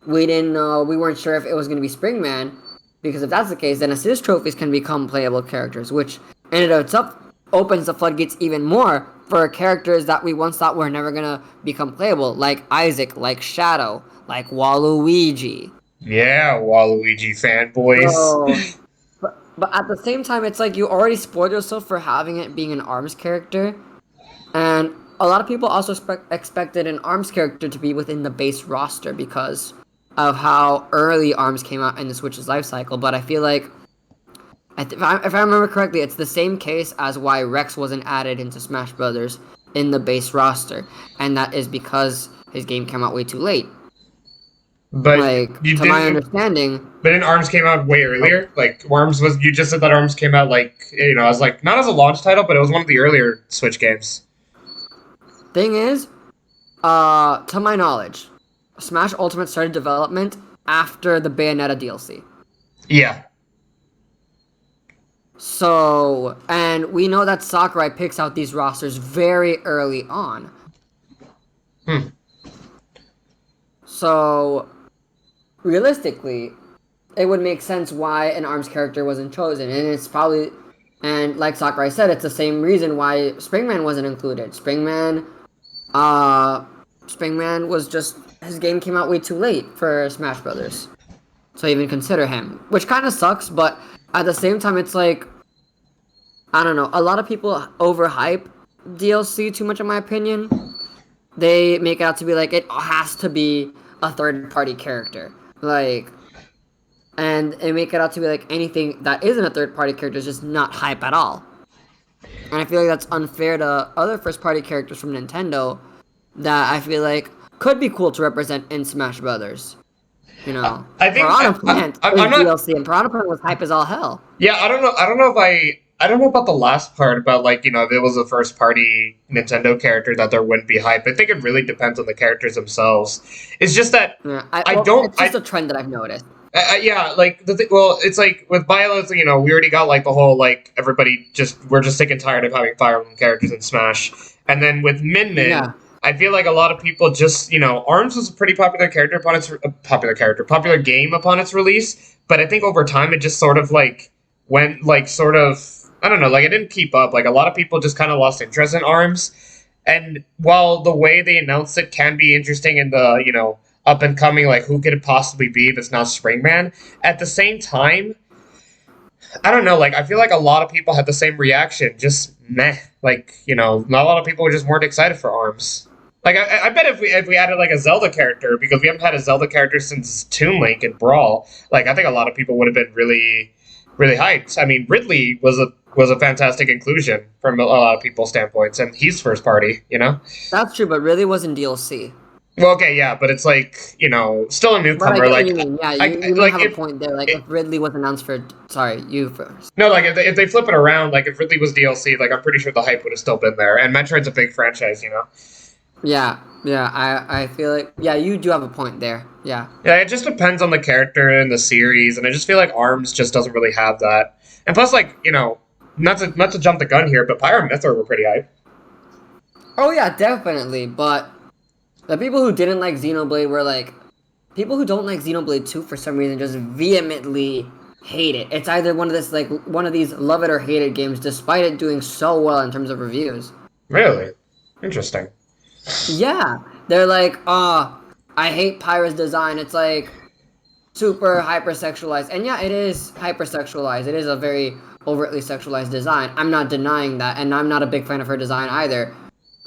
We didn't know, we weren't sure if it was gonna be Springman, because if that's the case, then assist trophies can become playable characters, which in and of itself opens the floodgates even more for characters that we once thought were never gonna become playable, like Isaac, like Shadow, like Waluigi. Yeah, Waluigi fanboys. So, but at the same time, it's like you already spoiled yourself for having it being an ARMS character, and a lot of people also expected an ARMS character to be within the base roster because of how early ARMS came out in the Switch's life cycle. But I feel like, if I remember correctly, it's the same case as why Rex wasn't added into Smash Brothers in the base roster, and that is because his game came out way too late. But like, to my understanding, but then ARMS came out way earlier. Like ARMS was, you just said that ARMS came out like, you know, as like not as a launch title, but it was one of the earlier Switch games. Thing is, to my knowledge, Smash Ultimate started development after the Bayonetta DLC. Yeah. So, and we know that Sakurai picks out these rosters very early on. So, realistically, it would make sense why an ARMS character wasn't chosen, and it's probably, and like Sakurai said, it's the same reason why Springman wasn't included. Springman was just, his game came out way too late for Smash Brothers to even consider him, which kind of sucks, but at the same time, it's like, I don't know, a lot of people overhype DLC too much in my opinion. They make it out to be like, it has to be a third-party character. Like, and they make it out to be like anything that isn't a third-party character is just not hype at all. And I feel like that's unfair to other first-party characters from Nintendo that I feel like could be cool to represent in Smash Brothers. You know, I think Piranha Plant I'm was not, DLC, and Piranha Plant was hype as all hell. Yeah, I don't know about the last part about, like, you know, if it was a first party Nintendo character that there wouldn't be hype. I think it really depends on the characters themselves. It's just that It's just a trend that I've noticed. Yeah, like it's like with Byleth, you know, we already got like the whole like we're just sick and tired of having Fire Emblem characters in Smash, and then with Min Min. Yeah. I feel like a lot of people just, you know, ARMS was a pretty popular game upon its release, but I think over time it just sort of like went like sort of, I don't know, like it didn't keep up. Like a lot of people just kind of lost interest in ARMS, and while the way they announced it can be interesting in the, you know, up and coming, like who could it possibly be if it's not Springman, at the same time, I don't know, like I feel like a lot of people had the same reaction, just meh. Like, you know, not a lot of people were just weren't excited for ARMS. Like, I bet if we added, like, a Zelda character, because we haven't had a Zelda character since Toon Link and Brawl, like, I think a lot of people would have been really, really hyped. I mean, Ridley was a fantastic inclusion from a lot of people's standpoints, and he's first party, you know? That's true, but Ridley wasn't DLC. Well, okay, yeah, but it's like, you know, still a newcomer. Like, you mean. Yeah, you like, have a point there. Like, if Ridley was announced for, sorry, you first. No, like if they flip it around, like if Ridley was DLC, like I'm pretty sure the hype would have still been there. And Metroid's a big franchise, you know. Yeah, I feel like, yeah, you do have a point there. Yeah. Yeah, it just depends on the character and the series, and I just feel like ARMS just doesn't really have that. And plus, like, you know, not to jump the gun here, but Pyra and Mythra were pretty hype. Oh yeah, definitely, but the people who didn't like Xenoblade were like, people who don't like Xenoblade 2 for some reason just vehemently hate it. It's either one of these love it or hate it games, despite it doing so well in terms of reviews. Really? Interesting. Yeah. They're like, I hate Pyra's design. It's like super hypersexualized. And yeah, it is hypersexualized. It is a very overtly sexualized design. I'm not denying that, and I'm not a big fan of her design either.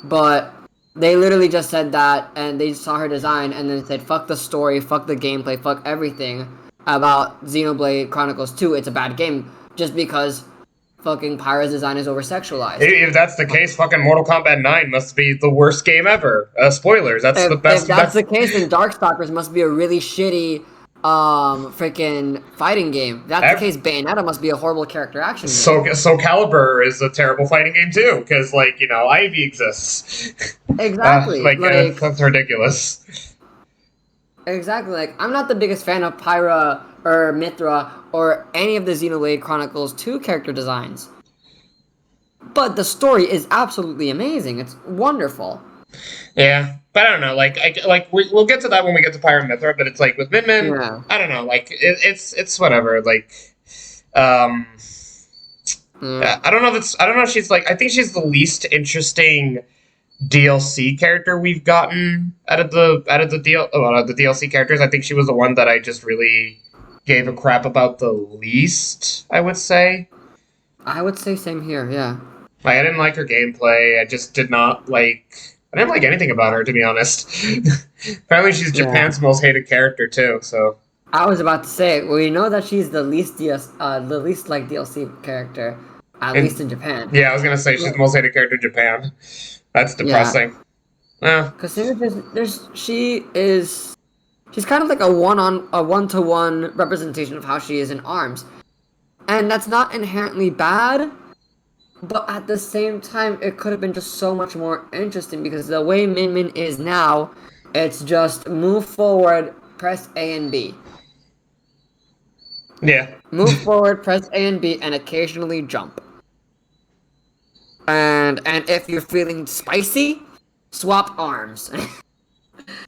But they literally just said that, and they saw her design, and then said, fuck the story, fuck the gameplay, fuck everything about Xenoblade Chronicles 2. It's a bad game, just because fucking Pyra's design is over-sexualized. If that's the case, fucking Mortal Kombat 9 must be the worst game ever. Spoilers, that's the best. If that's the case, then Darkstalkers must be a really shitty freaking fighting game. If that's the case, Bayonetta must be a horrible character action game. So Calibur is a terrible fighting game too, because, like, you know, Ivy exists. Exactly. That's ridiculous. Exactly. Like, I'm not the biggest fan of Pyra or Mythra or any of the Xenoblade Chronicles 2 character designs. But the story is absolutely amazing. It's wonderful. Yeah, but I don't know. We'll get to that when we get to Pyra and Mythra. But it's like with Min Min, Yeah. I don't know. Like it's whatever. Like, um, Yeah. I don't know if it's. I don't know if she's like. I think she's the least interesting DLC character we've gotten out of the DLC characters. I think she was the one that I just really gave a crap about the least. I would say. I would say same here, yeah. Like, I didn't like her gameplay. I just did not like. I didn't like anything about her, to be honest. Apparently, she's Yeah. Japan's most hated character too. So I was about to say, we know that she's the least like DLC character, at least in Japan. yeah, I was gonna say she's the most hated character in Japan. That's depressing. Yeah. Because she's kind of like a one-to-one representation of how she is in ARMS, and that's not inherently bad. But at the same time, it could have been just so much more interesting because the way Min Min is now, it's just move forward, press A and B. Yeah. Move forward, press A and B, and occasionally jump. And if you're feeling spicy, swap arms.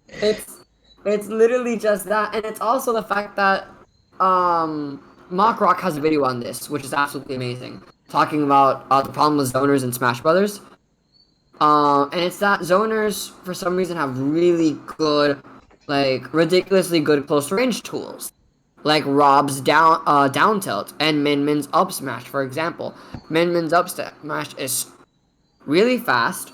it's literally just that, and it's also the fact that Mock Rock has a video on this, which is absolutely amazing, talking about the problem with zoners in Smash Brothers. And it's that zoners for some reason have really good, like ridiculously good close range tools. Like Rob's down tilt and Min Min's up smash, for example. Min Min's up smash is really fast,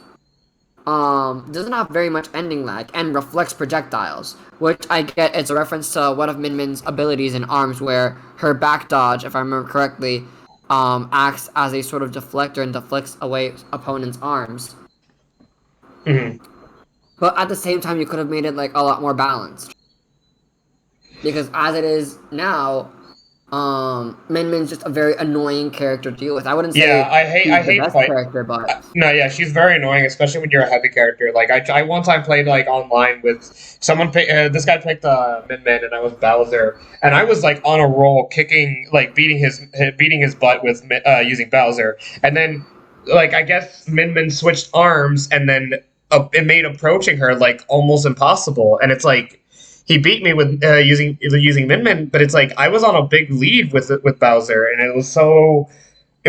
doesn't have very much ending lag, and reflects projectiles, which I get it's a reference to one of Min Min's abilities in ARMS, where her back dodge, if I remember correctly, acts as a sort of deflector and deflects away opponents' arms. Mm-hmm. But at the same time, you could have made it like a lot more balanced. Because as it is now, Min Min's just a very annoying character to deal with. I wouldn't say I hate the best fight. character, but No, yeah, she's very annoying, especially when you're a heavy character. Like I one time played like online with someone. This guy picked Min Min, and I was Bowser, and I was like on a roll, kicking, like beating his butt with using Bowser, and then like I guess Min Min switched arms, and then it made approaching her like almost impossible, and it's like. He beat me with using Min Min, but it's like I was on a big lead with Bowser, and it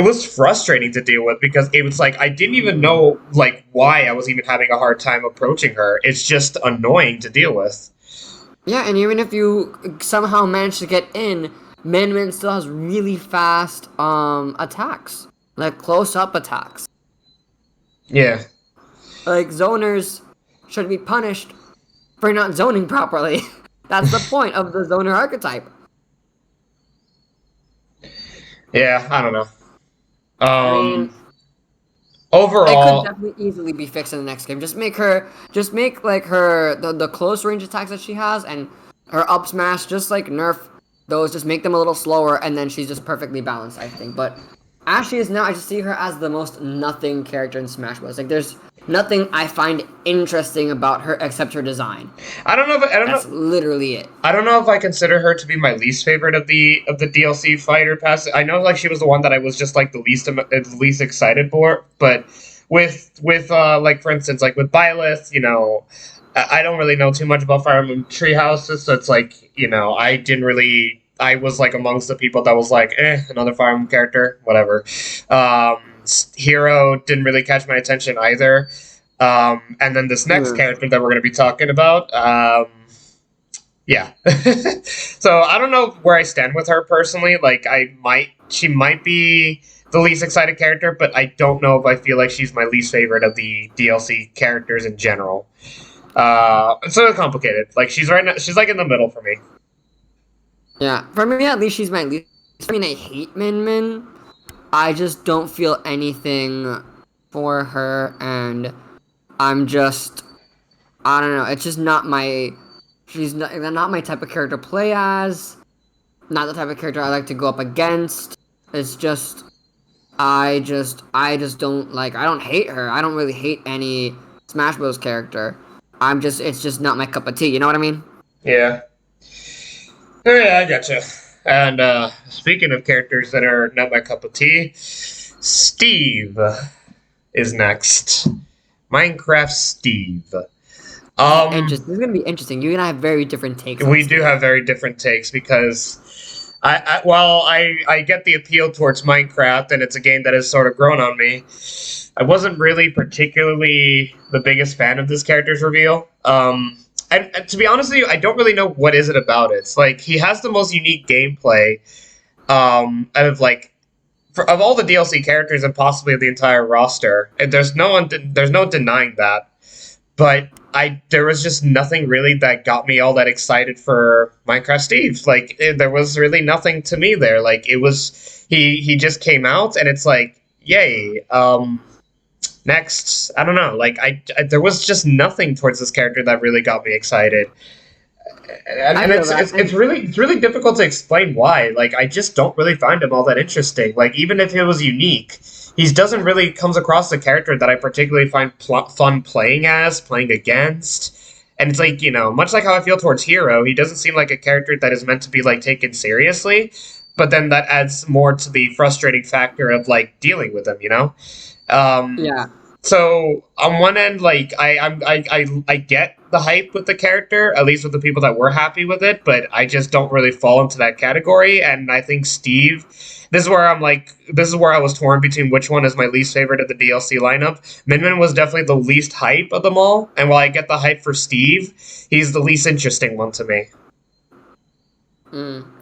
was frustrating to deal with because it was like I didn't even know like why I was even having a hard time approaching her. It's just annoying to deal with. yeah, and even if you somehow manage to get in, Min Min still has really fast attacks, like close up attacks. Yeah. Like zoners should be punished for not zoning properly. That's the point of the zoner archetype. Yeah, I don't know. I mean, Overall, it could definitely easily be fixed in the next game. Just make like the close range attacks that she has and her up smash, just like nerf those, just make them a little slower, and then she's just perfectly balanced, I think. But as she is now, I just see her as the most nothing character in Smash Bros. Like there's nothing I find interesting about her except her design. That's literally it. I don't know if I consider her to be my least favorite of the DLC fighter pass. I know like she was the one that I was just like the least excited for, but with like for instance like with Byleth, you know, I don't really know too much about Fire Emblem Treehouses, so it's like, you know, I was like amongst the people that was like, another Fire Emblem character, whatever. Hero didn't really catch my attention either. And then this next character that we're going to be talking about, yeah. So I don't know where I stand with her personally. Like she might be the least excited character, but I don't know if I feel like she's my least favorite of the DLC characters in general. It's sort of complicated. Like she's like in the middle for me. Yeah, for me at least she's my least. I mean, I hate Min Min. I just don't feel anything for her, and I'm just, I don't know. It's just not my. She's not my type of character to play as. Not the type of character I like to go up against. It's just, I just don't like. I don't hate her. I don't really hate any Smash Bros. Character. It's just not my cup of tea. You know what I mean? Yeah. Oh, yeah, I gotcha. And speaking of characters that are not my cup of tea, Steve is next. Minecraft Steve. This is Um, interesting. This is gonna be interesting. You and I have very different takes on we do Steve. have very different takes because I get the appeal towards Minecraft and it's a game that has sort of grown on me. I wasn't really particularly the biggest fan of this character's reveal. And to be honest with you, I don't really know what is it about it. It's like he has the most unique gameplay out of like of all the DLC characters and possibly the entire roster. And there's no denying that. But there was just nothing really that got me all that excited for Minecraft Steve. Like there was really nothing to me there. Like it was he just came out and it's like yay. Next, I don't know. Like there was just nothing towards this character that really got me excited, I and feel that. it's really difficult to explain why. Like I just don't really find him all that interesting. Like even if it was unique, he doesn't really comes across a character that I particularly find fun playing playing against. And it's like, much like how I feel towards Hero, he doesn't seem like a character that is meant to be like taken seriously. But then that adds more to the frustrating factor of like dealing with him. Um, Yeah. so on one end, like I get the hype with the character, at least with the people that were happy with it, but I just don't really fall into that category. And I think Steve, this is where this is where I was torn between which one is my least favorite of the DLC lineup. Minmin was definitely the least hype of them all, and while I get the hype for Steve, he's the least interesting one to me.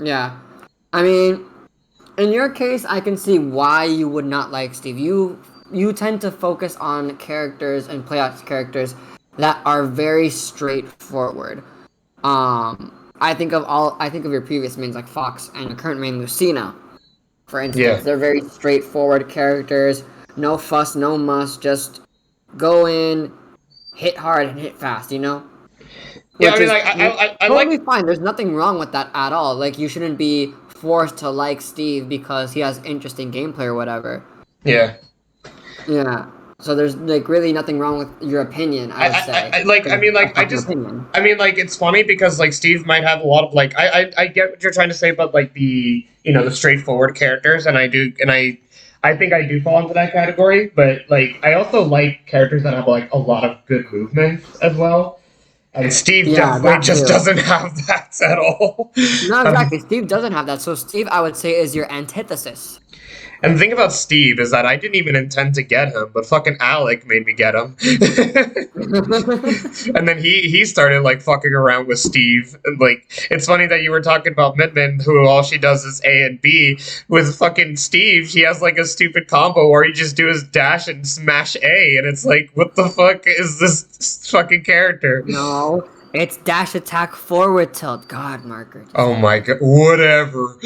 Yeah. I mean, in your case, I can see why you would not like Steve. You tend to focus on characters and play out characters that are very straightforward. I think of your previous mains like Fox and your current main Lucina, for instance. Yeah. They're very straightforward characters. No fuss, no muss. Just go in, hit hard and hit fast. Yeah, Which I mean, is like I totally like. fine. There's nothing wrong with that at all. Like you shouldn't be forced to like Steve because he has interesting gameplay or whatever. Yeah. Yeah. So there's like really nothing wrong with your opinion, I would say. Opinion. I mean, like, it's funny because like Steve might have a lot of like I get what you're trying to say about like the the straightforward characters, and I think I do fall into that category, but like I also like characters that have like a lot of good movements as well. And Steve definitely just doesn't have that at all. No, exactly. Steve doesn't have that. So Steve, I would say, is your antithesis. And the thing about Steve is that I didn't even intend to get him, but fucking Alec made me get him. And then he started like fucking around with Steve. And like it's funny that you were talking about Midman, who all she does is A and B. With fucking Steve, she has like a stupid combo where he just do his dash and smash A, and it's like, what the fuck is this fucking character? No, it's dash attack forward tilt. God, Marker. Oh my god, whatever.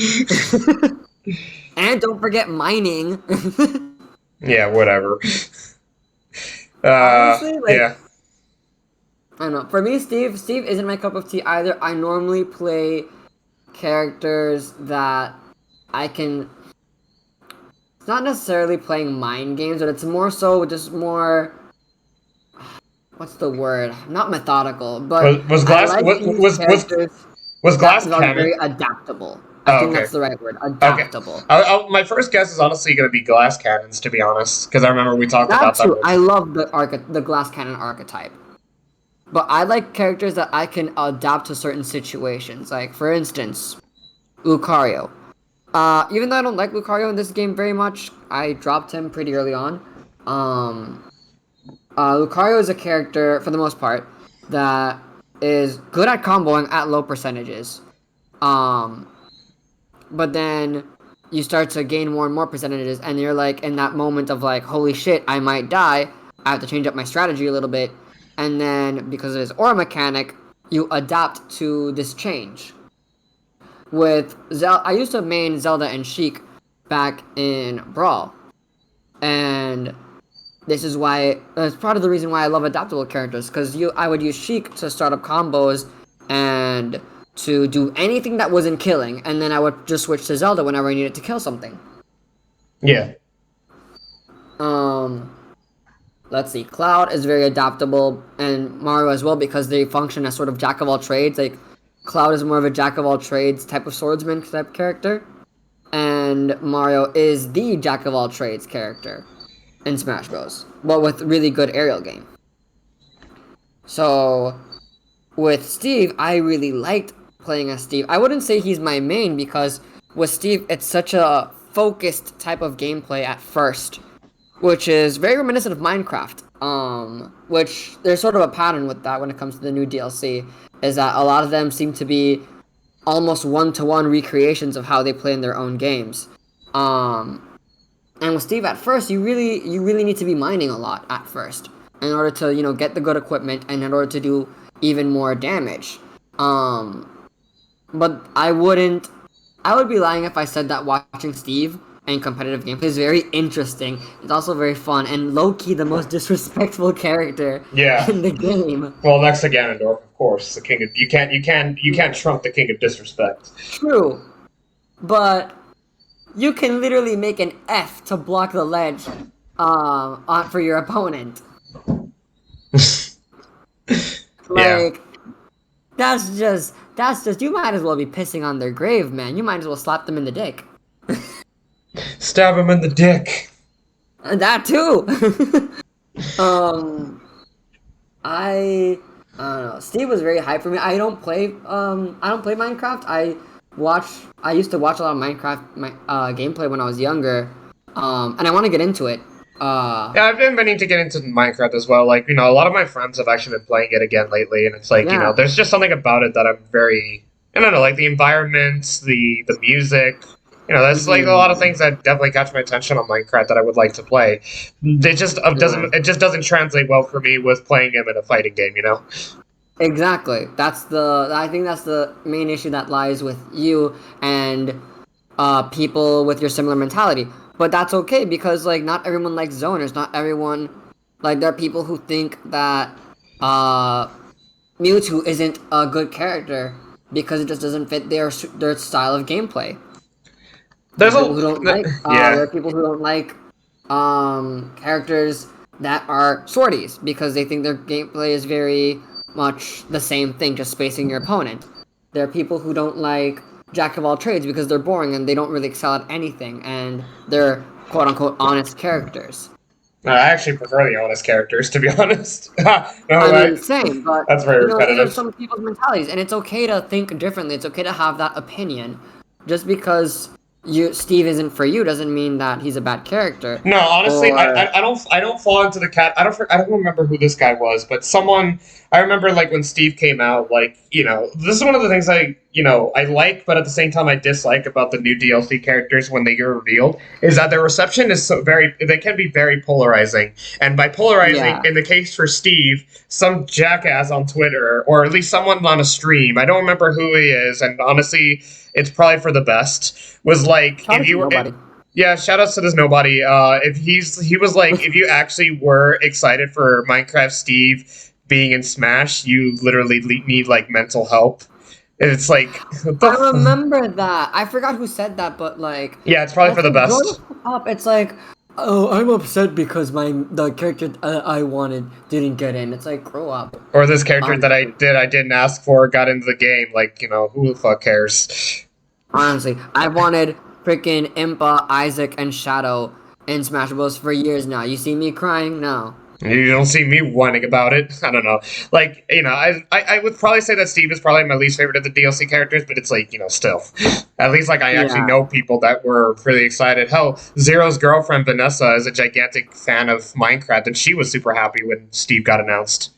And don't forget mining. Yeah, whatever. Honestly, yeah. I don't know. For me, Steve isn't my cup of tea either. I normally play characters that I can. It's not necessarily playing mind games, but it's more so just more. What's the word? Not methodical, but was Glass Cannon very adaptable. I think that's the right word. Adaptable. Okay. My first guess is honestly going to be glass cannons, to be honest, because I remember we talked about that. I love the glass cannon archetype, but I like characters that I can adapt to certain situations. Like for instance, Lucario. Even though I don't like Lucario in this game very much, I dropped him pretty early on. Lucario is a character, for the most part, that is good at comboing at low percentages. But then you start to gain more and more percentages, and you're like in that moment of like, holy shit, I might die. I have to change up my strategy a little bit. And then because of his aura mechanic, you adapt to this change. With I used to main Zelda and Sheik back in Brawl, and this is why that's part of the reason why I love adaptable characters, because I would use Sheik to start up combos and to do anything that wasn't killing, and then I would just switch to Zelda whenever I needed to kill something. Yeah. Let's see. Cloud is very adaptable, and Mario as well, because they function as sort of jack of all trades. Like Cloud is more of a jack of all trades type of swordsman type character, and Mario is the jack of all trades character in Smash Bros. But with really good aerial game. So with Steve, I really liked playing as Steve. I wouldn't say he's my main because with Steve, it's such a focused type of gameplay at first, which is very reminiscent of Minecraft. Which there's sort of a pattern with that when it comes to the new DLC, is that a lot of them seem to be almost one-to-one recreations of how they play in their own games. And with Steve at first, you really need to be mining a lot at first in order to, get the good equipment and in order to do even more damage. But I would be lying if I said that watching Steve and competitive gameplay is very interesting. It's also very fun and low-key the most disrespectful character in the game. Well, next to Ganondorf, of course, the king of you can't trump the king of disrespect. True, but you can literally make an F to block the ledge, for your opponent. That's just you might as well be pissing on their grave, man. You might as well slap them in the dick. Stab him in the dick. That too. I don't know. Steve was very hype for me. I don't play Minecraft. I used to watch a lot of Minecraft gameplay when I was younger. And I want to get into it. Yeah, I've been meaning to get into Minecraft as well. Like, a lot of my friends have actually been playing it again lately, and it's like, there's just something about it that I'm very, I don't know, like the environment, the music. There's like a lot of things that definitely catch my attention on Minecraft that I would like to play. It just doesn't translate well for me with playing him in a fighting game. Exactly. I think that's the main issue that lies with you and people with your similar mentality. But that's okay because not everyone likes zoners. Not everyone there are people who think that Mewtwo isn't a good character because it just doesn't fit their style of gameplay. There are people who don't like characters that are swordies because they think their gameplay is very much the same thing, just spacing your opponent. There are people who don't like jack of all trades because they're boring and they don't really excel at anything, and they're quote unquote honest characters. I actually prefer the honest characters, to be honest. Same, but that's very repetitive. Those are some people's mentalities, and it's okay to think differently. It's okay to have that opinion. Just because Steve isn't for you doesn't mean that he's a bad character. No, honestly, I don't fall into the cat. I don't remember who this guy was, but someone I remember when Steve came out. This is one of the things I like, but at the same time I dislike about the new DLC characters when they get revealed is that their reception is they can be very polarizing. And by polarizing, in the case for Steve, some jackass on Twitter or at least someone on a stream, I don't remember who he is, and honestly, it's probably for the best. Was if you were, shout outs to this nobody. He was if you actually were excited for Minecraft Steve being in Smash, you literally need mental help. And it's I remember that. I forgot who said that, but it's probably for the best. It's oh, I'm upset because the character I wanted didn't get in. It's grow up. Or this character that I didn't ask for got into the game. Who the fuck cares? Honestly, I wanted freaking Impa, Isaac, and Shadow in Smash Bros. For years now. You see me crying? No. You don't see me whining about it. I don't know. I would probably say that Steve is probably my least favorite of the DLC characters, but it's still. At least I actually know people that were really excited. Hell, Zero's girlfriend Vanessa is a gigantic fan of Minecraft, and she was super happy when Steve got announced.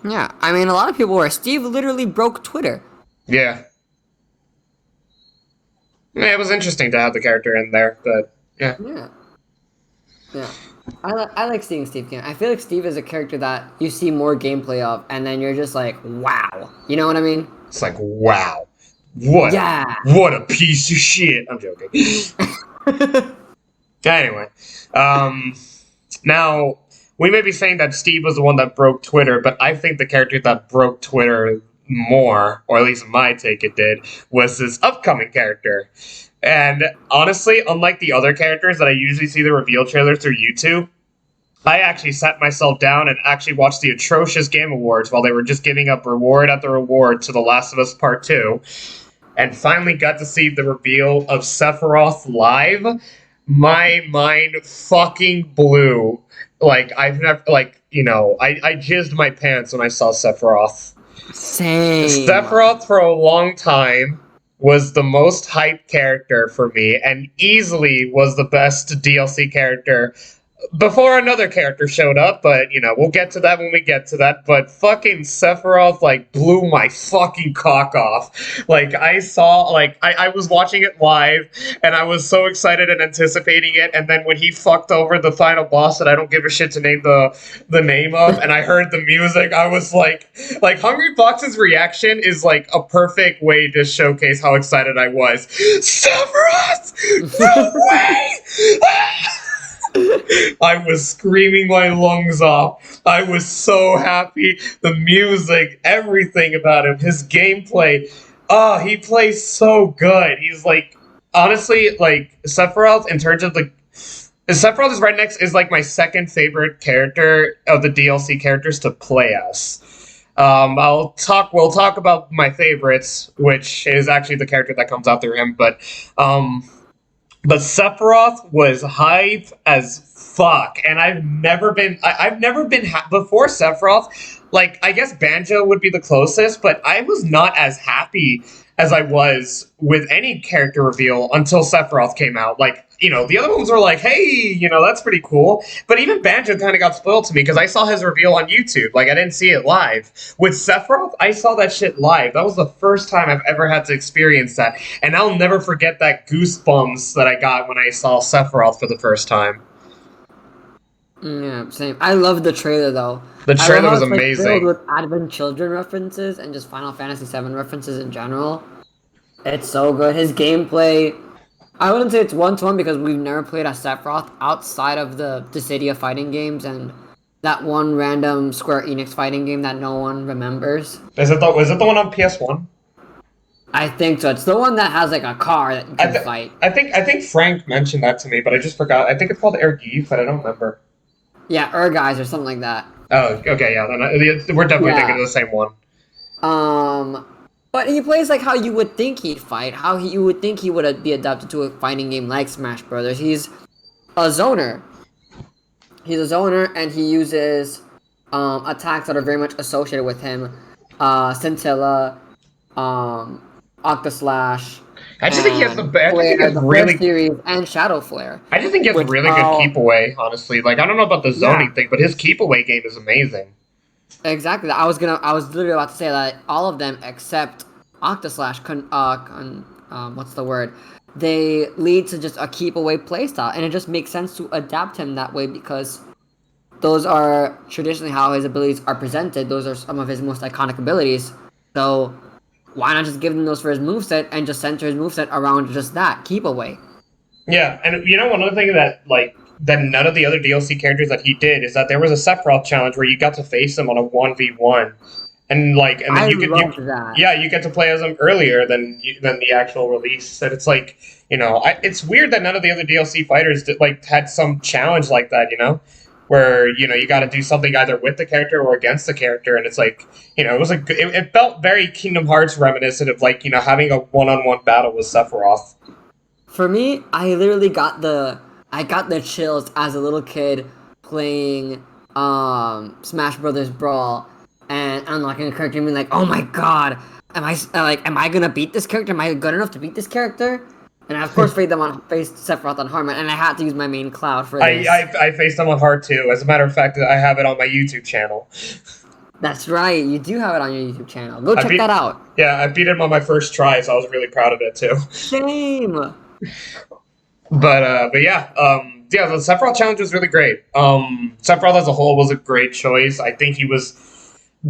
Yeah, a lot of people were. Steve literally broke Twitter. Yeah. It was interesting to have the character in there, but yeah. Yeah. I like seeing Steve game. I feel like Steve is a character that you see more gameplay of, and then you're just wow. You know what I mean? It's wow. What a piece of shit. I'm joking. Anyway. Now, we may be saying that Steve was the one that broke Twitter, but I think the character that broke Twitter more, or at least my take it did, was this upcoming character. And honestly, unlike the other characters that I usually see the reveal trailers through YouTube, I actually sat myself down and actually watched the atrocious Game Awards while they were just giving up reward after reward to The Last of Us Part 2, and finally got to see the reveal of Sephiroth live. My mind fucking blew. Like, I've never, like, you know, I jizzed my pants when I saw Sephiroth. Same. Sephiroth, for a long time, was the most hyped character for me, and easily was the best DLC character before another character showed up, but, you know, we'll get to that when we get to that. But fucking Sephiroth, like, blew my fucking cock off. Like, I saw, like, I was watching it live, and I was so excited and anticipating it, and then when he fucked over the final boss that I don't give a shit to name the name of, and I heard the music, I was like, Hungry Fox's reaction is, like, a perfect way to showcase how excited I was. Sephiroth! No way! I was screaming my lungs off. I was so happy. The music, everything about him, his gameplay. Oh, he plays so good. He's like, honestly, like, Sephiroth, in terms of the... Sephiroth is right next, is like my second favorite character of the DLC characters to play as. We'll talk about my favorites, which is actually the character that comes out through him, but Sephiroth was hype as fuck, and I've never been before Sephiroth. Like, I guess Banjo would be the closest, but I was not as happy as I was with any character reveal until Sephiroth came out. Like, you know, the other ones were like, hey, you know, that's pretty cool. But even Banjo kind of got spoiled to me because I saw his reveal on YouTube. Like, I didn't see it live. With Sephiroth, I saw that shit live. That was the first time I've ever had to experience that. And I'll never forget that goosebumps that I got when I saw Sephiroth for the first time. Yeah, same. I love the trailer, though. The trailer was like, amazing. filled with Advent Children references and just Final Fantasy VII references in general. It's so good. His gameplay, I wouldn't say it's one-to-one because we've never played as Sephiroth outside of the Dissidia fighting games and that one random Square Enix fighting game that no one remembers. Is it the one on PS1? I think so. It's the one that has like a car that you can fight. I think Frank mentioned that to me, but I just forgot. I think it's called Ergif, but I don't remember. Yeah, Erguys or something like that. Oh, okay, yeah. Then we're definitely thinking of the same one. But he plays like how you would think he'd fight, you would think he would be adapted to a fighting game like Smash Brothers. He's a zoner. He's a zoner, and he uses attacks that are very much associated with him. Scintilla, Octaslash. I just think he has the best. I think the really series and Shadow Flare. I just think he has really good keep away. Honestly, like, I don't know about the zoning thing, but his keep away game is amazing. Exactly. I was literally about to say that all of them except Octaslash what's the word? They lead to just a keep away playstyle, and it just makes sense to adapt him that way because those are traditionally how his abilities are presented. Those are some of his most iconic abilities. So why not just give him those for his moveset and just center his moveset around just that keep away? Yeah, and you know, one other thing that none of the other DLC characters that he did is that there was a Sephiroth challenge where you got to face him on a 1v1. And then you get to play as him earlier than the actual release. And it's like, you know, it's weird that none of the other DLC fighters had some challenge like that, you know, where, you know, you got to do something either with the character or against the character. And it's like, you know, it felt very Kingdom Hearts reminiscent of, like, you know, having a one-on-one battle with Sephiroth. For me, I literally got the chills as a little kid playing Smash Brothers Brawl and unlocking a character and being like, oh my god, am I gonna beat this character? Am I good enough to beat this character? And I of course faced Sephiroth on hard, and I had to use my main Cloud for this. I faced him on hard too. As a matter of fact, I have it on my YouTube channel. That's right, you do have it on your YouTube channel. Go check that out. Yeah, I beat him on my first try, so I was really proud of it too. Shame. But yeah, the Sephiroth challenge was really great. Sephiroth as a whole was a great choice. I think he was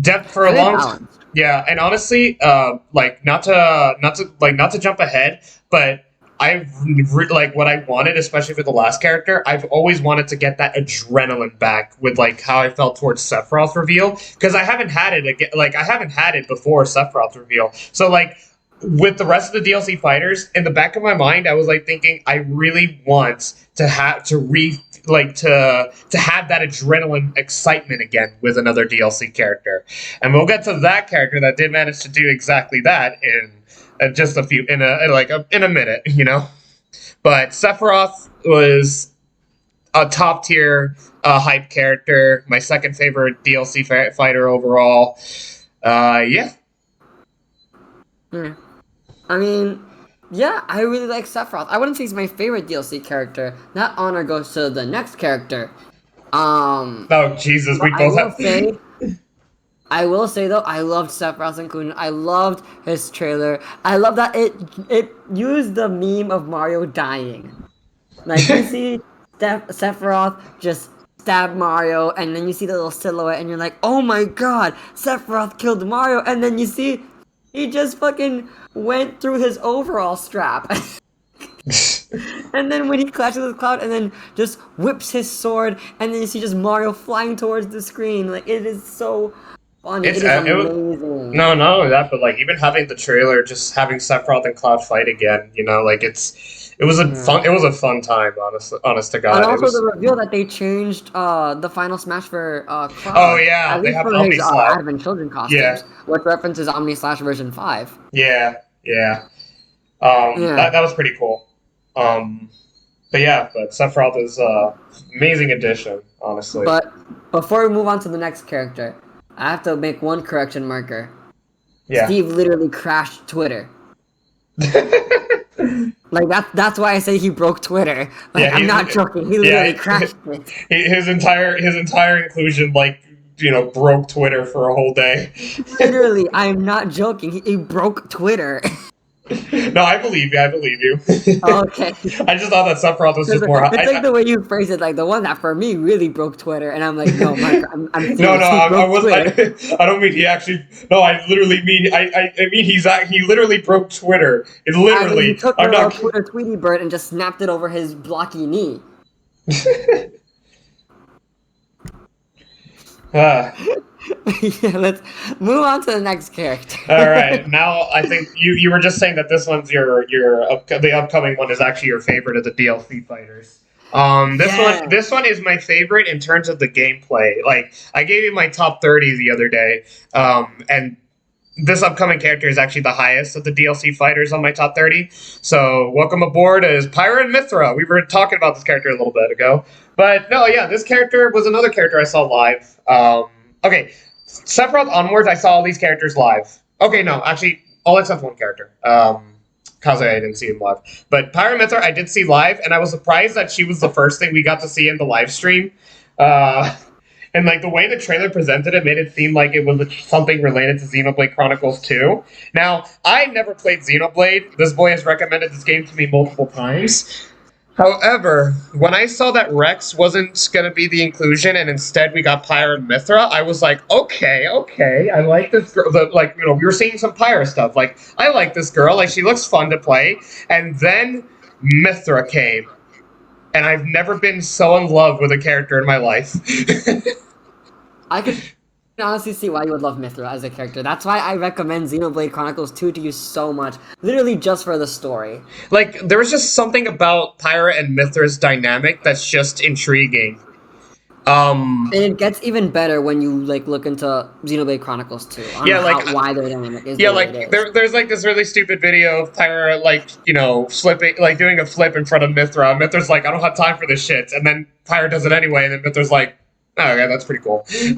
depth for a long time. Yeah, and honestly, not to jump ahead, but what I wanted, especially for the last character, I've always wanted to get that adrenaline back with like how I felt towards Sephiroth reveal, because I haven't had it again. Like, I haven't had it before Sephiroth reveal. So like, with the rest of the DLC fighters, in the back of my mind, I was like thinking, I really want to have to have that adrenaline excitement again with another DLC character, and we'll get to that character that did manage to do exactly that in just a few in a minute, you know. But Sephiroth was a top tier hype character, my second favorite DLC fighter overall. Yeah. I mean, yeah, I really like Sephiroth. I wouldn't say he's my favorite DLC character. That honor goes to the next character. Oh Jesus, we But both have. I will say though, I loved Sephiroth's inclusion. I loved his trailer. I love that it used the meme of Mario dying. Like you see Sephiroth just stab Mario, and then you see the little silhouette, and you're like, oh my god, Sephiroth killed Mario, and then you see he just fucking went through his overall strap. And then when he clashes with Cloud and then just whips his sword, and then you see just Mario flying towards the screen. Like, it is so funny. It is amazing. No, that, but like even having the trailer, just having Sephiroth and Cloud fight again, you know, like it was a fun time, honest to God. And also the reveal that they changed the final smash for Cloud. Oh yeah, they have Omni Slash. Advent Children costumes, which references Omni Slash version 5. Yeah. That was pretty cool. But Sephiroth is amazing addition, honestly. But before we move on to the next character, I have to make one correction marker. Yeah. Steve literally crashed Twitter. Like that's why I say he broke Twitter. Like, yeah, I'm not joking. He literally crashed it. His entire inclusion, like, you know, broke Twitter for a whole day. Literally, I am not joking. He broke Twitter. No, I believe you. Okay. I just thought that Sephiroth was just more. It's like the way you phrase it, like the one that for me really broke Twitter, and I'm like, no, Mark, I'm serious. No, I don't mean he actually. No, I literally mean I mean he literally broke Twitter. It literally. He took the Twitter Tweety Bird and just snapped it over his blocky knee. Yeah, let's move on to the next character. All right, now I think you were just saying that this one's the upcoming one is actually your favorite of the DLC fighters. This one is my favorite in terms of the gameplay. Like, I gave you my top 30 the other day, and this upcoming character is actually the highest of the DLC fighters on my top 30. So welcome aboard as Pyra and Mythra. We were talking about this character a little bit ago, but no, yeah, this character was another character I saw live. Okay, Sephiroth onwards, I saw all these characters live. Okay, no, actually, all except one character. Kazuya, I didn't see him live. But Pyra Mythra, I did see live, and I was surprised that she was the first thing we got to see in the live stream. And like the way the trailer presented it made it seem like it was something related to Xenoblade Chronicles 2. Now, I never played Xenoblade. This boy has recommended this game to me multiple times. However, when I saw that Rex wasn't going to be the inclusion and instead we got Pyra and Mythra, I was like, okay, I like this girl. We were seeing some Pyra stuff. Like, I like this girl. Like, she looks fun to play. And then Mythra came. And I've never been so in love with a character in my life. I could honestly see why you would love Mythra as a character. That's why I recommend Xenoblade Chronicles 2 to you so much. Literally just for the story. Like, there was just something about Pyra and Mythra's dynamic that's just intriguing. And it gets even better when you look into Xenoblade Chronicles 2. Why their dynamic is. There's like this really stupid video of Pyra flipping, doing a flip in front of Mythra. Mythra's like, I don't have time for this shit, and then Pyra does it anyway, and then Mythra's like, oh, okay, that's pretty cool. There's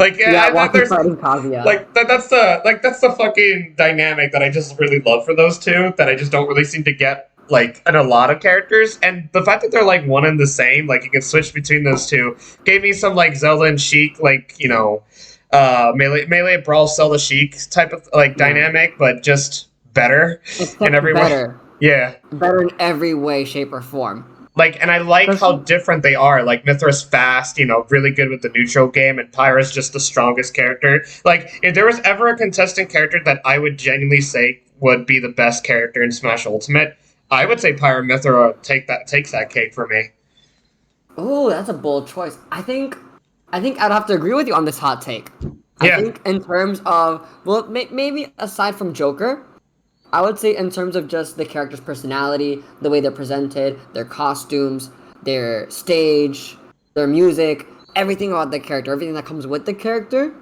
fighting Kazuya. That's the fucking dynamic that I just really love for those two. That I just don't really seem to get in a lot of characters. And the fact that they're one and the same, you can switch between those two, gave me some Zelda and Sheik, melee brawl Zelda Sheik type of dynamic, but just better in every way. Yeah, better in every way, shape, or form. And I like how different they are. Mythra's fast, really good with the neutral game, and Pyra's just the strongest character. If there was ever a contestant character that I would genuinely say would be the best character in Smash Ultimate, I would say Pyra Mythra takes that cake for me. Oh, that's a bold choice. I think I'd have to agree with you on this hot take. I think in terms of, maybe aside from Joker, I would say in terms of just the character's personality, the way they're presented, their costumes, their stage, their music, everything about the character, everything that comes with the character,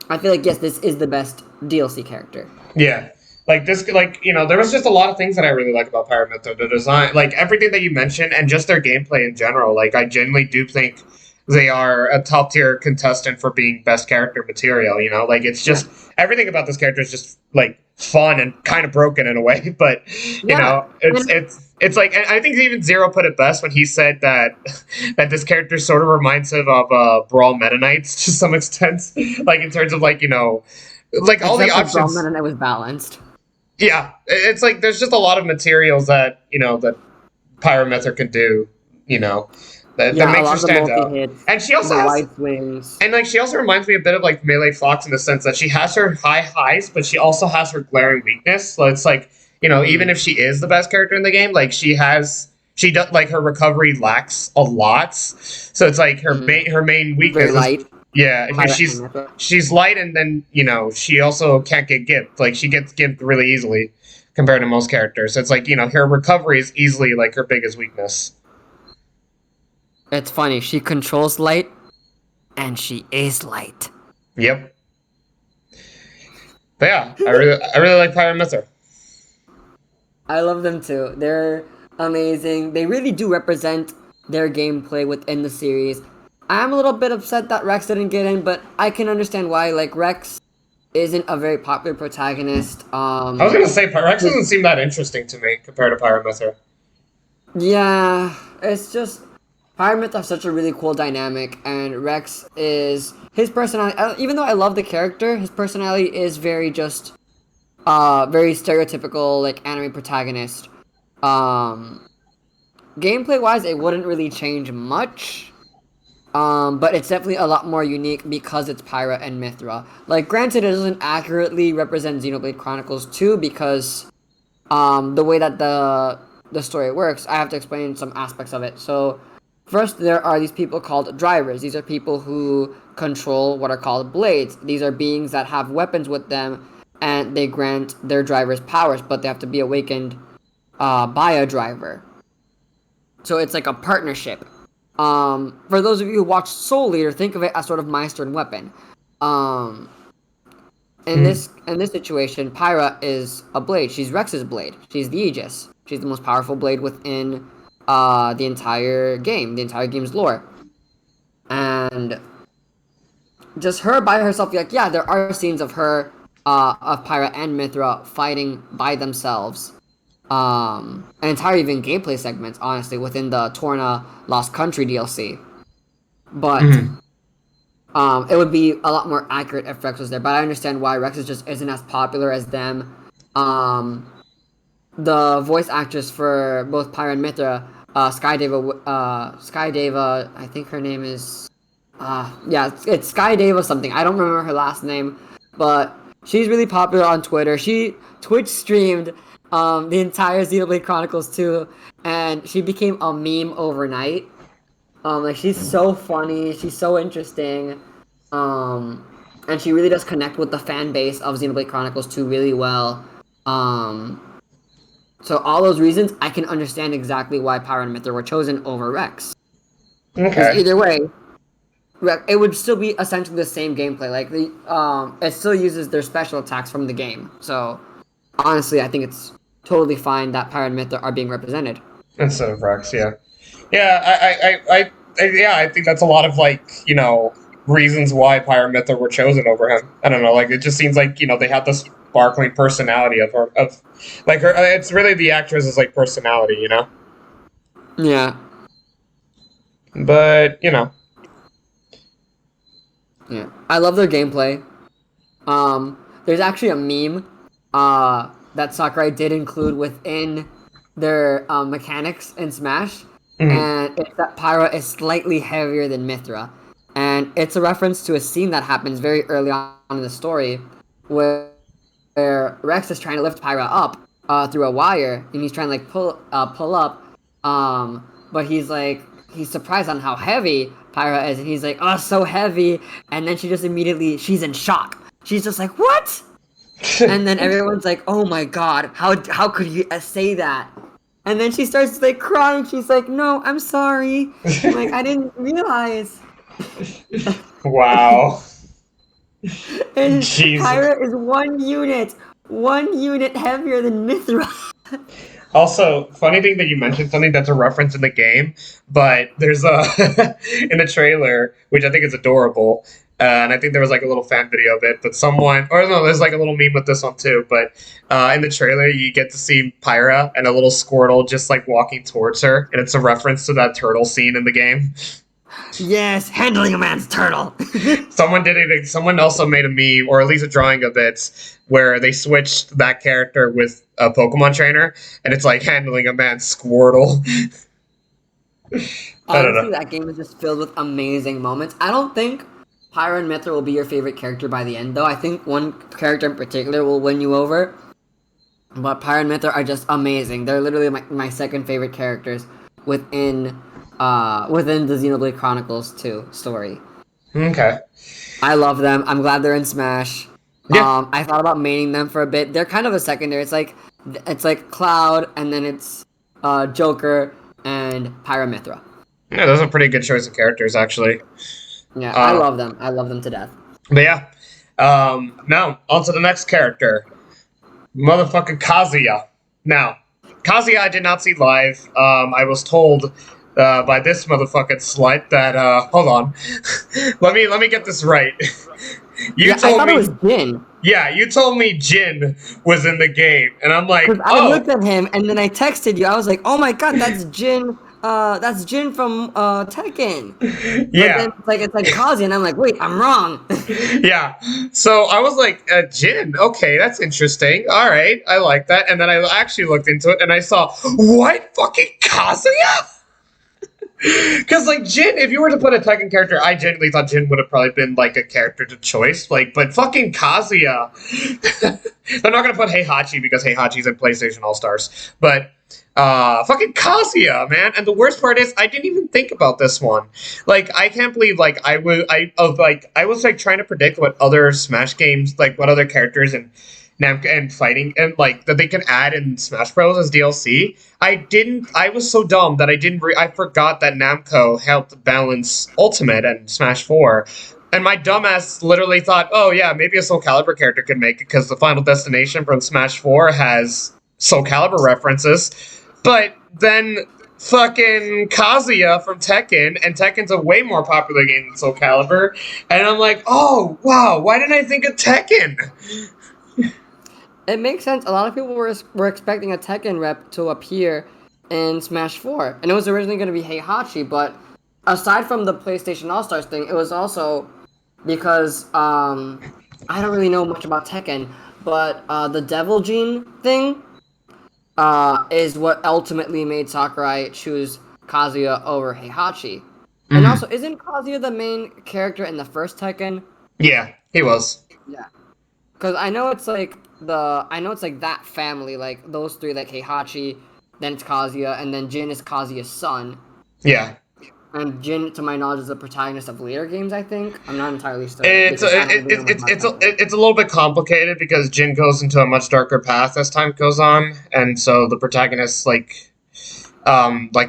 I feel like, yes, this is the best DLC character. Yeah. Like this, like there was just a lot of things that I really like about Pyra Mythra. The design, like everything that you mentioned, and just their gameplay in general. Like I genuinely do think they are a top tier contestant for being best character material. Like it's just everything about this character is just like fun and kind of broken in a way. But Yeah. it's like, and I think even Zero put it best when he said that this character sort of reminds him of Brawl Meta Knights to some extent, like in terms of like like all the Except for options. Brahman and it was balanced. Yeah, it's like there's just a lot of materials that that Pyra Mythra can do, that Yeah, a makes lot her of the stand out. multi-hits, And she also the has, wide swings. and like she also reminds me a bit of like Melee Fox in the sense that she has her high highs, but she also has her glaring weakness. So it's like even if she is the best character in the game, like she does like her recovery lacks a lot. So it's like her main weakness Very light. is. Yeah, she's light, and then she also can't get gimped. Like she gets gimped really easily compared to most characters. So it's like her recovery is easily like her biggest weakness. It's funny. She controls light, and she is light. Yep. But yeah, I really like Pyra Mythra. I love them too. They're amazing. They really do represent their gameplay within the series. I'm a little bit upset that Rex didn't get in, but I can understand why. Like, Rex isn't a very popular protagonist. I was gonna say Rex doesn't seem that interesting to me compared to Pyra Mythra. Yeah, it's just Pyra have such a really cool dynamic, and Rex is his personality. Even though I love the character, his personality is very just, very stereotypical like anime protagonist. Gameplay wise, it wouldn't really change much. But it's definitely a lot more unique because it's Pyra and Mythra. Like, granted, it doesn't accurately represent Xenoblade Chronicles 2 because, the way that the story works, I have to explain some aspects of it. So, first, there are these people called drivers. These are people who control what are called blades. These are beings that have weapons with them, and they grant their drivers powers, but they have to be awakened, by a driver. So, it's like a partnership. For those of you who watched Soul Leader, think of it as sort of Meister and Weapon. In this situation, Pyra is a blade. She's Rex's blade. She's the Aegis. She's the most powerful blade within the entire game's lore. And just her by herself, like, yeah, there are scenes of her, of Pyra and Mythra fighting by themselves. And entire even gameplay segments, honestly, within the Torna Lost Country DLC. But it would be a lot more accurate if Rex was there. But I understand why Rex just isn't as popular as them. The voice actress for both Pyra and Mythra, Skydeva, I think her name is, it's Skydeva something. I don't remember her last name, but she's really popular on Twitter. She Twitch streamed the entire Xenoblade Chronicles 2, and she became a meme overnight. Like, she's so funny, she's so interesting, and she really does connect with the fan base of Xenoblade Chronicles 2 really well. So all those reasons, I can understand exactly why Pyra and Mythra were chosen over Rex. Because either way, it would still be essentially the same gameplay. Like, it still uses their special attacks from the game. So, honestly, I think it's totally fine that Pyra and Mythra are being represented. Instead of Rex, yeah. Yeah, I think that's a lot of, like, reasons why Pyra and Mythra were chosen over him. I don't know, like, it just seems like, they have this sparkling personality of her, like, her, it's really the actress's, like, personality, Yeah. But, Yeah. I love their gameplay. There's actually a meme, that Sakurai did include within their mechanics in Smash, and it's that Pyra is slightly heavier than Mythra, and it's a reference to a scene that happens very early on in the story, where Rex is trying to lift Pyra up through a wire, and he's trying to like pull up, but he's surprised on how heavy Pyra is, and he's like, oh, so heavy, and then she's in shock. She's just like, what? And then everyone's like, "Oh my god, how could you say that?" And then she starts like crying. She's like, "No, I'm sorry. Like I didn't realize." Wow. And Jesus. Pyra is 1 unit heavier than Mythra. Also, funny thing that you mentioned something that's a reference in the game, but there's a in the trailer, which I think is adorable, and I think there was like a little fan video of it. But someone, or no, there's like a little meme with this one too. But in the trailer, you get to see Pyra and a little Squirtle just like walking towards her, and it's a reference to that turtle scene in the game. Yes, handling a man's turtle. Someone did it. Someone also made a meme, or at least a drawing of it, where they switched that character with a Pokemon trainer, and it's like handling a man's Squirtle. I don't Honestly, know. that game is just filled with amazing moments. I don't think Pyra and Mythra will be your favorite character by the end, though. I think one character in particular will win you over. But Pyra and Mythra are just amazing. They're literally my second favorite characters within the Xenoblade Chronicles 2 story. Okay. I love them. I'm glad they're in Smash. Yeah. I thought about maining them for a bit. They're kind of a secondary. It's like Cloud, and then it's Joker and Pyra Mythra. Yeah, those are pretty good choice of characters, actually. Yeah, I love them. I love them to death. But yeah. Now, on to the next character. Motherfucking Kazuya. Now, Kazuya I did not see live. I was told by this motherfucking slut that, hold on. let me get this right. I thought it was Jin. Yeah, you told me Jin was in the game, and I'm like, Because I looked at him, and then I texted you. I was like, "Oh my god, that's Jin. That's Jin from Tekken." Yeah. But then it's like Kazuya, and I'm like, "Wait, I'm wrong." Yeah. So I was like, Jin, okay, that's interesting. All right, I like that. And then I actually looked into it, and I saw, what? Fucking Kazuya? Because, like, Jin, if you were to put a Tekken character, I genuinely thought Jin would have probably been, like, a character to choice. Like, but fucking Kazuya. They're not going to put Heihachi because Heihachi's in PlayStation All-Stars. But, fucking Kazuya, man. And the worst part is, I didn't even think about this one. Like, I can't believe, like, I was, like, trying to predict what other Smash games, like, what other characters and fighting and like that they can add in Smash Bros as DLC. I was so dumb that I forgot that Namco helped balance Ultimate and Smash 4. And my dumbass literally thought, oh yeah, maybe a Soul Calibur character could make it because the Final Destination from Smash 4 has Soul Calibur references. But then fucking Kazuya from Tekken, and Tekken's a way more popular game than Soul Calibur. And I'm like, oh wow, why didn't I think of Tekken? It makes sense. A lot of people were expecting a Tekken rep to appear in Smash 4. And it was originally going to be Heihachi, but aside from the PlayStation All-Stars thing, it was also because, I don't really know much about Tekken, but the Devil Gene thing is what ultimately made Sakurai choose Kazuya over Heihachi. Mm-hmm. And also, isn't Kazuya the main character in the first Tekken? Yeah, he was. Yeah. Because I know it's like that family, like those three, like Heihachi, then it's Kazuya, and then Jin is Kazuya's son. Yeah. And Jin, to my knowledge, is the protagonist of later games, I think. I'm not entirely sure. It's a little bit complicated because Jin goes into a much darker path as time goes on, and so the protagonist like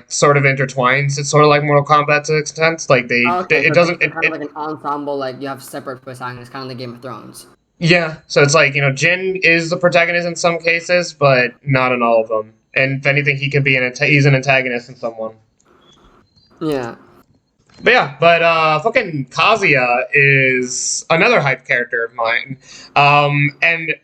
sort of intertwines. It's sort of like Mortal Kombat to an extent. Like it doesn't. It's kind of like an ensemble, like you have separate protagonists, kind of like Game of Thrones. Yeah, so it's like, Jin is the protagonist in some cases, but not in all of them. And if anything, he could be he's an antagonist in someone. Yeah. But fucking Kazuya is another hype character of mine. And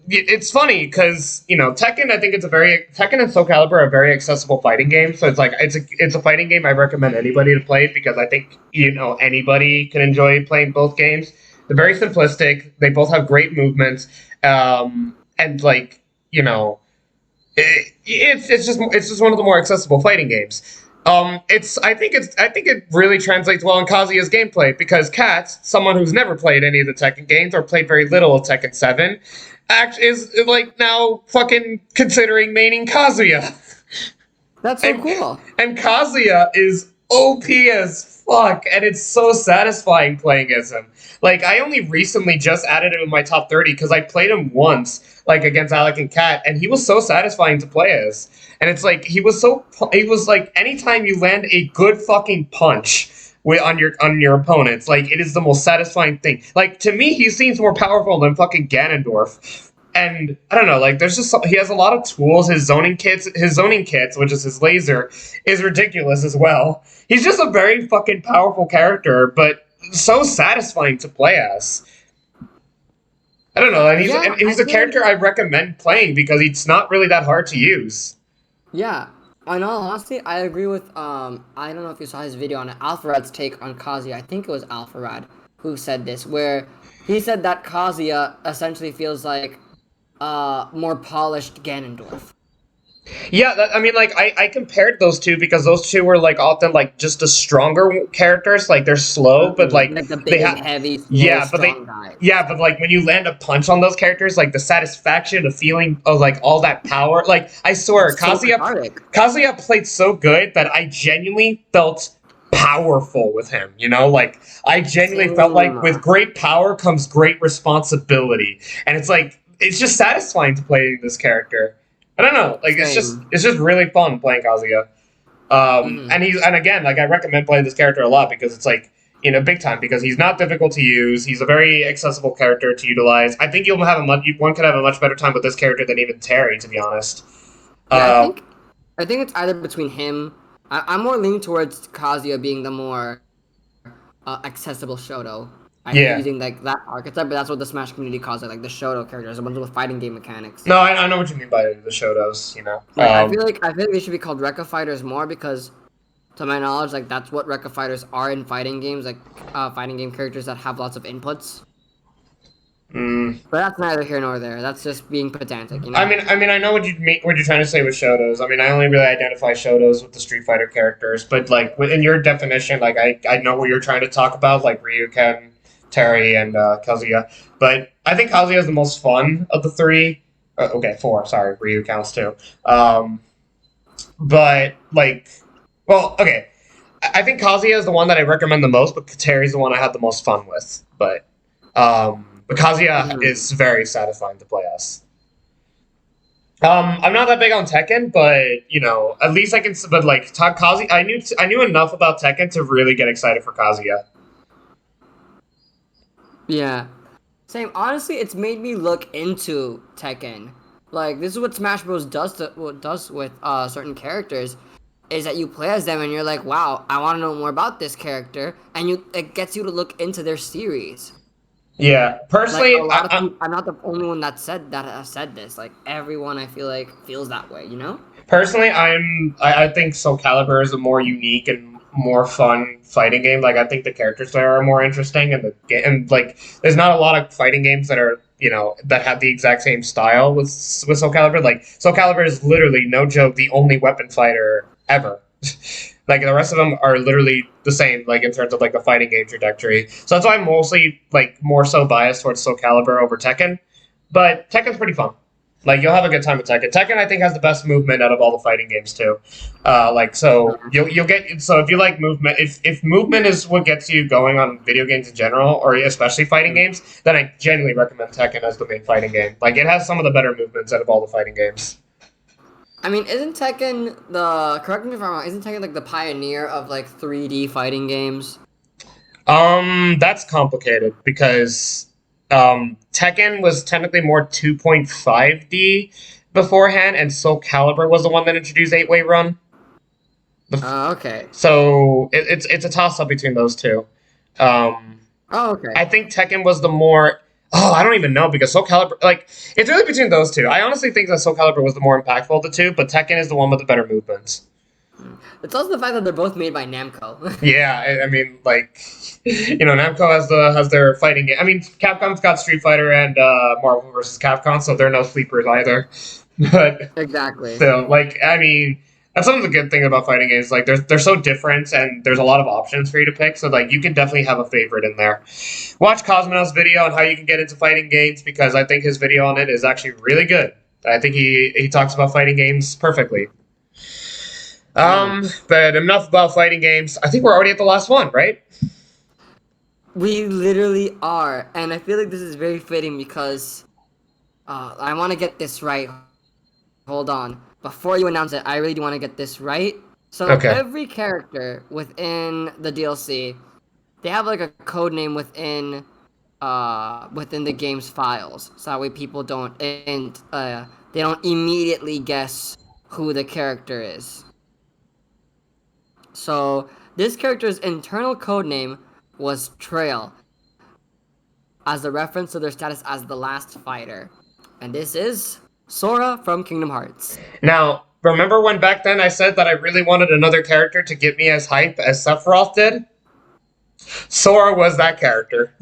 it's funny because, Tekken, I think Tekken and Soul Calibur are a very accessible fighting game. So it's like, it's a fighting game I recommend anybody to play because I think, anybody can enjoy playing both games. They're very simplistic. They both have great movements, and like it's just one of the more accessible fighting games. I think it really translates well in Kazuya's gameplay because Kat, someone who's never played any of the Tekken games or played very little of Tekken 7, is like now fucking considering maining Kazuya. That's so cool. And Kazuya is OP as fuck, and it's so satisfying playing as him. Like, I only recently just added him in my top 30 because I played him once, like, against Alec and Kat, and he was so satisfying to play as. And it's like, he was like, anytime you land a good fucking punch on your opponents, like, it is the most satisfying thing. Like, to me, he seems more powerful than fucking Ganondorf. And I don't know, like he has a lot of tools. His zoning kits, which is his laser, is ridiculous as well. He's just a very fucking powerful character, but so satisfying to play as. I don't know, and he's a character I recommend playing because it's not really that hard to use. Yeah, in all honesty, I agree with I don't know if you saw his video on Alpharad's take on Kazuya. I think it was Alpharad who said this, where he said that Kazuya essentially feels like more polished Ganondorf. Yeah, I mean, like, I compared those two because those two were, like, often, like, just the stronger characters. Like, they're slow, but, like the big, heavy, strong guys. Yeah, but, like, when you land a punch on those characters, like, the satisfaction, the feeling of, like, all that power. Like, I swear, Kazuya played so good that I genuinely felt powerful with him, you know? Like, I genuinely felt like with great power comes great responsibility. And it's, like, it's just satisfying to play this character. I don't know, like it's just really fun playing Kazuya. And again, like I recommend playing this character a lot because it's like, you know, big time because he's not difficult to use. He's a very accessible character to utilize. I think one could have a much better time with this character than even Terry, to be honest. Yeah, I think it's either between him. I'm more leaning towards Kazuya being the more accessible Shoto. I think using like that archetype, but that's what the Smash community calls it, like the Shoto characters, the ones with fighting game mechanics. No, I know what you mean by the Shotos, you know. I feel like they should be called Rekka Fighters more because, to my knowledge, like that's what Rekka Fighters are in fighting games, like fighting game characters that have lots of inputs. But that's neither here nor there. That's just being pedantic, you know. I mean, I know what you mean. What you're trying to say with Shotos. I mean, I only really identify Shotos with the Street Fighter characters, but like within your definition, like I know what you're trying to talk about, like Ryuken, Terry, and Kazuya. But I think Kazuya is the most fun of the three. Okay, four. Sorry, Ryu counts too. But like, well, okay. I think Kazuya is the one that I recommend the most, but Terry's the one I had the most fun with. But Kazuya is very satisfying to play as. I'm not that big on Tekken, but you know, at least I can. But like Kazuya, I knew enough about Tekken to really get excited for Kazuya. Yeah, same. Honestly, it's made me look into Tekken. Like this is what Smash Bros. does with certain characters, is that you play as them and you're like, wow, I want to know more about this character, and it gets you to look into their series. Yeah, personally, like I'm not the only one that has said this. Like everyone, I feel like feels that way. You know. Personally, I think Soul Calibur is a more unique and more fun fighting game. Like I think the characters there are more interesting, and like there's not a lot of fighting games that are that have the exact same style with Soul Calibur. Like Soul Calibur is literally, no joke, the only weapon fighter ever. Like the rest of them are literally the same, like in terms of like the fighting game trajectory. So that's why I'm mostly like more so biased towards Soul Calibur over Tekken. But Tekken's pretty fun. Like you'll have a good time with Tekken. Tekken I think has the best movement out of all the fighting games too. You'll get, so if you like movement, if movement is what gets you going on video games in general, or especially fighting games, then I genuinely recommend Tekken as the main fighting game. Like it has some of the better movements out of all the fighting games. I mean, correct me if I'm wrong, isn't Tekken like the pioneer of like 3D fighting games? That's complicated because Tekken was technically more 2.5D beforehand, and Soul Calibur was the one that introduced 8-way run. Okay. So it's a toss-up between those two. Okay. I think Tekken was the more... Oh, I don't even know, because Soul Calibur... Like, it's really between those two. I honestly think that Soul Calibur was the more impactful of the two, but Tekken is the one with the better movements. It's also the fact that they're both made by Namco. Yeah, I mean, like... Namco has their fighting game. I mean, Capcom's got Street Fighter and Marvel vs. Capcom, so they're no sleepers either. But exactly. So, like, I mean... That's something the good thing about fighting games. Like, they're so different, and there's a lot of options for you to pick. So, like, you can definitely have a favorite in there. Watch Cosmonauts' video on how you can get into fighting games, because I think his video on it is actually really good. I think he talks about fighting games perfectly. But enough about fighting games. I think we're already at the last one, right? We literally are, and I feel like this is very fitting because I want to get this right. Hold on. Before you announce it, I really do want to get this right. So Okay. every character within the DLC, they have like a code name within the game's files. So that way people they don't immediately guess who the character is. So this character's internal code name was Trail, as a reference to their status as the last fighter. And this is Sora from Kingdom Hearts. Now, remember when back then I said that I really wanted another character to get me as hype as Sephiroth did? Sora was that character.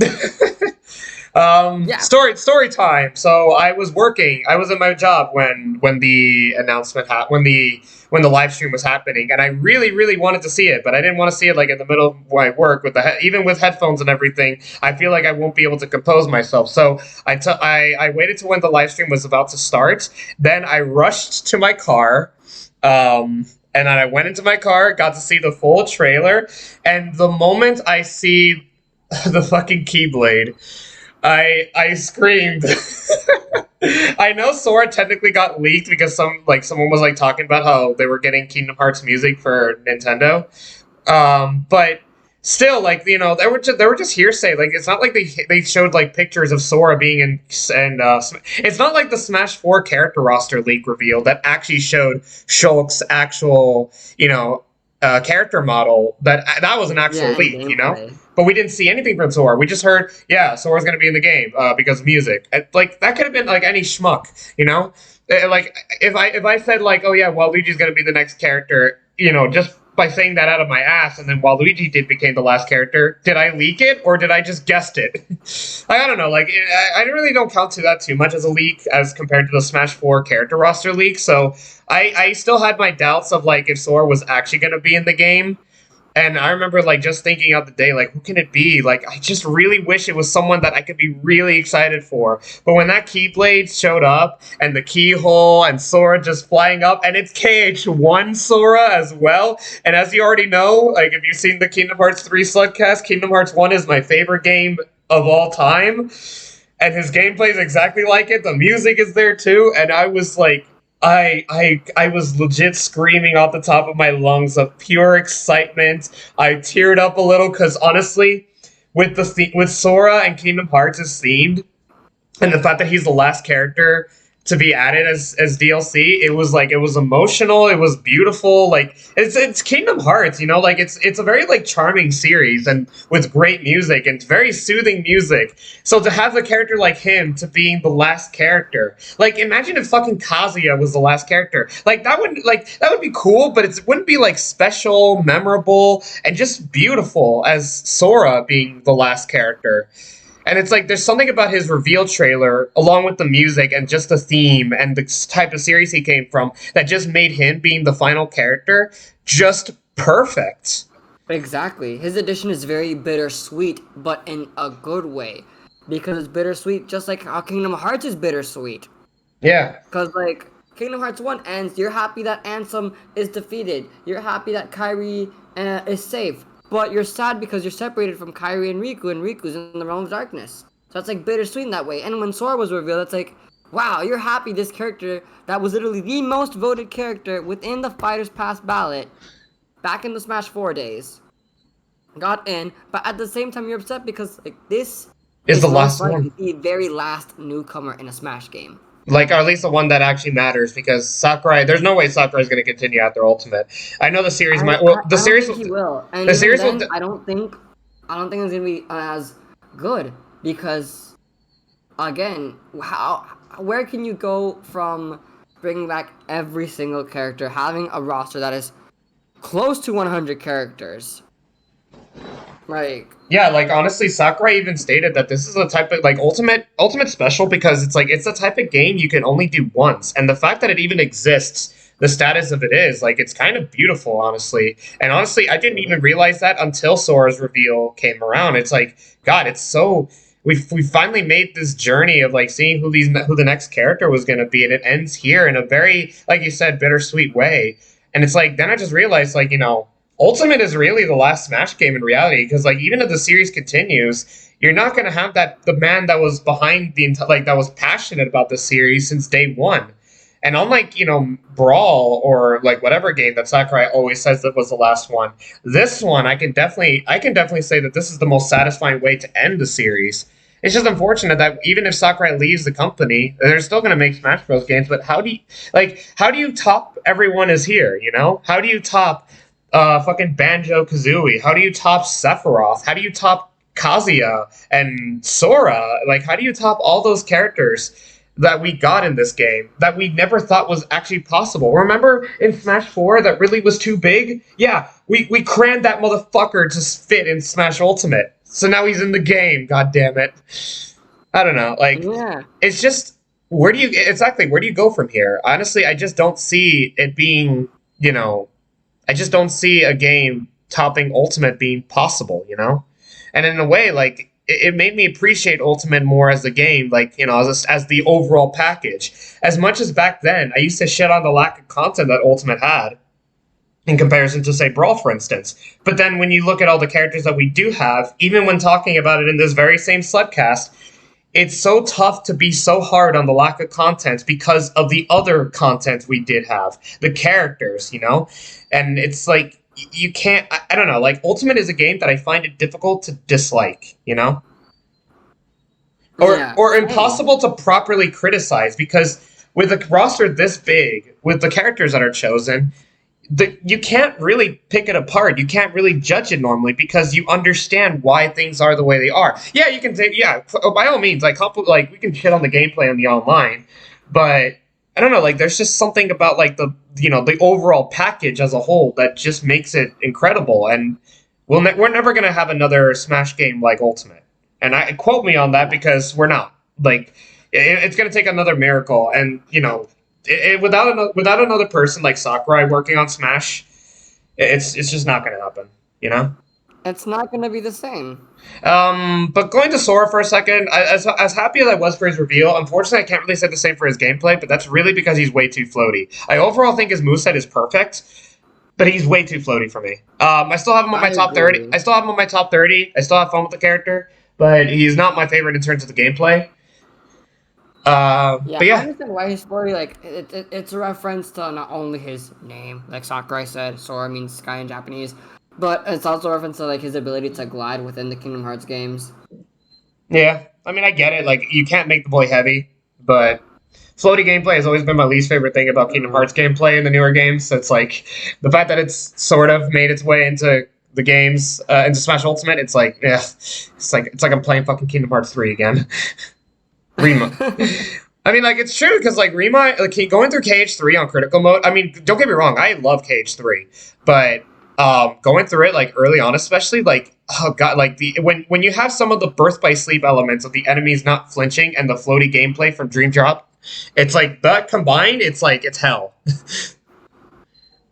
Yeah. Story time. So I was working. I was at my job when the announcement when the live stream was happening, and I really wanted to see it, but I didn't want to see it like in the middle of my work with even with headphones and everything. I feel like I won't be able to compose myself. So I waited till when the live stream was about to start. Then I rushed to my car. And then I went into my car, got to see the full trailer, and the moment I see the fucking Keyblade, I screamed. I know Sora technically got leaked because someone was like talking about how they were getting Kingdom Hearts music for Nintendo, but still, like, you know, they were just hearsay. Like, it's not like they showed like pictures of Sora being in, and it's not like the Smash 4 character roster leak reveal that actually showed Shulk's actual, you know, character model. That was an actual leak, you know. But we didn't see anything from Sora. We just heard, yeah, Sora's gonna be in the game because of music. Like, that could have been like any schmuck, you know. Like, if I said like, oh yeah, Waluigi's gonna be the next character, you know, just by saying that out of my ass, and then Waluigi became the last character, did I leak it or did I just guessed it? I don't know. Like, I really don't count to that too much as a leak as compared to the Smash 4 character roster leak. So I still had my doubts of like if Sora was actually gonna be in the game. And I remember, like, just thinking out the day, like, who can it be? Like, I just really wish it was someone that I could be really excited for. But when that Keyblade showed up, and the keyhole, and Sora just flying up, and it's KH1 Sora as well. And as you already know, like, if you've seen the Kingdom Hearts 3 SlutCast, Kingdom Hearts 1 is my favorite game of all time. And his gameplay is exactly like it. The music is there, too. And I was like, I was legit screaming off the top of my lungs of pure excitement. I teared up a little because honestly, with with Sora and Kingdom Hearts is themed, and the fact that he's the last character to be added as DLC, it was emotional, it was beautiful. Like, it's Kingdom Hearts, you know, like it's a very like charming series and with great music and very soothing music. So to have a character like him to being the last character, like imagine if fucking Kazuya was the last character. Like that would be cool, but it wouldn't be like special, memorable, and just beautiful as Sora being the last character. And it's like there's something about his reveal trailer, along with the music and just the theme and the type of series he came from, that just made him being the final character just perfect. Exactly. His addition is very bittersweet, but in a good way. Because it's bittersweet just like how Kingdom Hearts is bittersweet. Yeah. Because, like, Kingdom Hearts 1 ends, you're happy that Ansem is defeated. You're happy that Kairi is safe. But you're sad because you're separated from Kairi and Riku's in the realm of darkness. So it's like bittersweet in that way. And when Sora was revealed, it's like, wow, you're happy this character that was literally the most voted character within the Fighters Pass ballot back in the Smash 4 days got in, but at the same time you're upset because like this is the last one. The very last newcomer in a Smash game. Like, or at least the one that actually matters, because Sakurai, there's no way Sakurai is going to continue after Ultimate. I know the series might. Well, the series think he will. And the series then, will. I don't think it's going to be as good because, again, where can you go from bringing back every single character, having a roster that is close to 100 characters? Like, yeah, like honestly, Sakurai even stated that this is a type of like ultimate special because it's the type of game you can only do once, and the fact that it even exists, the status of it is like it's kind of beautiful, honestly. And honestly, I didn't even realize that until Sora's reveal came around. It's like, God, it's so we finally made this journey of like seeing who the next character was going to be, and it ends here in a very, like you said, bittersweet way. And it's like, then I just realized, like, Ultimate is really the last Smash game in reality, because, like, even if the series continues, you're not going to have the man that was behind that was passionate about the series since day one. And unlike, Brawl or, like, whatever game that Sakurai always says that was the last one, this one, I can definitely say that this is the most satisfying way to end the series. It's just unfortunate that even if Sakurai leaves the company, they're still going to make Smash Bros. Games, but how do you top Everyone Is Here, How do you top fucking Banjo Kazooie? How do you top Sephiroth? How do you top Kazuya and Sora? Like, how do you top all those characters that we got in this game that we never thought was actually possible? Remember in Smash 4 that really was too big? Yeah, we crammed that motherfucker to fit in Smash Ultimate. So now he's in the game, god damn it. I don't know, like, It's just, where do you go from here? Honestly, I just don't see it being, I just don't see a game topping Ultimate being possible, And in a way, like, it made me appreciate Ultimate more as a game, like, as the overall package. As much as back then, I used to shit on the lack of content that Ultimate had, in comparison to, say, Brawl, for instance. But then when you look at all the characters that we do have, even when talking about it in this very same SlutCast, it's so tough to be so hard on the lack of content because of the other content we did have. The characters, And it's like, you can't... I don't know, like, Ultimate is a game that I find it difficult to dislike, Or impossible to properly criticize, because with a roster this big, with the characters that are chosen... you can't really pick it apart. You can't really judge it normally because you understand why things are the way they are. Yeah, you can say, by all means, like we can shit on the gameplay on the online, but I don't know, like, there's just something about, like, the overall package as a whole that just makes it incredible, and we're never going to have another Smash game like Ultimate. And quote me on that, because we're not. Like, it's going to take another miracle, and, without another person like Sakurai working on Smash, it's just not going to happen, It's not going to be the same. But going to Sora for a second, as happy as I was for his reveal, unfortunately I can't really say the same for his gameplay, but that's really because he's way too floaty. I overall think his moveset is perfect, but he's way too floaty for me. I still have him on my top 30. I still have him on my top 30. I still have fun with the character, but he's not my favorite in terms of the gameplay. But yeah, I understand why he's floaty. Like, it's a reference to not only his name, like Sakurai said, Sora means sky in Japanese, but it's also a reference to, like, his ability to glide within the Kingdom Hearts games. Yeah, I mean, I get it. Like, you can't make the boy heavy, but floaty gameplay has always been my least favorite thing about Kingdom Hearts gameplay in the newer games. So it's like, the fact that it's sort of made its way into the games, into Smash Ultimate, it's like, it's like I'm playing fucking Kingdom Hearts 3 again. Rima. I mean, like, it's true, because, like, Rima, like, going through KH3 on critical mode, I mean, don't get me wrong, I love KH3, but going through it, like, early on especially, like, oh god, like, when you have some of the Birth by Sleep elements of the enemies not flinching and the floaty gameplay from Dream Drop, it's like, that combined, it's like, it's hell.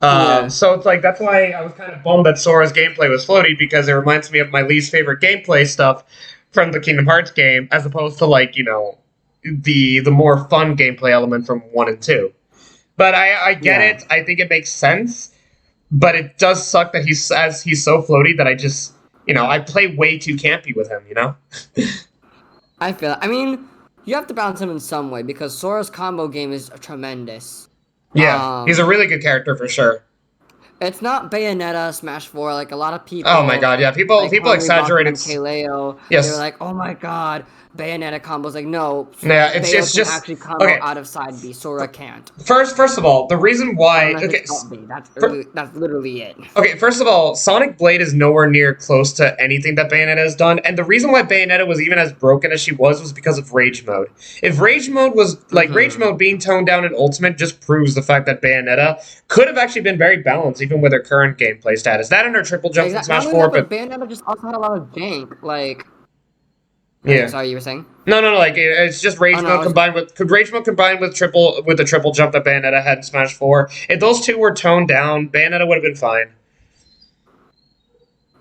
So it's like, that's why I was kind of bummed that Sora's gameplay was floaty, because it reminds me of my least favorite gameplay stuff from the Kingdom Hearts game, as opposed to, like, the more fun gameplay element from 1 and 2. But I get it. I think it makes sense. But it does suck that he's so floaty that I just, I play way too campy with him, I feel it. I mean, you have to balance him in some way, because Sora's combo game is tremendous. Yeah, he's a really good character for sure. It's not Bayonetta Smash 4 like a lot of people. Oh my god, yeah, people exaggerated. Kaleo, Yes. They were like, oh my god, Bayonetta combos. Like, no, yeah, it's Bayo just can actually combo out of side B. Sora can't. First of all, the reason why that's literally it. Okay, first of all, Sonic Blade is nowhere near close to anything that Bayonetta has done, and the reason why Bayonetta was even as broken as she was because of Rage Mode. If Rage Mode was, like, Rage Mode being toned down in Ultimate just proves the fact that Bayonetta could have actually been very balanced, even with her current gameplay status. That and her triple jumps in Smash 4, but Bayonetta just also had a lot of jank, like... Yeah. Sorry, you were saying? No, like, it's just Rage Mode combined with the triple jump that Bayonetta had in Smash 4. If those two were toned down, Bayonetta would have been fine.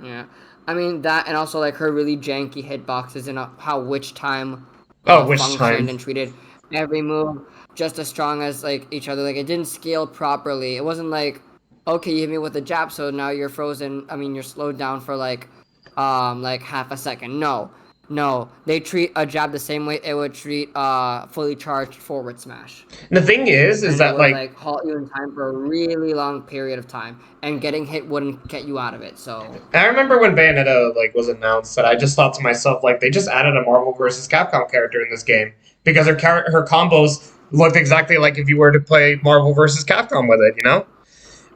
Yeah. I mean, that, and also, like, her really janky hitboxes and how Witch Time functioned and treated every move just as strong as, like, each other. Like, it didn't scale properly. It wasn't like okay, you hit me with a jab, so now you're frozen. I mean, you're slowed down for like half a second. No, they treat a jab the same way it would treat fully charged forward smash. The thing is And it that would like like halt you in time for a really long period of time, and getting hit wouldn't get you out of it. So I remember when Bayonetta like was announced, that I just thought to myself, like, they just added a Marvel vs. Capcom character in this game because her combos looked exactly like if you were to play Marvel vs. Capcom with it, you know.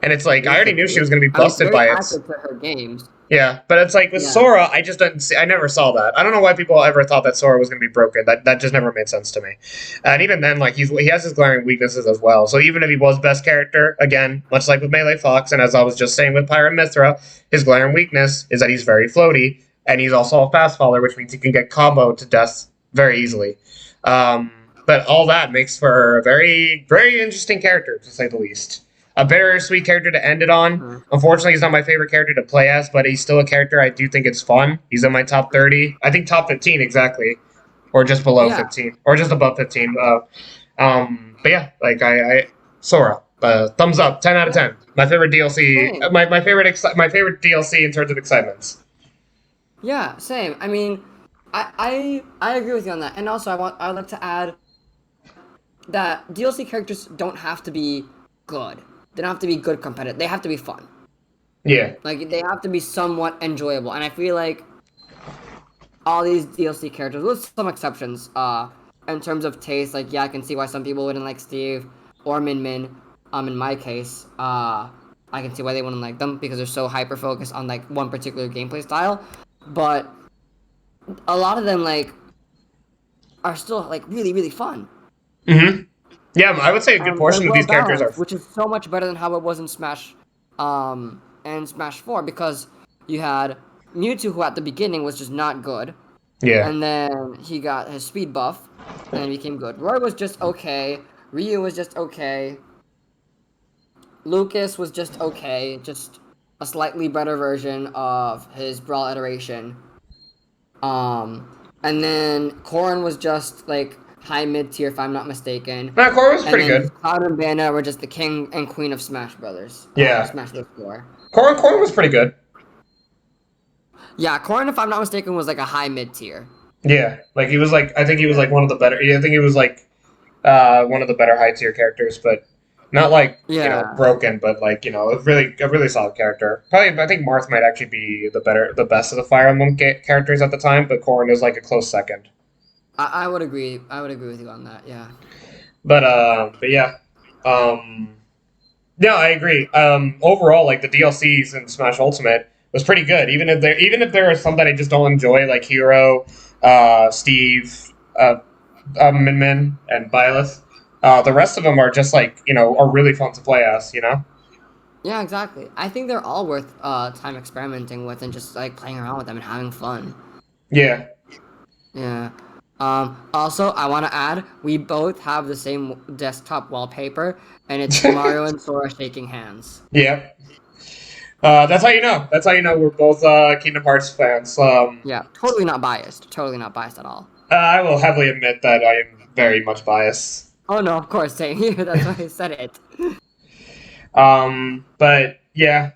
And it's like I already knew she basically, was going to be I mean, it's busted very by it. accurate to her games. Yeah, but it's like with Yeah, Sora, I just didn't see. I never saw that. I don't know why people ever thought that Sora was going to be broken. That just never made sense to me. And even then, like he has his glaring weaknesses as well. So even if he was best character, again, much like with Melee Fox, and as I was just saying with Pyra and Mythra, his glaring weakness is that he's very floaty, and he's also a fast faller, which means he can get comboed to death very easily. But all that makes for a very, very interesting character, to say the least. A bittersweet character to end it on. mhm. Unfortunately, he's not my favorite character to play as, but he's still a character I do think it's fun. He's in my top 30. I think top 15 exactly, or just below Yeah, 15, or just above 15. But yeah, like Sora, thumbs up, 10 out of yeah, 10. My favorite DLC. same. My favorite DLC in terms of excitements. Yeah, same. I mean, I agree with you on that. And also, I'd like to add that DLC characters don't have to be good. They don't have to be good competitive. They have to be fun. Yeah. Like they have to be somewhat enjoyable. And I feel like all these DLC characters, with some exceptions, in terms of taste, like yeah, I can see why some people wouldn't like Steve or Min Min. In my case, I can see why they wouldn't like them because they're so hyper focused on like one particular gameplay style. But a lot of them like are still like really really fun Mm-hmm. Yeah, I would say a good and they're portion of well these characters are. balanced, which is so much better than how it was in Smash, and Smash 4 because you had Mewtwo who at the beginning was just not good, Yeah. and then he got his speed buff and became good. Roy was just okay. Ryu was just okay. Lucas was just okay, just a slightly better version of his Brawl iteration. And then Corrin was just like high mid tier, if I'm not mistaken. Nah, Core was And pretty then good. just Cloud and Bayonetta were just the king and queen of Smash Brothers. Yeah. Smash Bros. 4. Core was pretty good. Yeah, Corrin, if I'm not mistaken, was like a high mid tier. Yeah, like he was like I think he was like one of the better. Yeah, I think he was like one of the better high tier characters, but not like Yeah. broken, but like a really solid character. Probably, I think Marth might actually be the best of the Fire Emblem characters at the time, but Corrin is like a close second. I would agree. I would agree with you on that. Yeah. But yeah, um, yeah, I agree. Overall, like the DLCs in Smash Ultimate was pretty good. Even if there are some that I just don't enjoy, like Hero, Steve, Min Min, and Byleth. The rest of them are just like are really fun to play as. Yeah, exactly. I think they're all worth time experimenting with and just like playing around with them and having fun. Yeah. Yeah. Also, I want to add, we both have the same desktop wallpaper, and it's Mario and Sora shaking hands. Yeah. That's how you know. That's how you know we're both Kingdom Hearts fans. Yeah, totally not biased. Totally not biased at all. I will heavily admit that I am very much biased. Oh no, of course, same here. That's why I said it. But yeah.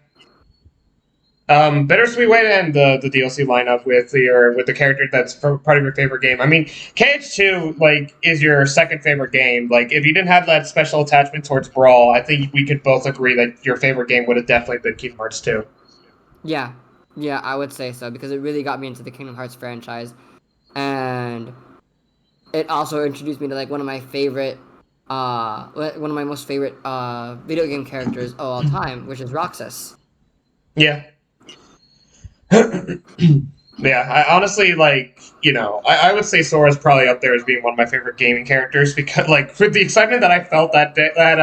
Bittersweet way to end the DLC lineup with the character that's part of your favorite game. I mean, KH2 like is your second favorite game. Like, if you didn't have that special attachment towards Brawl, I think we could both agree that your favorite game would have definitely been Kingdom Hearts 2. Yeah, yeah, I would say so because it really got me into the Kingdom Hearts franchise, and it also introduced me to like one of my most favorite video game characters of all time, which is Roxas. Yeah. Yeah, I honestly I would say Sora's probably up there as being one of my favorite gaming characters because like with the excitement that I felt that day, that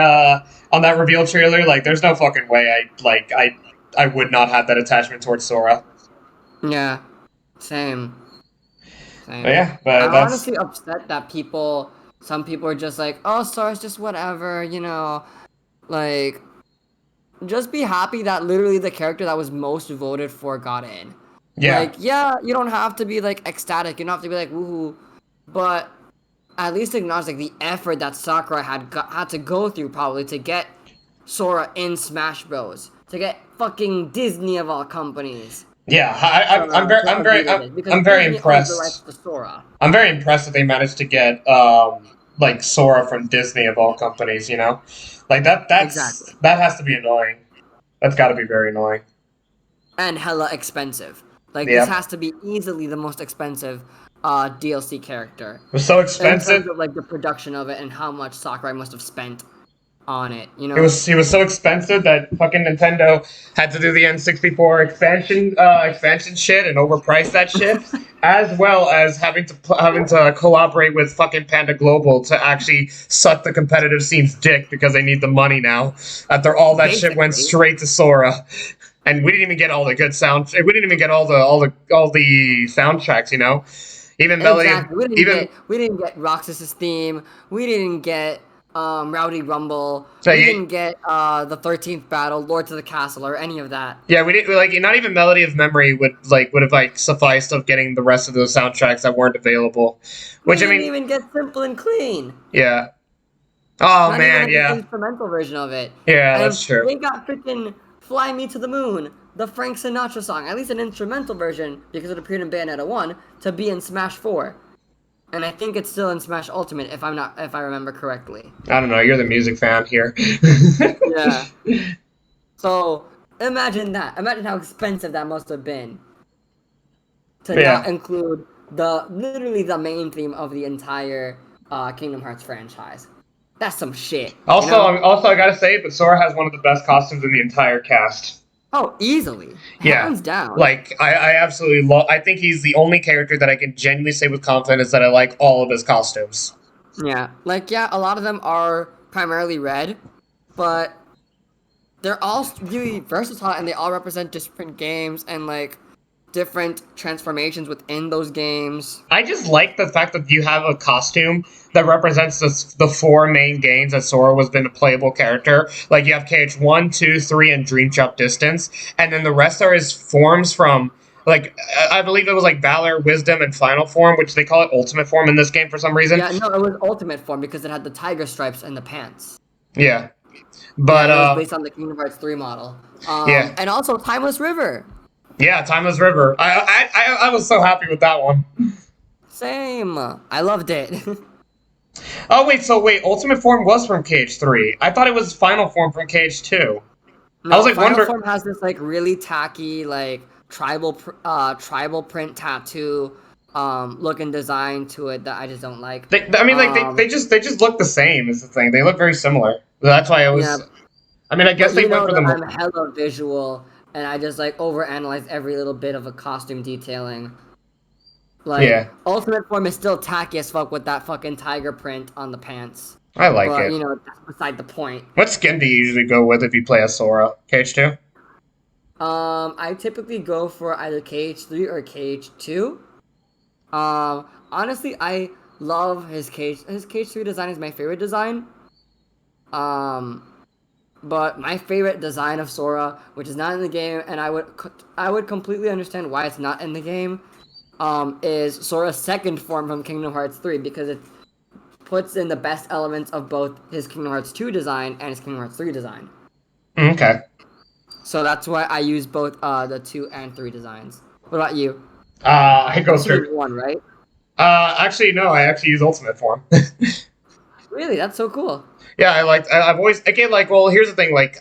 on that reveal trailer, like there's no fucking way I would not have that attachment towards Sora. Yeah, same. But yeah, but I'm that's honestly upset that some people are just like, oh, Sora's just whatever, like, just be happy that literally the character that was most voted for got in. yeah. Like, yeah, you don't have to be like ecstatic, you don't have to be like woohoo, but at least acknowledge like the effort that Sakura had to go through probably to get Sora in Smash Bros. To get fucking Disney of all companies. Yeah, Because I'm very Disney owns the rights impressed. to Sora. I'm very impressed that they managed to get like Sora from Disney of all companies. You know, like Exactly. that has to be annoying. That's got to be very annoying. And hella expensive. Like, this Yeah, has to be easily the most expensive DLC character. it was so In terms expensive. of, like, the production of it and how much Sakurai must have spent on it, you It know? was he was so expensive that fucking Nintendo had to do the N64 expansion shit and overprice that shit, as well as having to cooperate with fucking Panda Global to actually suck the competitive scene's dick because they need the money now. After all that shit went Basically. straight to Sora, and we didn't even get all the good sound. We didn't even get all the soundtracks. You know, even Melody of Exactly. even We didn't get Roxas's theme. We didn't get Rowdy Rumble. so We you, didn't get the 13th battle, Lords of the Castle, or any of that. yeah, we didn't like not even Melody of Memory would have like sufficed of getting the rest of those soundtracks that weren't available. We Which I didn't mean, even get Simple and Clean. yeah. Oh Not even man, an yeah, instrumental version of it. yeah, And that's true. they got freaking Fly Me to the Moon, the Frank Sinatra song, at least an instrumental version, because it appeared in Bayonetta 1, to be in Smash 4. And I think it's still in Smash Ultimate if I remember correctly. I don't know. You're the music fan here. Yeah. So imagine that. Imagine how expensive that must have been. To not Yeah. include literally the main theme of the entire Kingdom Hearts franchise. That's some shit. Also, You know? also I gotta say, but Sora has one of the best costumes in the entire cast. Oh, easily. Yeah. Hands down. Like I absolutely love. I think he's the only character that I can genuinely say with confidence that I like all of his costumes. Yeah. Like, yeah, a lot of them are primarily red, but they're all really versatile and they all represent different games and, like, different transformations within those games. I just like the fact that you have a costume that represents the four main games that Sora was been a playable character. Like you have KH1, 2, 3, and Dream Jump Distance, and then the rest are his forms from like I believe it was like Valor, Wisdom, and Final Form, which they call it Ultimate Form in this game for some reason. Yeah, no, it was Ultimate Form because it had the tiger stripes and the pants. Yeah, Yeah, but and it was based on the Kingdom Hearts 3 model. yeah, And also Timeless River. yeah, Timeless River. I was so happy with that one. Same. I loved it. Oh wait, Ultimate Form was from KH3. I thought it was Final Form from KH2. No, I was like, Final Form has this like really tacky like tribal print tattoo looking design to it that I just don't like. I mean, like they just look the same. Is the thing. They look very similar. That's why I was. Yeah, I mean, I guess but they you went know for that the. I'm hella visual and I just like overanalyze every little bit of a costume detailing. Like Yeah, Ultimate Form is still tacky as fuck with that fucking tiger print on the pants. I like But it. you know, that's beside the point. What skin do you usually go with if you play as Sora? KH2? I typically go for either KH3 or KH2. Honestly, I love his KH3 design is my favorite design. But my favorite design of Sora, which is not in the game, and I would completely understand why it's not in the game, is Sora's second form from Kingdom Hearts 3 because it puts in the best elements of both his Kingdom Hearts 2 design and his Kingdom Hearts 3 design. Okay. So that's why I use both the 2 and 3 designs. What about you? I go You straight. use one, right? Actually, no. I actually use Ultimate Form. Really? That's so cool. Yeah, I've always again like. Well, here's the thing. Like,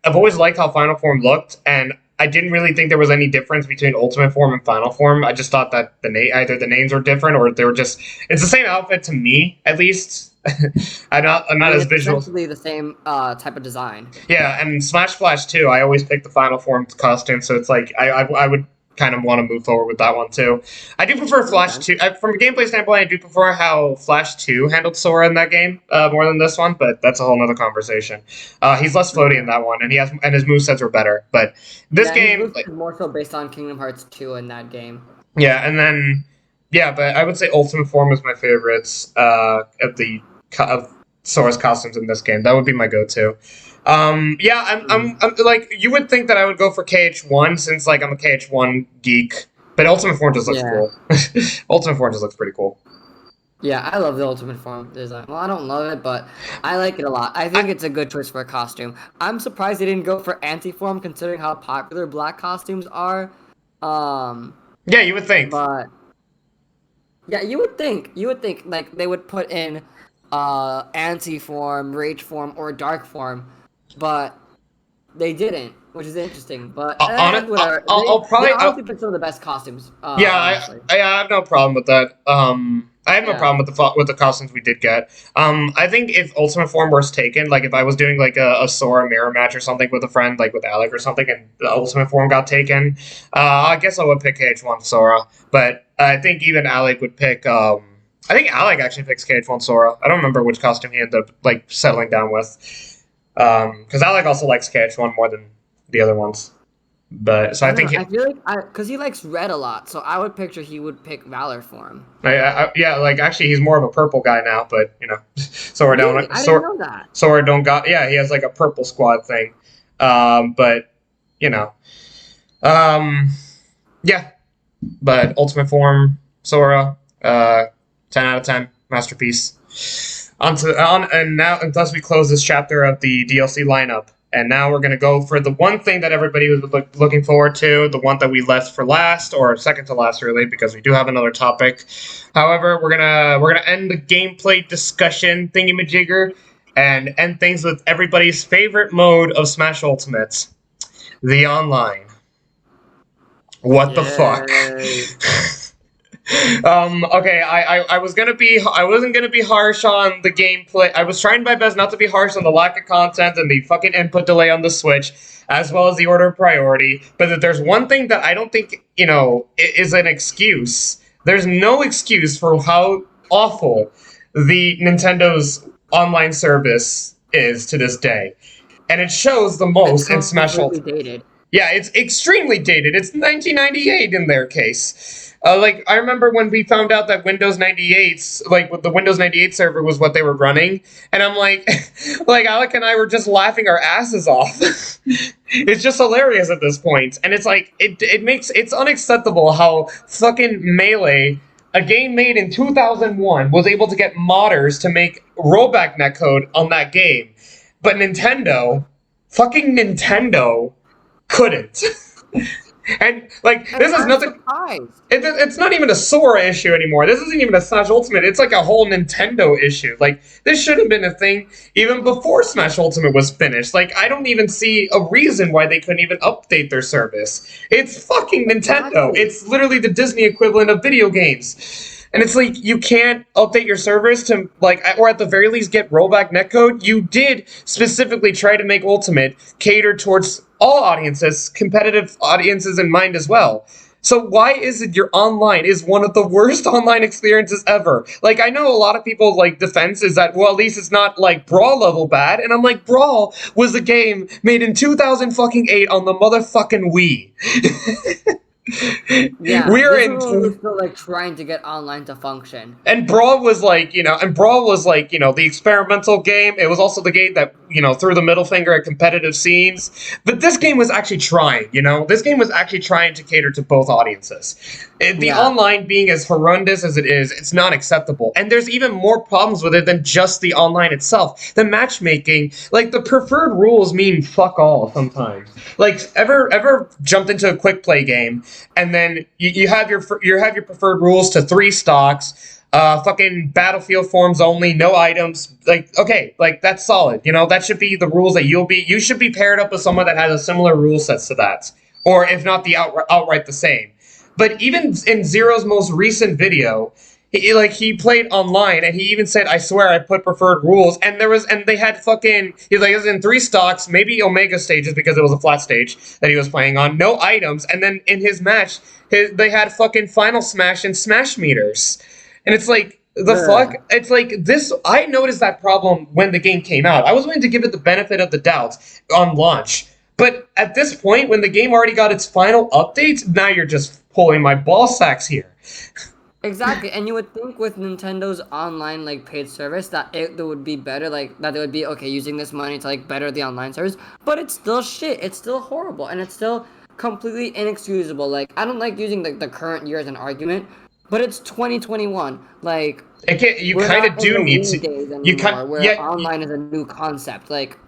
I've always liked how Final Form looked, and I didn't really think there was any difference between Ultimate Form and Final Form. I just thought that either the names were different or they were just. It's the same outfit to me, at least. I'm not I mean, as it's visual. essentially the same type of design. Yeah, and Smash Flash too. I always pick the Final Form costume, so it's like I would kind of want to move forward with that one too. I do prefer Flash Okay. 2. From a gameplay standpoint, I do prefer how Flash 2 handled Sora in that game more than this one, but that's a whole nother conversation. He's less floaty in that one, and his movesets are better. But this Yeah, game, his is more so based on Kingdom Hearts 2 in that game. yeah, and then yeah, but I would say Ultimate Form is my favorites of Sora's costumes in this game. That would be my go-to. Yeah, I'm like you would think that I would go for KH1 since like I'm a KH1 geek, but Ultimate Form just looks Yeah. cool. Ultimate Form just looks pretty cool. Yeah, I love the Ultimate Form design. Well, I don't love it, but I like it a lot. I I, think it's a good choice for a costume. I'm surprised they didn't go for anti-form considering how popular black costumes are. Um, yeah, you would think. but yeah, you would think like they would put in anti-form, rage form, or dark form, but they didn't, which is interesting. But On it, whatever. I'll They probably. honestly picked some of the best costumes, Yeah, honestly. I have no problem with that. I have no Yeah. problem with the costumes we did get. I think if Ultimate Form was taken, like if I was doing like a Sora mirror match or something with a friend, like with Alec or something, and the Ultimate Form got taken, I guess I would pick KH1 Sora. But I think even Alec would pick. I think Alec actually picks KH1 Sora. I don't remember which costume he ended up like settling down with. Because Alec also likes KH1 more than the other ones. But so I I don't think know. I feel like because he likes red a lot, so I would picture he would pick Valor for him. yeah, like actually, he's more of a purple guy now. But Sora Really, don't I didn't Sora, know that. Sora don't got yeah, he has like a purple squad thing. But you know, um, yeah, but Ultimate Form Sora, 10 out of 10 masterpiece. And now, and thus we close this chapter of the DLC lineup. And now we're gonna go for the one thing that everybody was looking forward to, the one that we left for last, or second to last, really, because we do have another topic. However, we're gonna end the gameplay discussion thingy-majigger and end things with everybody's favorite mode of Smash Ultimate, the online. What the fuck? Yay. Okay, I wasn't gonna be harsh on the gameplay. I was trying my best not to be harsh on the lack of content and the fucking input delay on the Switch, as well as the order of priority. But that there's one thing that I don't think, is an excuse. There's no excuse for how awful the Nintendo's online service is to this day. And it shows the It's most in Smash completely Ultimate. dated. Yeah, it's extremely dated. It's 1998 in their case. Like, I remember when we found out that Windows 98's, like, the Windows 98 server was what they were running, and I'm like, like, Alec and I were just laughing our asses off. It's just hilarious at this point. And it's like, it's unacceptable how fucking Melee, a game made in 2001, was able to get modders to make rollback netcode on that game. But fucking Nintendo, couldn't. And like And this is I'm nothing. surprised. It's not even a Sora issue anymore. This isn't even a Smash Ultimate. It's like a whole Nintendo issue. Like this should have been a thing even before Smash Ultimate was finished. Like I don't even see a reason why they couldn't even update their service. It's fucking Nintendo. Exactly. It's literally the Disney equivalent of video games. And it's like you can't update your servers to like, or at the very least get rollback netcode. You did specifically try to make Ultimate cater towards all audiences, competitive audiences in mind as well. So why is it your online is one of the worst online experiences ever? Like I know a lot of people like defense is that well at least it's not like Brawl level bad, and I'm like Brawl was a game made in 2008 on the motherfucking Wii. Yeah, We're this is in when we're still like trying to get online to function. And Brawl was like, the experimental game. It was also the game that, threw the middle finger at competitive scenes. But this game was actually trying, This game was actually trying to cater to both audiences. The Yeah. online being as horrendous as it is, it's not acceptable. And there's even more problems with it than just the online itself. The matchmaking, like the preferred rules mean fuck all sometimes. Like ever jumped into a quick play game and then you have your preferred rules to 3 stocks, fucking battlefield forms only, no items. Like, okay, like that's solid. That should be the rules that you should be paired up with someone that has a similar rule sets to that, or if not the outright the same. But even in Zero's most recent video, he played online and he even said, "I swear I put preferred rules." And they had fucking he's like, it was in 3 stocks, maybe Omega stages because it was a flat stage that he was playing on, no items. And then in his match, they had fucking Final Smash and Smash meters, and it's like the fuck. It's like this. I noticed that problem when the game came out. I was willing to give it the benefit of the doubt on launch. But at this point, when the game already got its final update, now you're just pulling my ball sacks here. Exactly, and you would think with Nintendo's online like paid service that it would be better, like that they would be okay using this money to like better the online service, but it's still shit. It's still horrible, and it's still completely inexcusable. Like I don't like using like the current year as an argument, But it's 2021. Like, You we're kind not of in do the need Wii to. days You anymore, kind where yeah. online is a new concept. Like,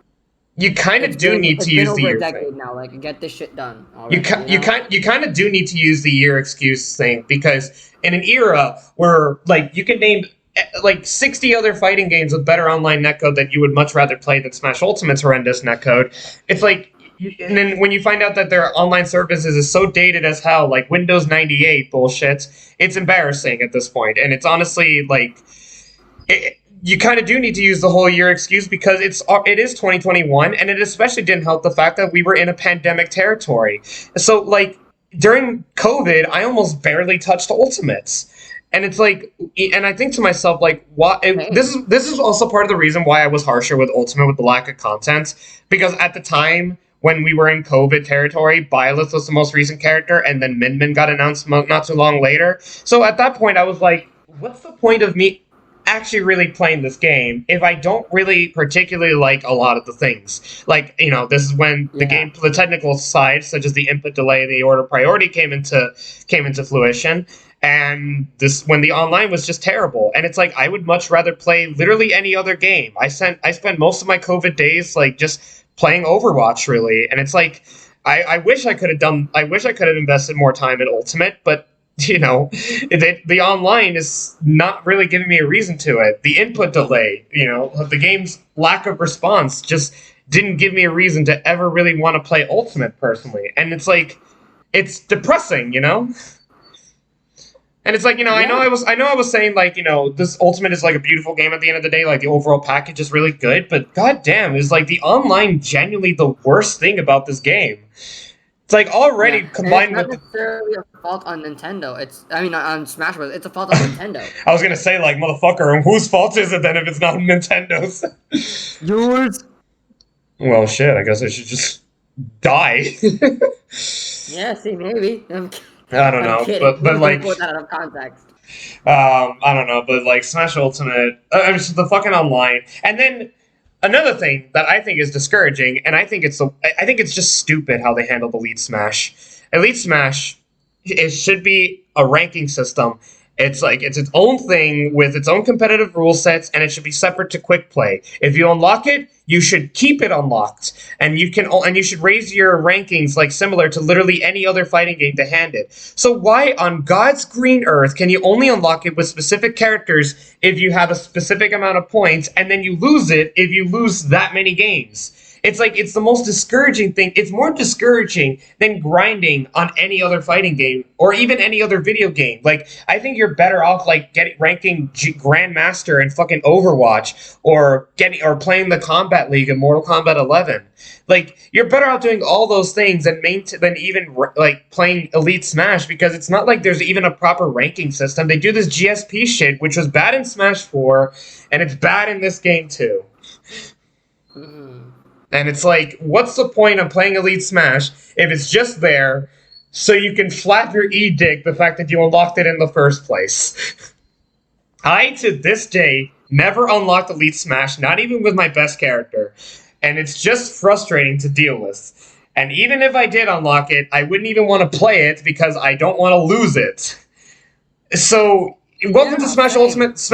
You kind of do need it's to been use the over a year thing. decade now. Like, get this shit done already. You kind of do need to use the year excuse thing because in an era where like you can name like 60 other fighting games with better online netcode that you would much rather play than Smash Ultimate's horrendous netcode. It's like and then when you find out that their online services is so dated as hell, like Windows 98 bullshit, it's embarrassing at this point. And it's honestly like you kind of do need to use the whole year excuse because it is 2021, and it especially didn't help the fact that we were in a pandemic territory. So like during COVID, I almost barely touched Ultimates, and it's like, and I think to myself like, what? This is also part of the reason why I was harsher with Ultimate with the lack of content, because at the time when we were in COVID territory, Byleth was the most recent character, and then Min Min got announced not too long later. So at that point, I was like, what's the point of me actually really playing this game if I don't really particularly like a lot of the things. Like, this is when the technical side, such as the input delay, the order priority came into fruition, and this when the online was just terrible. And it's like I would much rather play literally any other game. I spent most of my COVID days like just playing Overwatch really, and it's like I wish I could have invested more time in Ultimate, but the online is not really giving me a reason to it. The input delay, the game's lack of response just didn't give me a reason to ever really want to play Ultimate personally. And it's like, it's depressing, And it's like, I know I was saying like, this Ultimate is like a beautiful game at the end of the day, like the overall package is really good, but goddamn, is like the online genuinely the worst thing about this game. It's like already combined with. It's not necessarily a fault on Nintendo. On Smash Bros. It's a fault on Nintendo. I was gonna say, like, motherfucker, and whose fault is it then if it's not Nintendo's? Yours. Well, shit. I guess I should just die. Yeah. See, maybe. I don't know, but like, put that out of context. I don't know, but like Smash Ultimate, the fucking online, and then. Another thing that I think is discouraging, and I think it's just stupid how they handle Elite Smash. Elite Smash, it should be a ranking system. It's like it's its own thing with its own competitive rule sets, and it should be separate to Quickplay. If you unlock it, you should keep it unlocked, and you should raise your rankings like similar to literally any other fighting game to hand it. So why on God's green earth can you only unlock it with specific characters if you have a specific amount of points, and then you lose it if you lose that many games? It's like, it's the most discouraging thing. It's more discouraging than grinding on any other fighting game or even any other video game. Like, I think you're better off like ranking Grandmaster in fucking Overwatch or playing the Combat League in Mortal Kombat 11. Like, you're better off doing all those things than even like playing Elite Smash, because it's not like there's even a proper ranking system. They do this GSP shit, which was bad in Smash 4, and it's bad in this game too. And it's like, what's the point of playing Elite Smash if it's just there so you can flap your E-dick the fact that you unlocked it in the first place? I, to this day, never unlocked Elite Smash, not even with my best character. And it's just frustrating to deal with. And even if I did unlock it, I wouldn't even want to play it because I don't want to lose it. So, welcome to Smash Ultimate's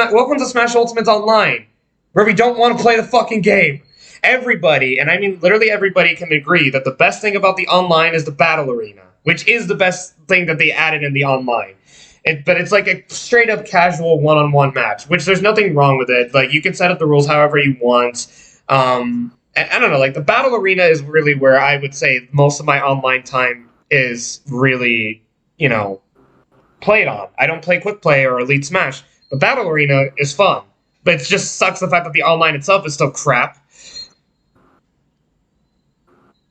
Online, where we don't want to play the fucking game. Everybody, and I mean literally everybody, can agree that the best thing about the online is the battle arena, which is the best thing that they added in the online. But it's like a straight up casual one-on-one match, which there's nothing wrong with it. Like, you can set up the rules however you want. And I don't know, like the battle arena is really where I would say most of my online time is really, played on. I don't play Quickplay or Elite Smash, but battle arena is fun. But it just sucks the fact that the online itself is still crap.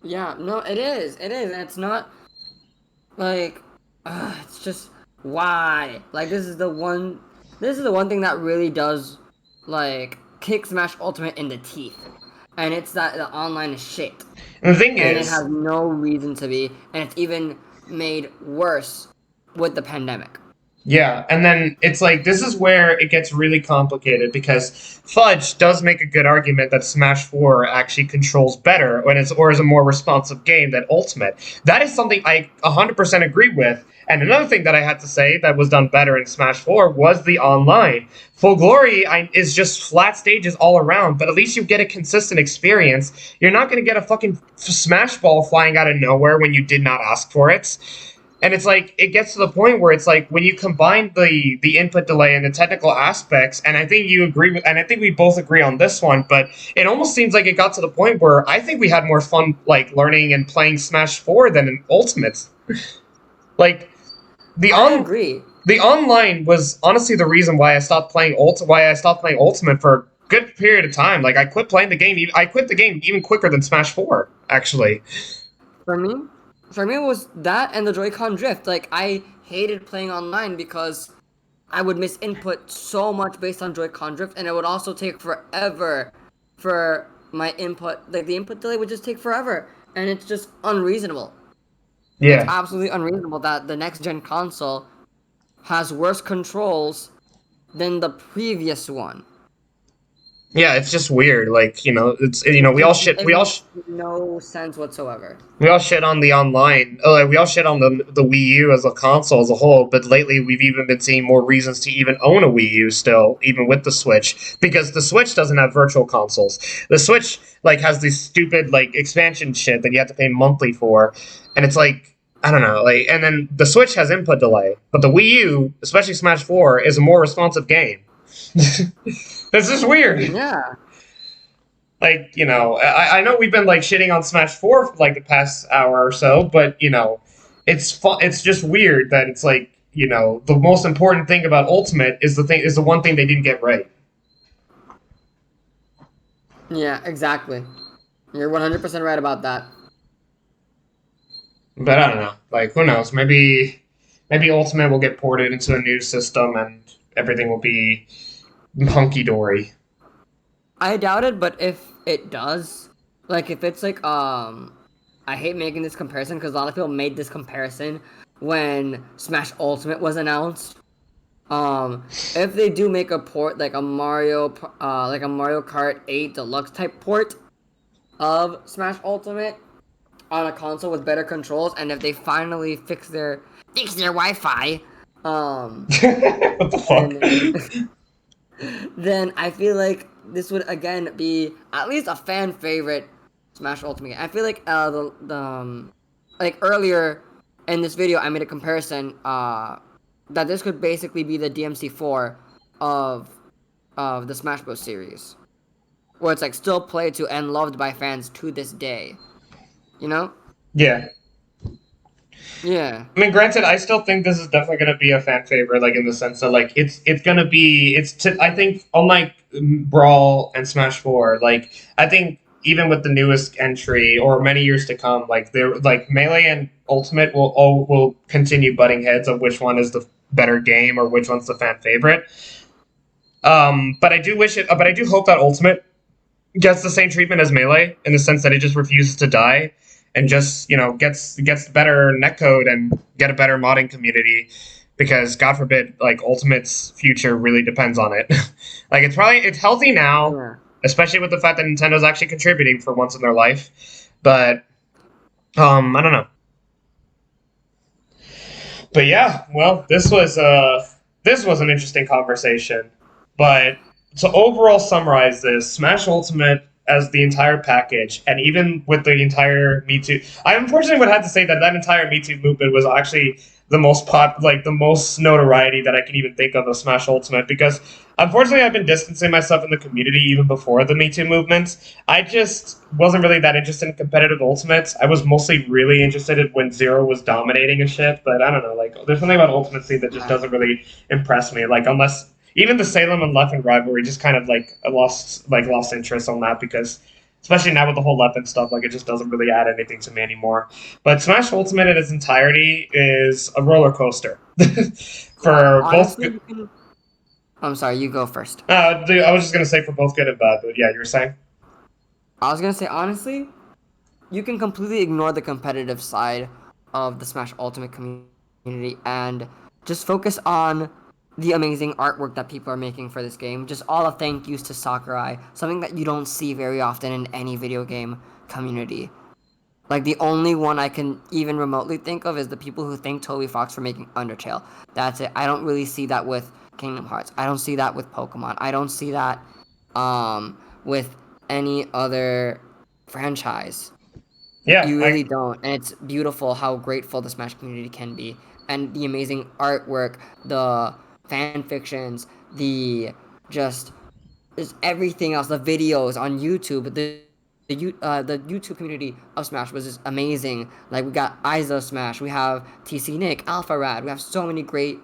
Yeah, no, it is, and it's not, like, it's just, why? Like, this is the one thing that really does, like, kick Smash Ultimate in the teeth, and it's that the online is shit. And the thing is... it has no reason to be, and it's even made worse with the pandemic. Yeah, and then it's like this is where it gets really complicated because Fudge does make a good argument that Smash 4 actually controls better when it's or is a more responsive game than Ultimate. That is something I 100% agree with. And another thing that I had to say that was done better in Smash 4 was the online. Full Glory is just flat stages all around, but at least you get a consistent experience. You're not going to get a fucking Smash Ball flying out of nowhere when you did not ask for it. And it's like it gets to the point where it's like when you combine the input delay and the technical aspects, and I think you agree with, and I think we both agree on this one, but it almost seems like it got to the point where I think we had more fun like learning and playing Smash 4 than in Ultimate. Like I agree. the online was honestly the reason why I stopped playing Ultimate for a good period of time. Like I quit playing the game. I quit the game even quicker than Smash 4 actually. For me, it was that and the Joy-Con drift. Like I hated playing online because I would miss input so much based on Joy-Con drift, and it would also take forever for my input. Like the input delay would just take forever, and it's just unreasonable. It's Yeah. absolutely unreasonable that the next gen console has worse controls than the previous one. Yeah, it's just weird. Like it's we all shit. It makes no sense whatsoever. We all shit on the online. We all shit on the Wii U as a console as a whole. But lately, we've even been seeing more reasons to even own a Wii U still, even with the Switch, because the Switch doesn't have virtual consoles. The Switch has this stupid expansion shit that you have to pay monthly for, and it's like I don't know. And then the Switch has input delay, but the Wii U, especially Smash 4, is a more responsive game. This is weird. Yeah. I know we've been shitting on Smash 4 for the past hour or so, but it's just weird that it's the most important thing about Ultimate is the one thing they didn't get right. Yeah, exactly. You're 100% right about that. But I don't know. Who knows? Maybe Ultimate will get ported into a new system and everything will be hunky dory. I doubt it, but if it does, if it's I hate making this comparison because a lot of people made this comparison when Smash Ultimate was announced. If they do make a port like a Mario Kart 8 Deluxe type port of Smash Ultimate on a console with better controls, and if they finally fix their Wi-Fi, what the fuck? then I feel like this would again be at least a fan favorite Smash Ultimate game. I feel like earlier in this video I made a comparison that this could basically be the DMC4 of the Smash Bros series, where it's still played to and loved by fans to this day. You know? Yeah. Yeah. I mean, granted, I still think this is definitely going to be a fan favorite, in the sense that it's going to be I think unlike Brawl and Smash 4, I think even with the newest entry or many years to come, they're Melee and Ultimate will continue butting heads of which one is the better game or which one's the fan favorite. But I do hope that Ultimate gets the same treatment as Melee in the sense that it just refuses to die and just gets better netcode and get a better modding community, because God forbid Ultimate's future really depends on it. It's healthy now, Yeah. especially with the fact that Nintendo's actually contributing for once in their life, but I don't know. But yeah, well, this was an interesting conversation. But to overall summarize this, Smash Ultimate as the entire package, and even with the entire Me Too, I unfortunately would have to say that entire Me Too movement was actually the most the most notoriety that I can even think of Smash Ultimate, because unfortunately I've been distancing myself in the community even before the Me Too movement. I just wasn't really that interested in competitive Ultimates. I was mostly really interested in when Zero was dominating and shit, but I don't know, there's something about Ultimate Scene that just doesn't really impress me, unless even the Salem and Leffen rivalry just kind of lost interest on that, because especially now with the whole Leffen stuff, it just doesn't really add anything to me anymore. But Smash Ultimate in its entirety is a roller coaster for Honestly, both. I'm sorry, you go first. I was just gonna say for both good and bad, but yeah, you were saying. I was gonna say honestly, you can completely ignore the competitive side of the Smash Ultimate community and just focus on the amazing artwork that people are making for this game. Just all the thank yous to Sakurai, something that you don't see very often in any video game community. Like, the only one I can even remotely think of is the people who thank Toby Fox for making Undertale. That's it. I don't really see that with Kingdom Hearts. I don't see that with Pokemon. I don't see that with any other franchise. Yeah, You really don't. And it's beautiful how grateful the Smash community can be. And the amazing artwork, the fan fictions, the just everything else, the videos on YouTube, the YouTube community of Smash was just amazing. Like, we got Isa Smash, we have TC Nick, Alpha Rad, we have so many great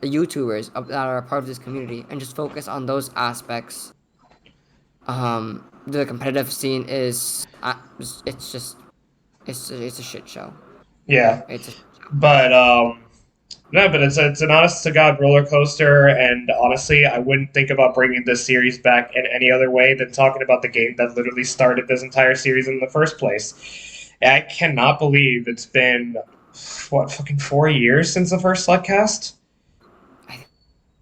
YouTubers that are a part of this community, and just focus on those aspects. The competitive scene is, it's a shit show. yeah. It's a shit show. But no, but it's an honest to god roller coaster, and honestly, I wouldn't think about bringing this series back in any other way than talking about the game that literally started this entire series in the first place. I cannot believe it's been fucking 4 years since the first SlutCast. I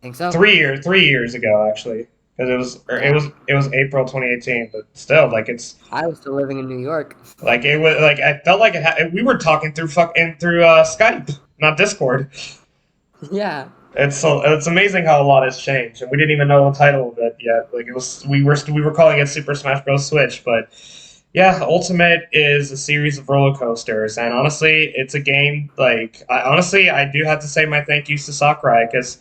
think so. 3 years ago, actually, because it was April 2018. But still, like, I was still living in New York. Like, it was like I felt like we were talking through Skype, not Discord. Yeah. It's amazing how a lot has changed, and we didn't even know the title of it yet. Like, we were calling it Super Smash Bros. Switch, but yeah, Ultimate is a series of roller coasters, and honestly, it's a game. Like, I do have to say my thank yous to Sakurai, because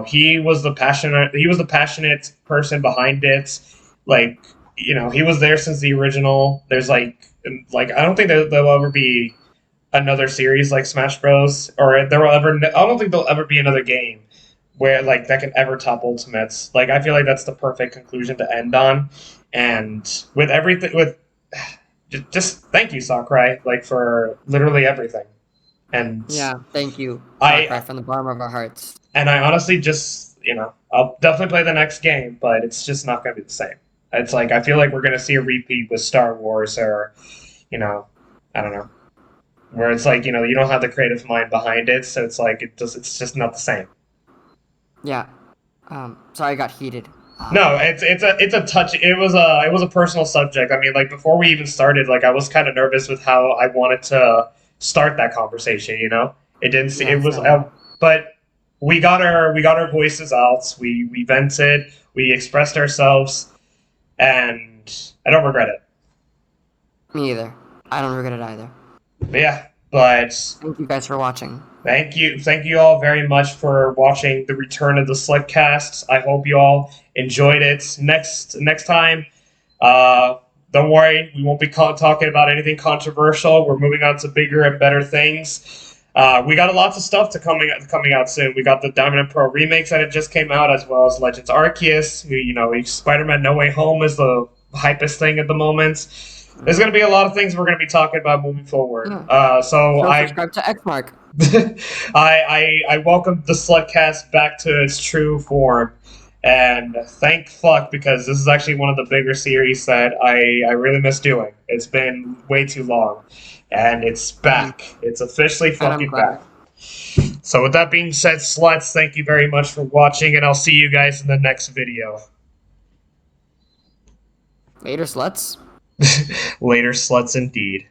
he was the passionate person behind it. Like, he was there since the original. There's like I don't think there'll ever be another series like Smash Bros. Or I don't think there'll ever be another game where like that can ever top Ultimates. Like, I feel like that's the perfect conclusion to end on. And with everything, just thank you, Sakurai, like, for literally everything. And yeah, thank you, Sakurai, from the bottom of our hearts. And I honestly just, I'll definitely play the next game, but it's just not going to be the same. It's like, I feel like we're going to see a repeat with Star Wars, or, I don't know, where it's like, you don't have the creative mind behind it, so it's like, it's just not the same. Yeah. Sorry, I got heated. No, it's a touch. It was a personal subject. I mean, like, before we even started, like, I was kind of nervous with how I wanted to start that conversation. It didn't see. It was, but we got our voices out. We vented. We expressed ourselves, and I don't regret it. Me either. I don't regret it either. But thank you guys for watching. Thank you all very much for watching the return of the SlutCast. I hope you all enjoyed it. Next time, don't worry, we won't be talking about anything controversial. We're moving on to bigger and better things. We got lots of stuff coming out soon. We got the Diamond and Pearl remakes that just came out, as well as Legends Arceus. Spider-Man No Way Home is the hypest thing at the moment. There's going to be a lot of things we're going to be talking about moving forward. Yeah. So subscribe to XMARC. I welcome the SlutCast back to its true form, and thank fuck, because this is actually one of the bigger series that I really miss doing. It's been way too long, and it's back. It's officially fucking back. So with that being said, sluts, thank you very much for watching, and I'll see you guys in the next video. Later, sluts. Later, sluts, indeed.